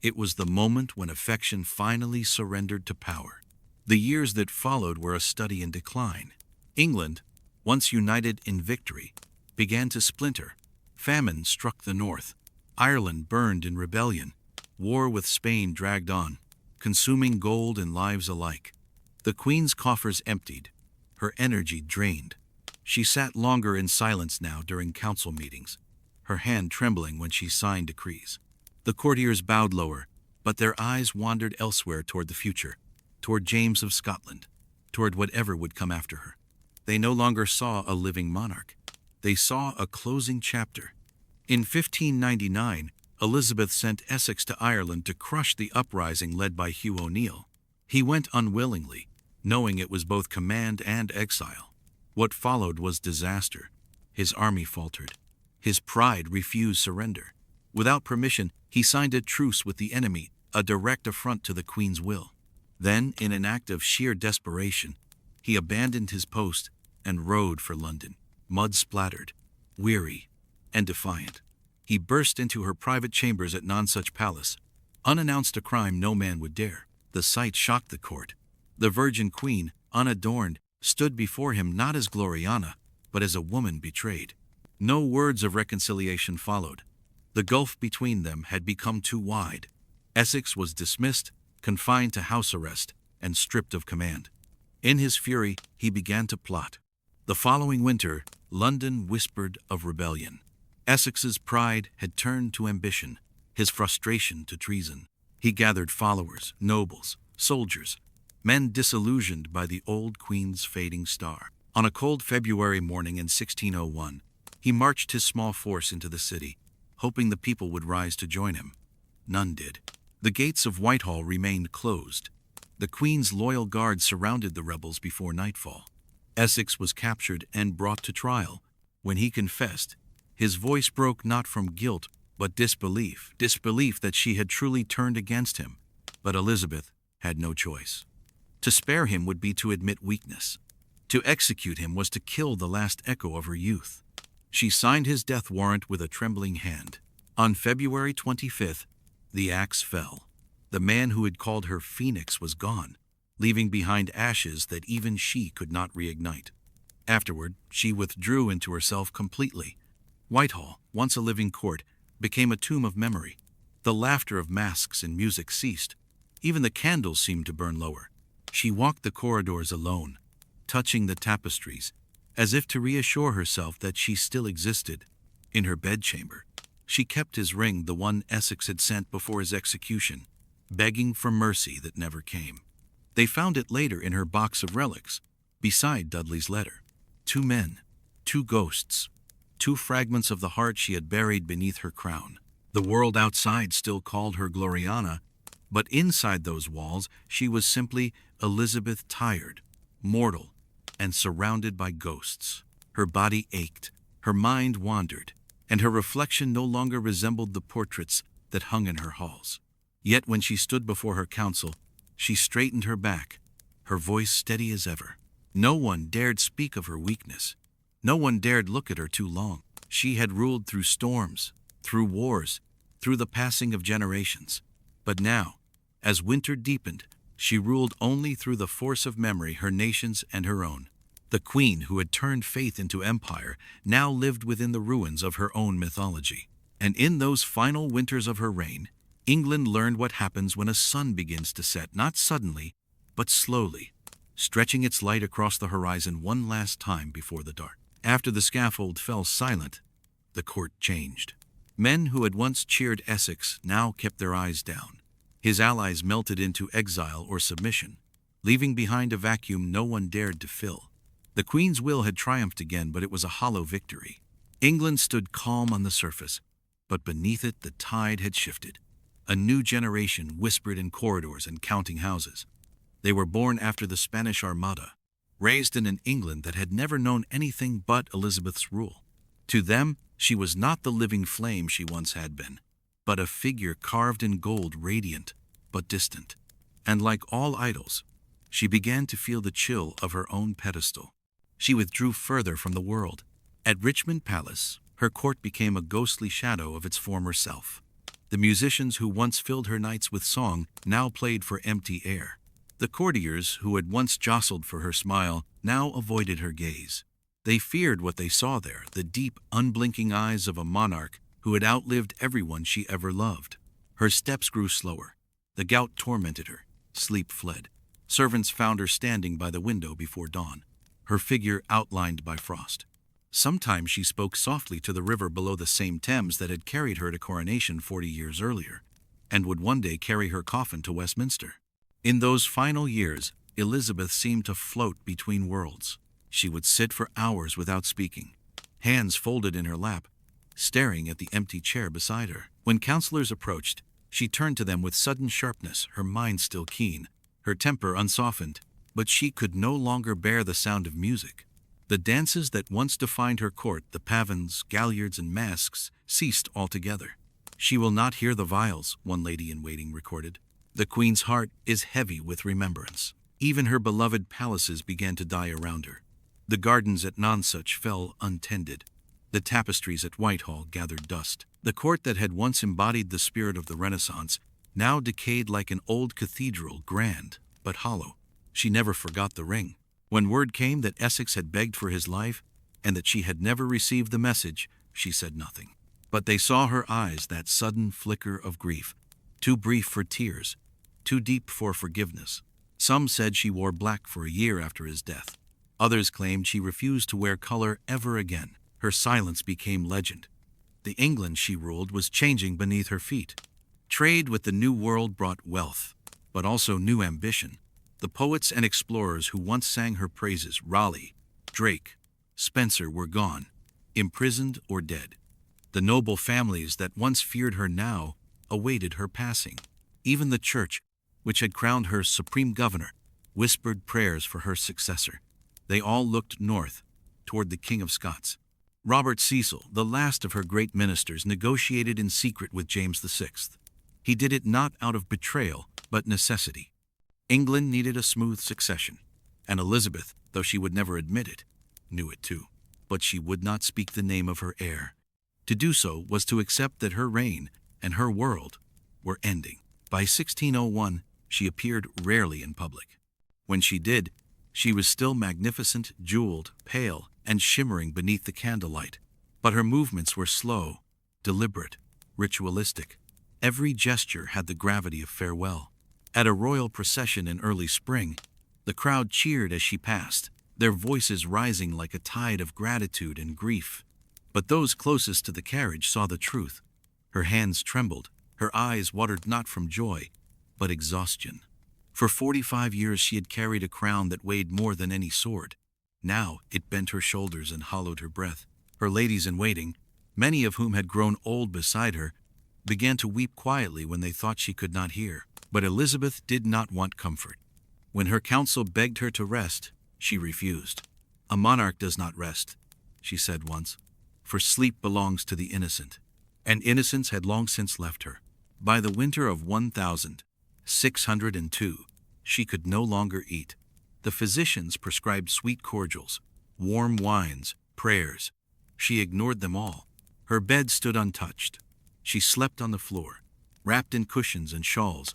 It was the moment when affection finally surrendered to power. The years that followed were a study in decline. England, once united in victory, began to splinter. Famine struck the north. Ireland burned in rebellion. War with Spain dragged on, consuming gold and lives alike. The Queen's coffers emptied, her energy drained. She sat longer in silence now during council meetings, her hand trembling when she signed decrees. The courtiers bowed lower, but their eyes wandered elsewhere, toward the future, toward James of Scotland, toward whatever would come after her. They no longer saw a living monarch. They saw a closing chapter. In 1599, Elizabeth sent Essex to Ireland to crush the uprising led by Hugh O'Neill. He went unwillingly, knowing it was both command and exile. What followed was disaster. His army faltered. His pride refused surrender. Without permission, he signed a truce with the enemy, a direct affront to the Queen's will. Then, in an act of sheer desperation, he abandoned his post and rode for London, mud-splattered, weary, and defiant. He burst into her private chambers at Nonsuch Palace, unannounced, a crime no man would dare. The sight shocked the court. The Virgin Queen, unadorned, stood before him not as Gloriana, but as a woman betrayed. No words of reconciliation followed. The gulf between them had become too wide. Essex was dismissed, confined to house arrest, and stripped of command. In his fury, he began to plot. The following winter, London whispered of rebellion. Essex's pride had turned to ambition, his frustration to treason. He gathered followers, nobles, soldiers, men disillusioned by the old Queen's fading star. On a cold February morning in 1601, he marched his small force into the city, hoping the people would rise to join him. None did. The gates of Whitehall remained closed. The Queen's loyal guard surrounded the rebels before nightfall. Essex was captured and brought to trial. When he confessed, his voice broke not from guilt, but disbelief that she had truly turned against him. But Elizabeth had no choice. To spare him would be to admit weakness. To execute him was to kill the last echo of her youth. She signed his death warrant with a trembling hand. On February 25th, the axe fell. The man who had called her Phoenix was gone, leaving behind ashes that even she could not reignite. Afterward, she withdrew into herself completely. Whitehall, once a living court, became a tomb of memory. The laughter of masks and music ceased. Even the candles seemed to burn lower. She walked the corridors alone, touching the tapestries, as if to reassure herself that she still existed. In her bedchamber, she kept his ring, the one Essex had sent before his execution, begging for mercy that never came. They found it later in her box of relics, beside Dudley's letter. Two men, two ghosts, two fragments of the heart she had buried beneath her crown. The world outside still called her Gloriana, but inside those walls she was simply Elizabeth, tired, mortal, and surrounded by ghosts. Her body ached, her mind wandered, and her reflection no longer resembled the portraits that hung in her halls. Yet when she stood before her council, she straightened her back, her voice steady as ever. No one dared speak of her weakness. No one dared look at her too long. She had ruled through storms, through wars, through the passing of generations. But now, as winter deepened, she ruled only through the force of memory, her nation's and her own. The Queen who had turned faith into empire now lived within the ruins of her own mythology. And in those final winters of her reign, England learned what happens when a sun begins to set, not suddenly, but slowly, stretching its light across the horizon one last time before the dark. After the scaffold fell silent, the court changed. Men who had once cheered Essex now kept their eyes down. His allies melted into exile or submission, leaving behind a vacuum no one dared to fill. The Queen's will had triumphed again, but it was a hollow victory. England stood calm on the surface, but beneath it the tide had shifted. A new generation whispered in corridors and counting houses. They were born after the Spanish Armada, raised in an England that had never known anything but Elizabeth's rule. To them, she was not the living flame she once had been, but a figure carved in gold, radiant but distant. And like all idols, she began to feel the chill of her own pedestal. She withdrew further from the world. At Richmond Palace, her court became a ghostly shadow of its former self. The musicians who once filled her nights with song now played for empty air. The courtiers who had once jostled for her smile now avoided her gaze. They feared what they saw there, the deep, unblinking eyes of a monarch who had outlived everyone she ever loved. Her steps grew slower. The gout tormented her. Sleep fled. Servants found her standing by the window before dawn, her figure outlined by frost. Sometimes she spoke softly to the river below the same Thames that had carried her to coronation 40 years earlier, and would one day carry her coffin to Westminster. In those final years, Elizabeth seemed to float between worlds. She would sit for hours without speaking, hands folded in her lap, staring at the empty chair beside her. When counselors approached, she turned to them with sudden sharpness, her mind still keen, her temper unsoftened, but she could no longer bear the sound of music. The dances that once defined her court, the pavans, galliards, and masks, ceased altogether. "She will not hear the viols," one lady-in-waiting recorded. The Queen's heart is heavy with remembrance. Even her beloved palaces began to die around her. The gardens at Nonsuch fell untended. The tapestries at Whitehall gathered dust. The court that had once embodied the spirit of the Renaissance now decayed like an old cathedral, grand but hollow. She never forgot the ring. When word came that Essex had begged for his life and that she had never received the message, she said nothing. But they saw her eyes, that sudden flicker of grief, too brief for tears, too deep for forgiveness. Some said she wore black for a year after his death. Others claimed she refused to wear color ever again. Her silence became legend. The England she ruled was changing beneath her feet. Trade with the New World brought wealth, but also new ambition. The poets and explorers who once sang her praises, Raleigh, Drake, Spencer, were gone, imprisoned or dead. The noble families that once feared her now awaited her passing. Even the church, which had crowned her supreme governor, whispered prayers for her successor. They all looked north, toward the King of Scots. Robert Cecil, the last of her great ministers, negotiated in secret with James VI. He did it not out of betrayal, but necessity. England needed a smooth succession, and Elizabeth, though she would never admit it, knew it too. But she would not speak the name of her heir. To do so was to accept that her reign and her world were ending. By 1601, she appeared rarely in public. When she did, she was still magnificent, jeweled, pale, and shimmering beneath the candlelight. But her movements were slow, deliberate, ritualistic. Every gesture had the gravity of farewell. At a royal procession in early spring, the crowd cheered as she passed, their voices rising like a tide of gratitude and grief. But those closest to the carriage saw the truth. Her hands trembled, her eyes watered not from joy, but exhaustion. For 45 years she had carried a crown that weighed more than any sword. Now it bent her shoulders and hollowed her breath. Her ladies-in-waiting, many of whom had grown old beside her, began to weep quietly when they thought she could not hear. But Elizabeth did not want comfort. When her council begged her to rest, she refused. "A monarch does not rest," she said once, "for sleep belongs to the innocent." And innocence had long since left her. By the winter of 1602, she could no longer eat. The physicians prescribed sweet cordials, warm wines, prayers. She ignored them all. Her bed stood untouched. She slept on the floor, wrapped in cushions and shawls,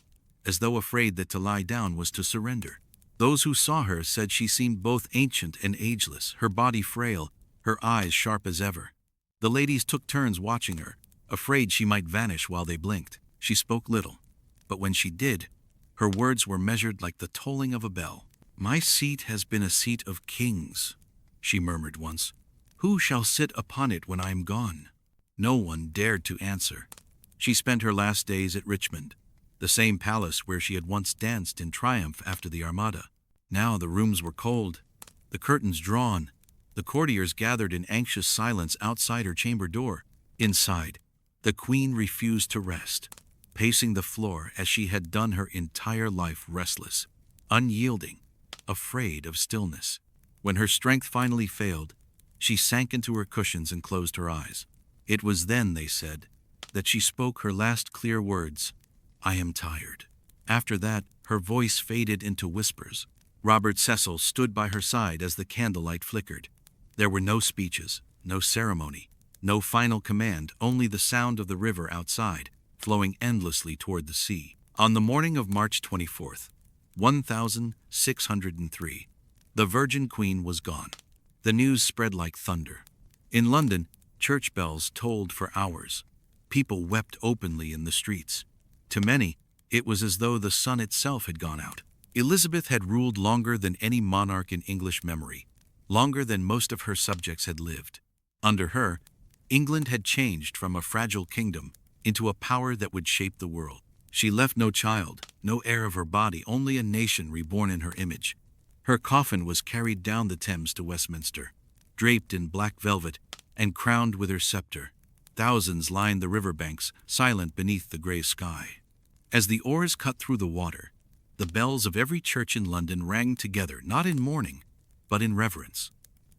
as though afraid that to lie down was to surrender. Those who saw her said she seemed both ancient and ageless, her body frail, her eyes sharp as ever. The ladies took turns watching her, afraid she might vanish while they blinked. She spoke little, but when she did, her words were measured like the tolling of a bell. "My seat has been a seat of kings," she murmured once. "Who shall sit upon it when I am gone?" No one dared to answer. She spent her last days at Richmond, the same palace where she had once danced in triumph after the Armada. Now the rooms were cold, the curtains drawn, the courtiers gathered in anxious silence outside her chamber door. Inside, the queen refused to rest, pacing the floor as she had done her entire life, restless, unyielding, afraid of stillness. When her strength finally failed, she sank into her cushions and closed her eyes. It was then, they said, that she spoke her last clear words, "I am tired." After that, her voice faded into whispers. Robert Cecil stood by her side as the candlelight flickered. There were no speeches, no ceremony, no final command, only the sound of the river outside, flowing endlessly toward the sea. On the morning of March 24th, 1603, the Virgin Queen was gone. The news spread like thunder. In London, church bells tolled for hours. People wept openly in the streets. To many, it was as though the sun itself had gone out. Elizabeth had ruled longer than any monarch in English memory, longer than most of her subjects had lived. Under her, England had changed from a fragile kingdom into a power that would shape the world. She left no child, no heir of her body, only a nation reborn in her image. Her coffin was carried down the Thames to Westminster, draped in black velvet and crowned with her scepter. Thousands lined the riverbanks, silent beneath the grey sky. As the oars cut through the water, the bells of every church in London rang together, not in mourning, but in reverence.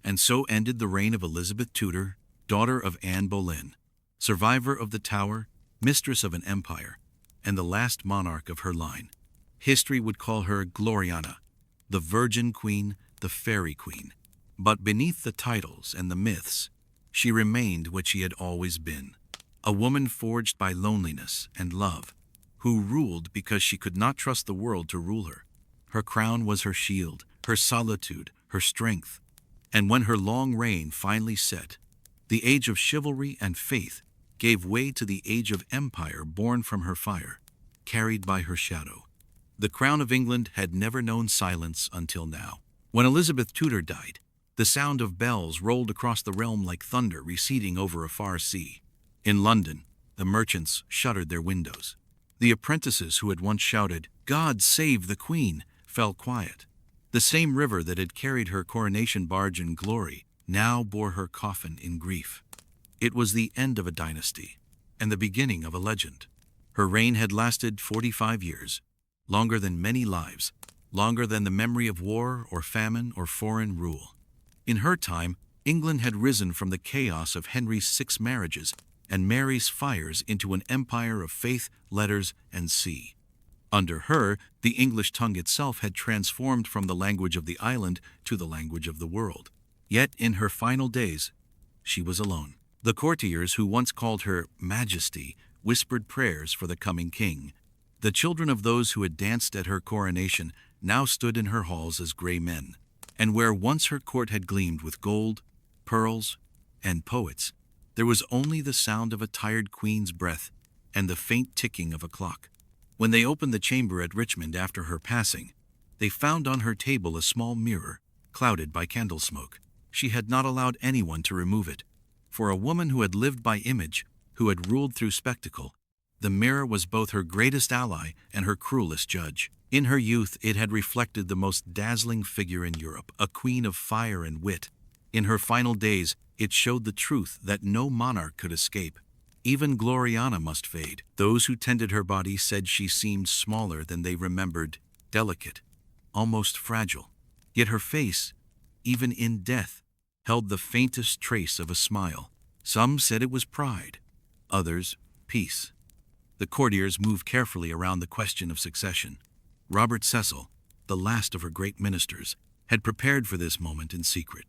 And so ended the reign of Elizabeth Tudor, daughter of Anne Boleyn, survivor of the Tower, mistress of an empire, and the last monarch of her line. History would call her Gloriana, the Virgin Queen, the Fairy Queen. But beneath the titles and the myths, she remained what she had always been, a woman forged by loneliness and love, who ruled because she could not trust the world to rule her. Her crown was her shield, her solitude, her strength. And when her long reign finally set, the age of chivalry and faith gave way to the age of empire born from her fire, carried by her shadow. The crown of England had never known silence until now. When Elizabeth Tudor died, the sound of bells rolled across the realm like thunder receding over a far sea. In London, the merchants shuttered their windows. The apprentices who had once shouted, "God save the Queen," fell quiet. The same river that had carried her coronation barge in glory now bore her coffin in grief. It was the end of a dynasty and the beginning of a legend. Her reign had lasted 45 years, longer than many lives, longer than the memory of war or famine or foreign rule. In her time, England had risen from the chaos of Henry's 6 marriages and Mary's fires into an empire of faith, letters, and sea. Under her, the English tongue itself had transformed from the language of the island to the language of the world. Yet in her final days, she was alone. The courtiers who once called her Majesty whispered prayers for the coming king. The children of those who had danced at her coronation now stood in her halls as gray men. And where once her court had gleamed with gold, pearls, and poets, there was only the sound of a tired queen's breath and the faint ticking of a clock. When they opened the chamber at Richmond after her passing, they found on her table a small mirror, clouded by candle smoke. She had not allowed anyone to remove it. For a woman who had lived by image, who had ruled through spectacle, the mirror was both her greatest ally and her cruelest judge. In her youth, it had reflected the most dazzling figure in Europe, a queen of fire and wit. In her final days, it showed the truth that no monarch could escape. Even Gloriana must fade. Those who tended her body said she seemed smaller than they remembered, delicate, almost fragile. Yet her face, even in death, held the faintest trace of a smile. Some said it was pride, others, peace. The courtiers moved carefully around the question of succession. Robert Cecil, the last of her great ministers, had prepared for this moment in secret.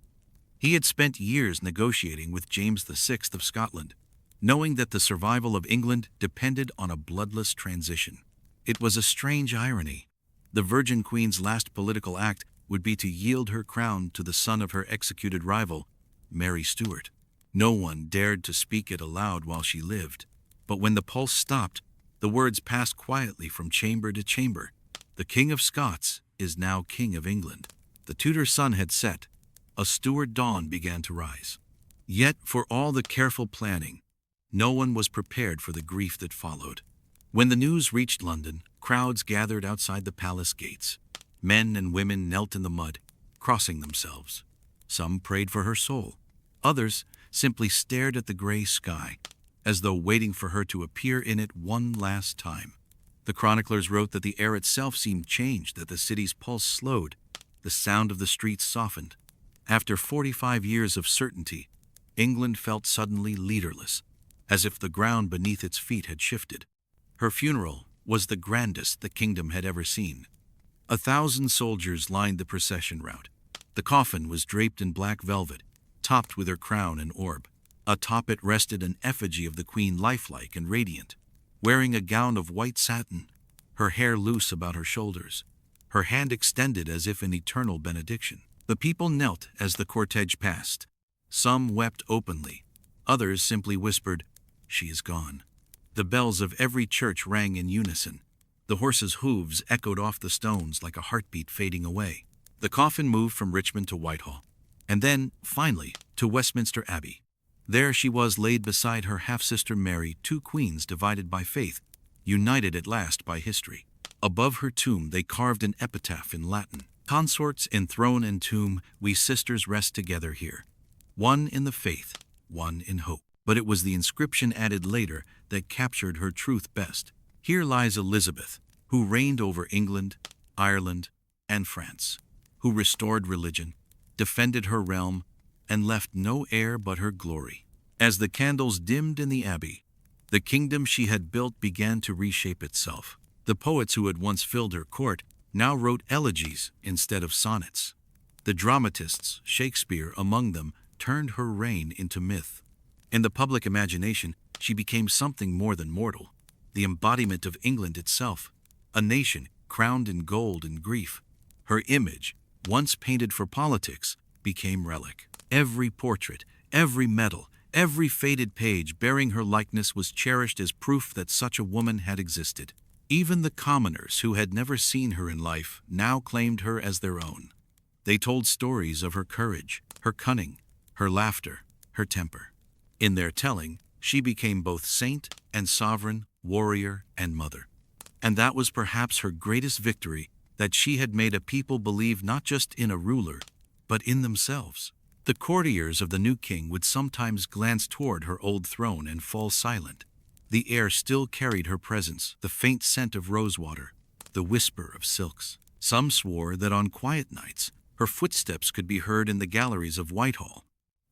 He had spent years negotiating with James VI of Scotland, knowing that the survival of England depended on a bloodless transition. It was a strange irony. The Virgin Queen's last political act would be to yield her crown to the son of her executed rival, Mary Stuart. No one dared to speak it aloud while she lived, but when the pulse stopped, The words passed quietly from chamber to chamber. The King of Scots is now King of England. The Tudor sun had set. A Stuart dawn began to rise. Yet, for all the careful planning, no one was prepared for the grief that followed. When the news reached London, crowds gathered outside the palace gates. Men and women knelt in the mud, crossing themselves. Some prayed for her soul. Others simply stared at the gray sky, as though waiting for her to appear in it one last time. The chroniclers wrote that the air itself seemed changed, that the city's pulse slowed, the sound of the streets softened. After 45 years of certainty, England felt suddenly leaderless, as if the ground beneath its feet had shifted. Her funeral was the grandest the kingdom had ever seen. 1,000 soldiers lined the procession route. The coffin was draped in black velvet, topped with her crown and orb. Atop it rested an effigy of the queen, lifelike and radiant, wearing a gown of white satin, her hair loose about her shoulders, her hand extended as if in eternal benediction. The people knelt as the cortege passed. Some wept openly, others simply whispered, "She is gone." The bells of every church rang in unison. The horses' hooves echoed off the stones like a heartbeat fading away. The coffin moved from Richmond to Whitehall, and then, finally, to Westminster Abbey. There she was, laid beside her half-sister Mary, two queens divided by faith, united at last by history. Above her tomb they carved an epitaph in Latin: "Consorts in throne and tomb, we sisters rest together here. One in the faith, one in hope." But it was the inscription added later that captured her truth best. "Here lies Elizabeth, who reigned over England, Ireland, and France, who restored religion, defended her realm, and left no heir but her glory." As the candles dimmed in the abbey, the kingdom she had built began to reshape itself. The poets who had once filled her court now wrote elegies instead of sonnets. The dramatists, Shakespeare among them, turned her reign into myth. In the public imagination, she became something more than mortal, the embodiment of England itself, a nation crowned in gold and grief. Her image, once painted for politics, became relic. Every portrait, every medal, every faded page bearing her likeness was cherished as proof that such a woman had existed. Even the commoners who had never seen her in life now claimed her as their own. They told stories of her courage, her cunning, her laughter, her temper. In their telling, she became both saint and sovereign, warrior and mother. And that was perhaps her greatest victory, that she had made a people believe not just in a ruler, but in themselves. The courtiers of the new king would sometimes glance toward her old throne and fall silent. The air still carried her presence, the faint scent of rosewater, the whisper of silks. Some swore that on quiet nights, her footsteps could be heard in the galleries of Whitehall,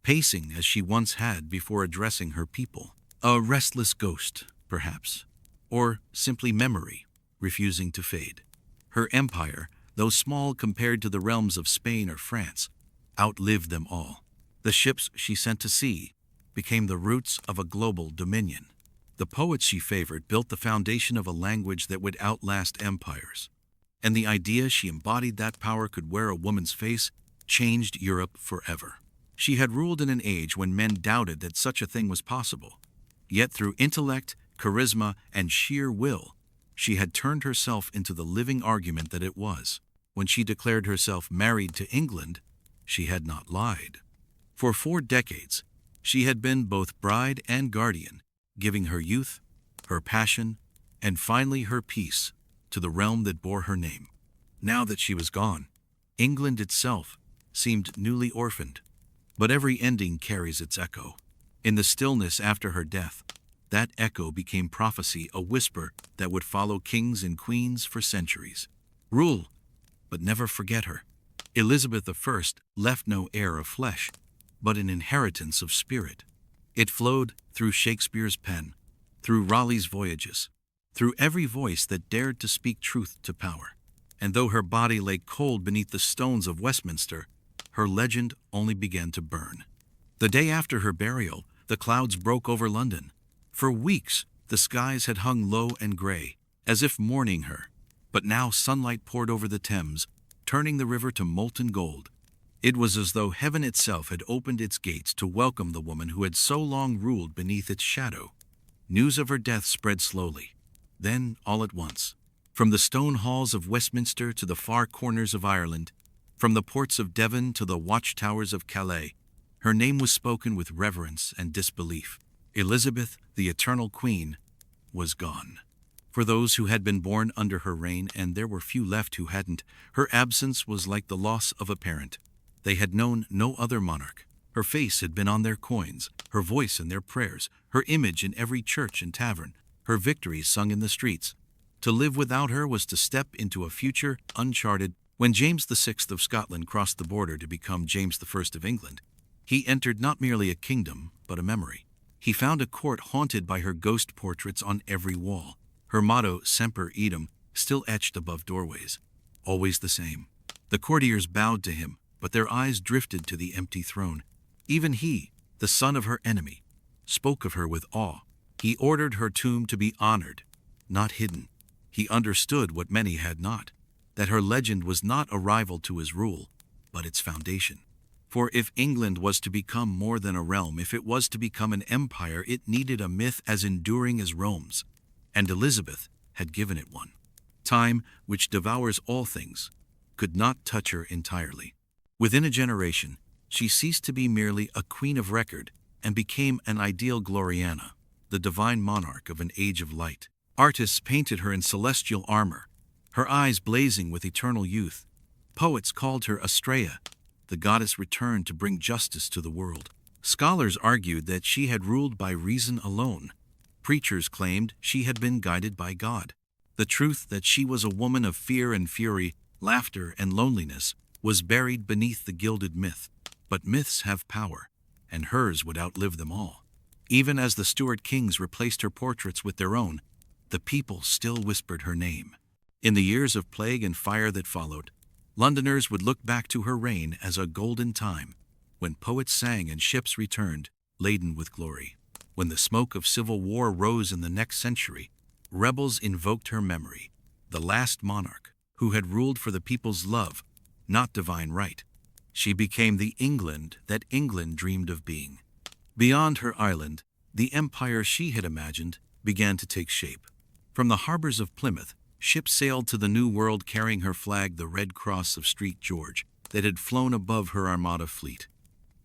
pacing as she once had before addressing her people. A restless ghost, perhaps, or simply memory, refusing to fade. Her empire, though small compared to the realms of Spain or France, outlived them all. The ships she sent to sea became the roots of a global dominion. The poets she favored built the foundation of a language that would outlast empires. And the idea she embodied that power could wear a woman's face changed Europe forever. She had ruled in an age when men doubted that such a thing was possible. Yet through intellect, charisma, and sheer will, she had turned herself into the living argument that it was. When she declared herself married to England, she had not lied. For 4 decades, she had been both bride and guardian, giving her youth, her passion, and finally her peace to the realm that bore her name. Now that she was gone, England itself seemed newly orphaned. But every ending carries its echo. In the stillness after her death, that echo became prophecy, a whisper that would follow kings and queens for centuries. Rule, but never forget her. Elizabeth I left no heir of flesh, but an inheritance of spirit. It flowed through Shakespeare's pen, through Raleigh's voyages, through every voice that dared to speak truth to power. And though her body lay cold beneath the stones of Westminster, her legend only began to burn. The day after her burial, the clouds broke over London. For weeks, the skies had hung low and gray, as if mourning her. But now sunlight poured over the Thames, turning the river to molten gold. It was as though heaven itself had opened its gates to welcome the woman who had so long ruled beneath its shadow. News of her death spread slowly. Then, all at once, from the stone halls of Westminster to the far corners of Ireland, from the ports of Devon to the watchtowers of Calais, her name was spoken with reverence and disbelief. Elizabeth, the eternal queen, was gone. For those who had been born under her reign, and there were few left who hadn't, her absence was like the loss of a parent. They had known no other monarch. Her face had been on their coins, her voice in their prayers, her image in every church and tavern, her victories sung in the streets. To live without her was to step into a future uncharted. When James VI of Scotland crossed the border to become James I of England, he entered not merely a kingdom, but a memory. He found a court haunted by her ghost portraits on every wall, her motto, Semper Idem, still etched above doorways. Always the same. The courtiers bowed to him, but their eyes drifted to the empty throne. Even he, the son of her enemy, spoke of her with awe. He ordered her tomb to be honored, not hidden. He understood what many had not, that her legend was not a rival to his rule, but its foundation. For if England was to become more than a realm, if it was to become an empire, it needed a myth as enduring as Rome's, and Elizabeth had given it one. Time, which devours all things, could not touch her entirely. Within a generation, she ceased to be merely a queen of record and became an ideal Gloriana, the divine monarch of an age of light. Artists painted her in celestial armor, her eyes blazing with eternal youth. Poets called her Astrea, the goddess returned to bring justice to the world. Scholars argued that she had ruled by reason alone. Preachers claimed she had been guided by God. The truth that she was a woman of fear and fury, laughter and loneliness, was buried beneath the gilded myth. But myths have power, and hers would outlive them all. Even as the Stuart kings replaced her portraits with their own, the people still whispered her name. In the years of plague and fire that followed, Londoners would look back to her reign as a golden time, when poets sang and ships returned, laden with glory. When the smoke of civil war rose in the next century, rebels invoked her memory, the last monarch who had ruled for the people's love, not divine right. She became the England that England dreamed of being. Beyond her island, the empire she had imagined began to take shape. From the harbors of Plymouth, ships sailed to the New World carrying her flag, the Red Cross of St. George, that had flown above her Armada fleet.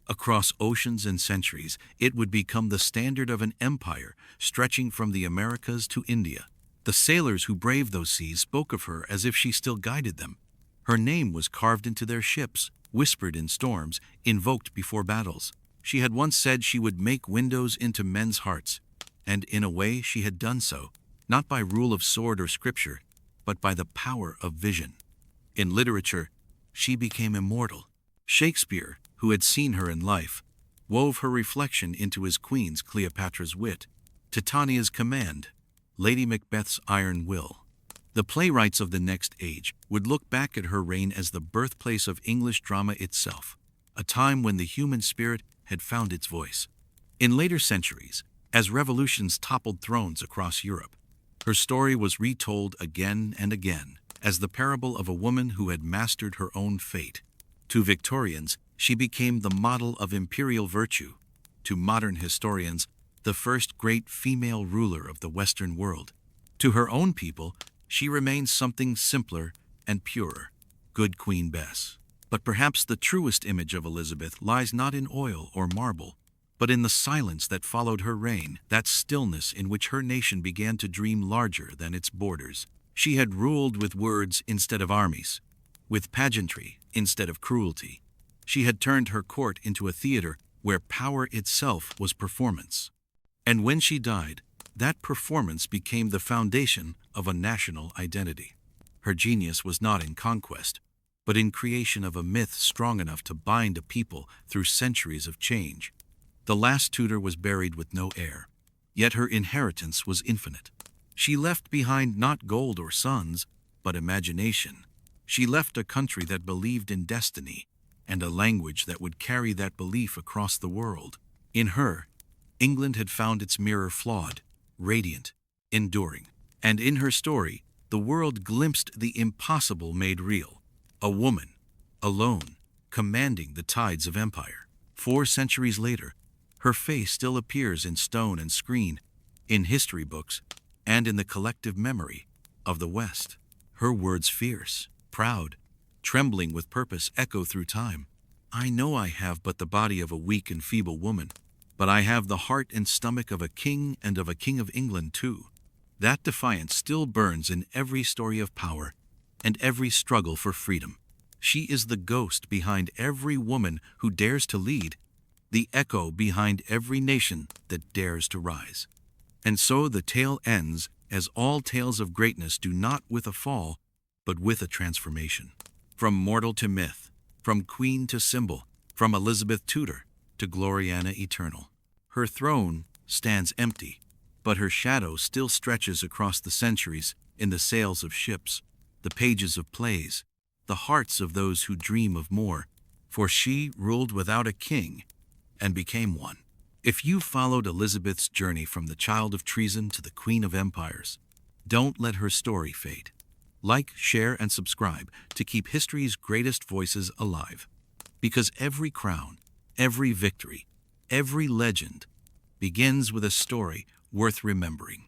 Across oceans and centuries, it would become the standard of an empire stretching from the Americas to India. The sailors who braved those seas spoke of her as if she still guided them. Her name was carved into their ships, whispered in storms, invoked before battles. She had once said she would make windows into men's hearts, and in a way she had done so, not by rule of sword or scripture, but by the power of vision. In literature, she became immortal. Shakespeare, who had seen her in life, wove her reflection into his queen's Cleopatra's wit, Titania's command, Lady Macbeth's iron will. The playwrights of the next age would look back at her reign as the birthplace of English drama itself, a time when the human spirit had found its voice. In later centuries, as revolutions toppled thrones across Europe, her story was retold again and again as the parable of a woman who had mastered her own fate. To Victorians, she became the model of imperial virtue. To modern historians, the first great female ruler of the Western world. To her own people, she remains something simpler and purer, good Queen Bess. But perhaps the truest image of Elizabeth lies not in oil or marble, but in the silence that followed her reign, that stillness in which her nation began to dream larger than its borders. She had ruled with words instead of armies, with pageantry instead of cruelty. She had turned her court into a theater where power itself was performance. And when she died, that performance became the foundation of a national identity. Her genius was not in conquest, but in creation of a myth strong enough to bind a people through centuries of change. The last Tudor was buried with no heir, yet her inheritance was infinite. She left behind not gold or sons, but imagination. She left a country that believed in destiny, and a language that would carry that belief across the world. In her, England had found its mirror flawed, radiant, enduring. And in her story, the world glimpsed the impossible made real. A woman, alone, commanding the tides of empire. 4 centuries later, her face still appears in stone and screen, in history books, and in the collective memory of the West. Her words, fierce, proud, trembling with purpose, echo through time. I know I have but the body of a weak and feeble woman, but I have the heart and stomach of a king, and of a king of England too. That defiance still burns in every story of power and every struggle for freedom. She is the ghost behind every woman who dares to lead, the echo behind every nation that dares to rise. And so the tale ends, as all tales of greatness do, not with a fall, but with a transformation. From mortal to myth, from queen to symbol, from Elizabeth Tudor to Gloriana eternal. Her throne stands empty, but her shadow still stretches across the centuries in the sails of ships, the pages of plays, the hearts of those who dream of more, for she ruled without a king and became one. If you followed Elizabeth's journey from the child of treason to the queen of empires, don't let her story fade. Like, share, and subscribe to keep history's greatest voices alive. Because every crown, every victory, every legend begins with a story worth remembering.